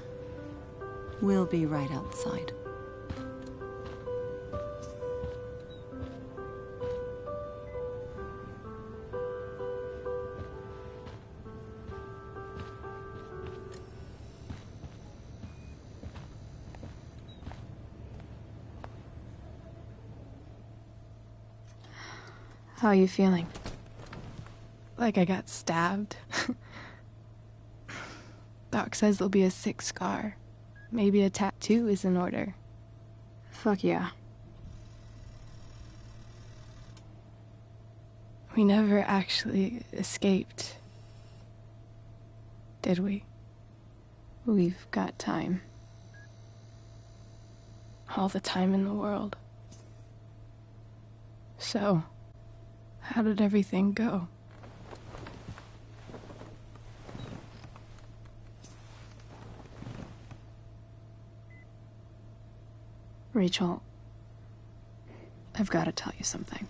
We'll be right outside. How are you feeling? Like I got stabbed? Doc says there'll be a sick scar. Maybe a tattoo is in order. Fuck yeah. We never actually escaped, did we? We've got time. All the time in the world. So, how did everything go? Rachel, I've got to tell you something.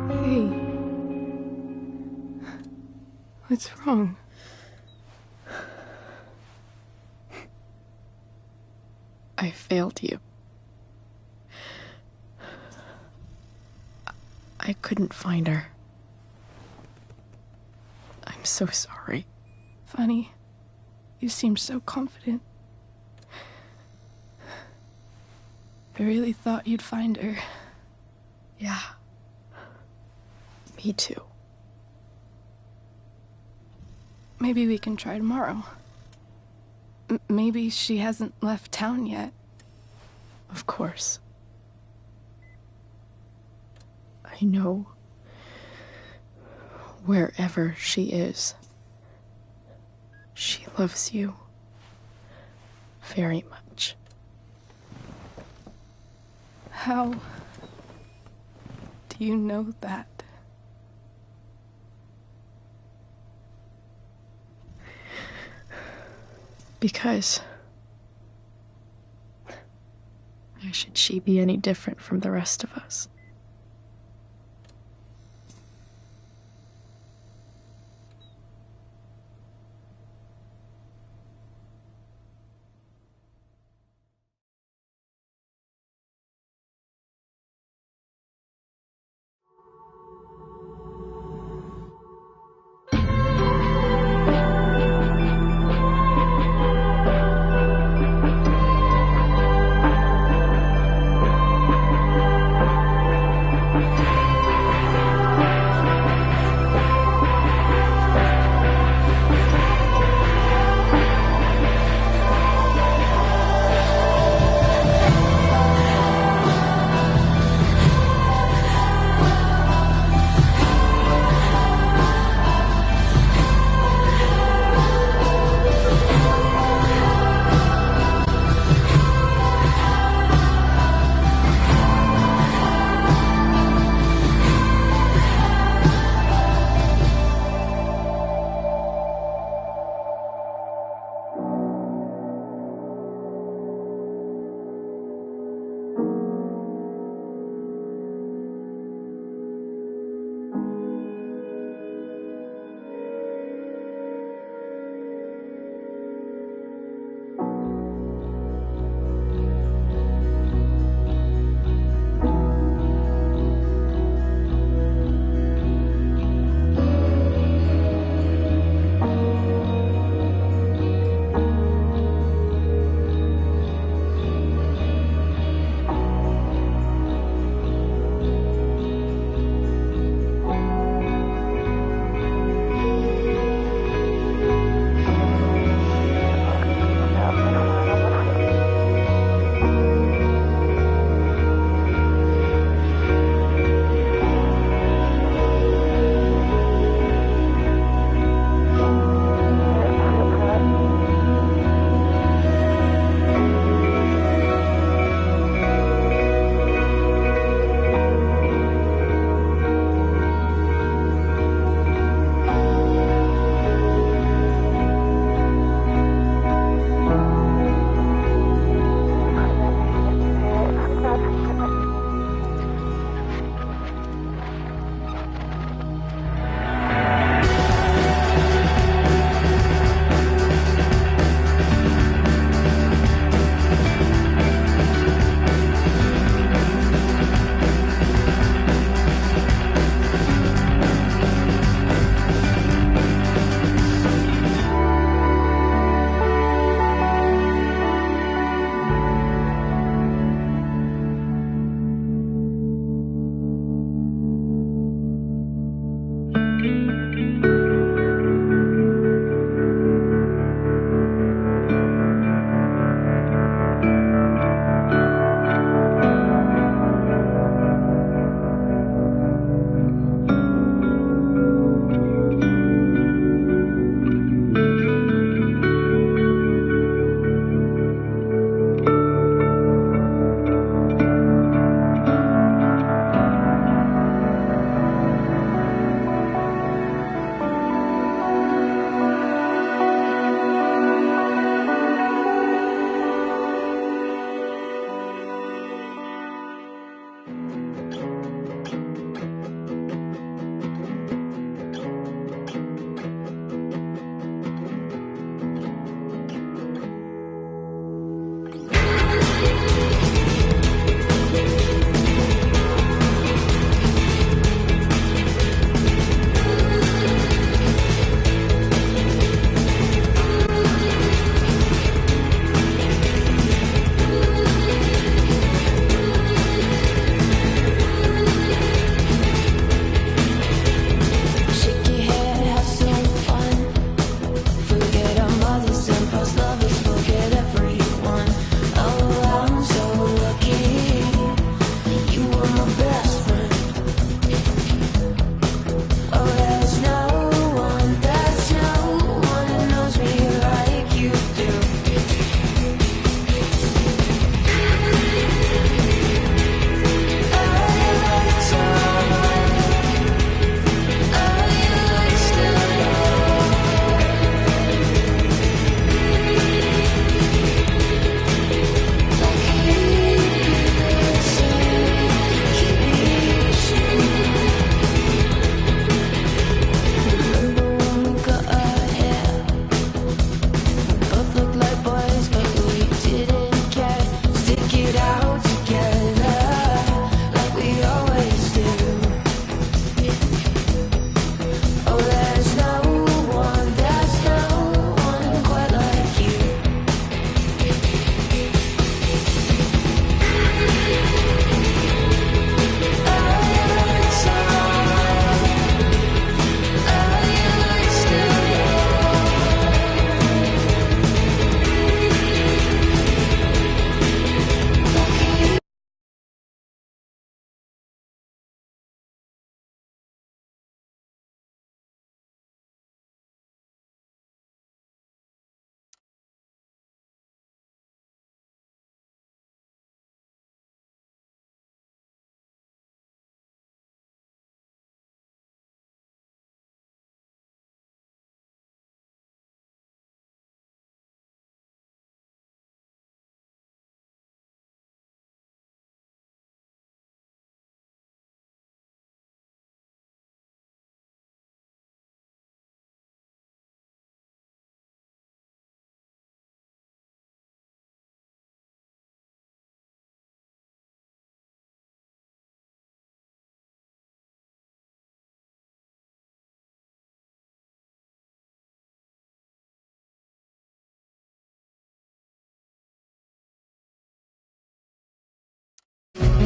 Hey. What's wrong? I failed you. I couldn't find her. I'm so sorry. Funny. You seemed so confident. I really thought you'd find her. Yeah. Me too. Maybe we can try tomorrow. Maybe she hasn't left town yet. Of course. I know wherever she is, she loves you very much. How do you know that? Because why should she be any different from the rest of us?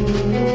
Thank you.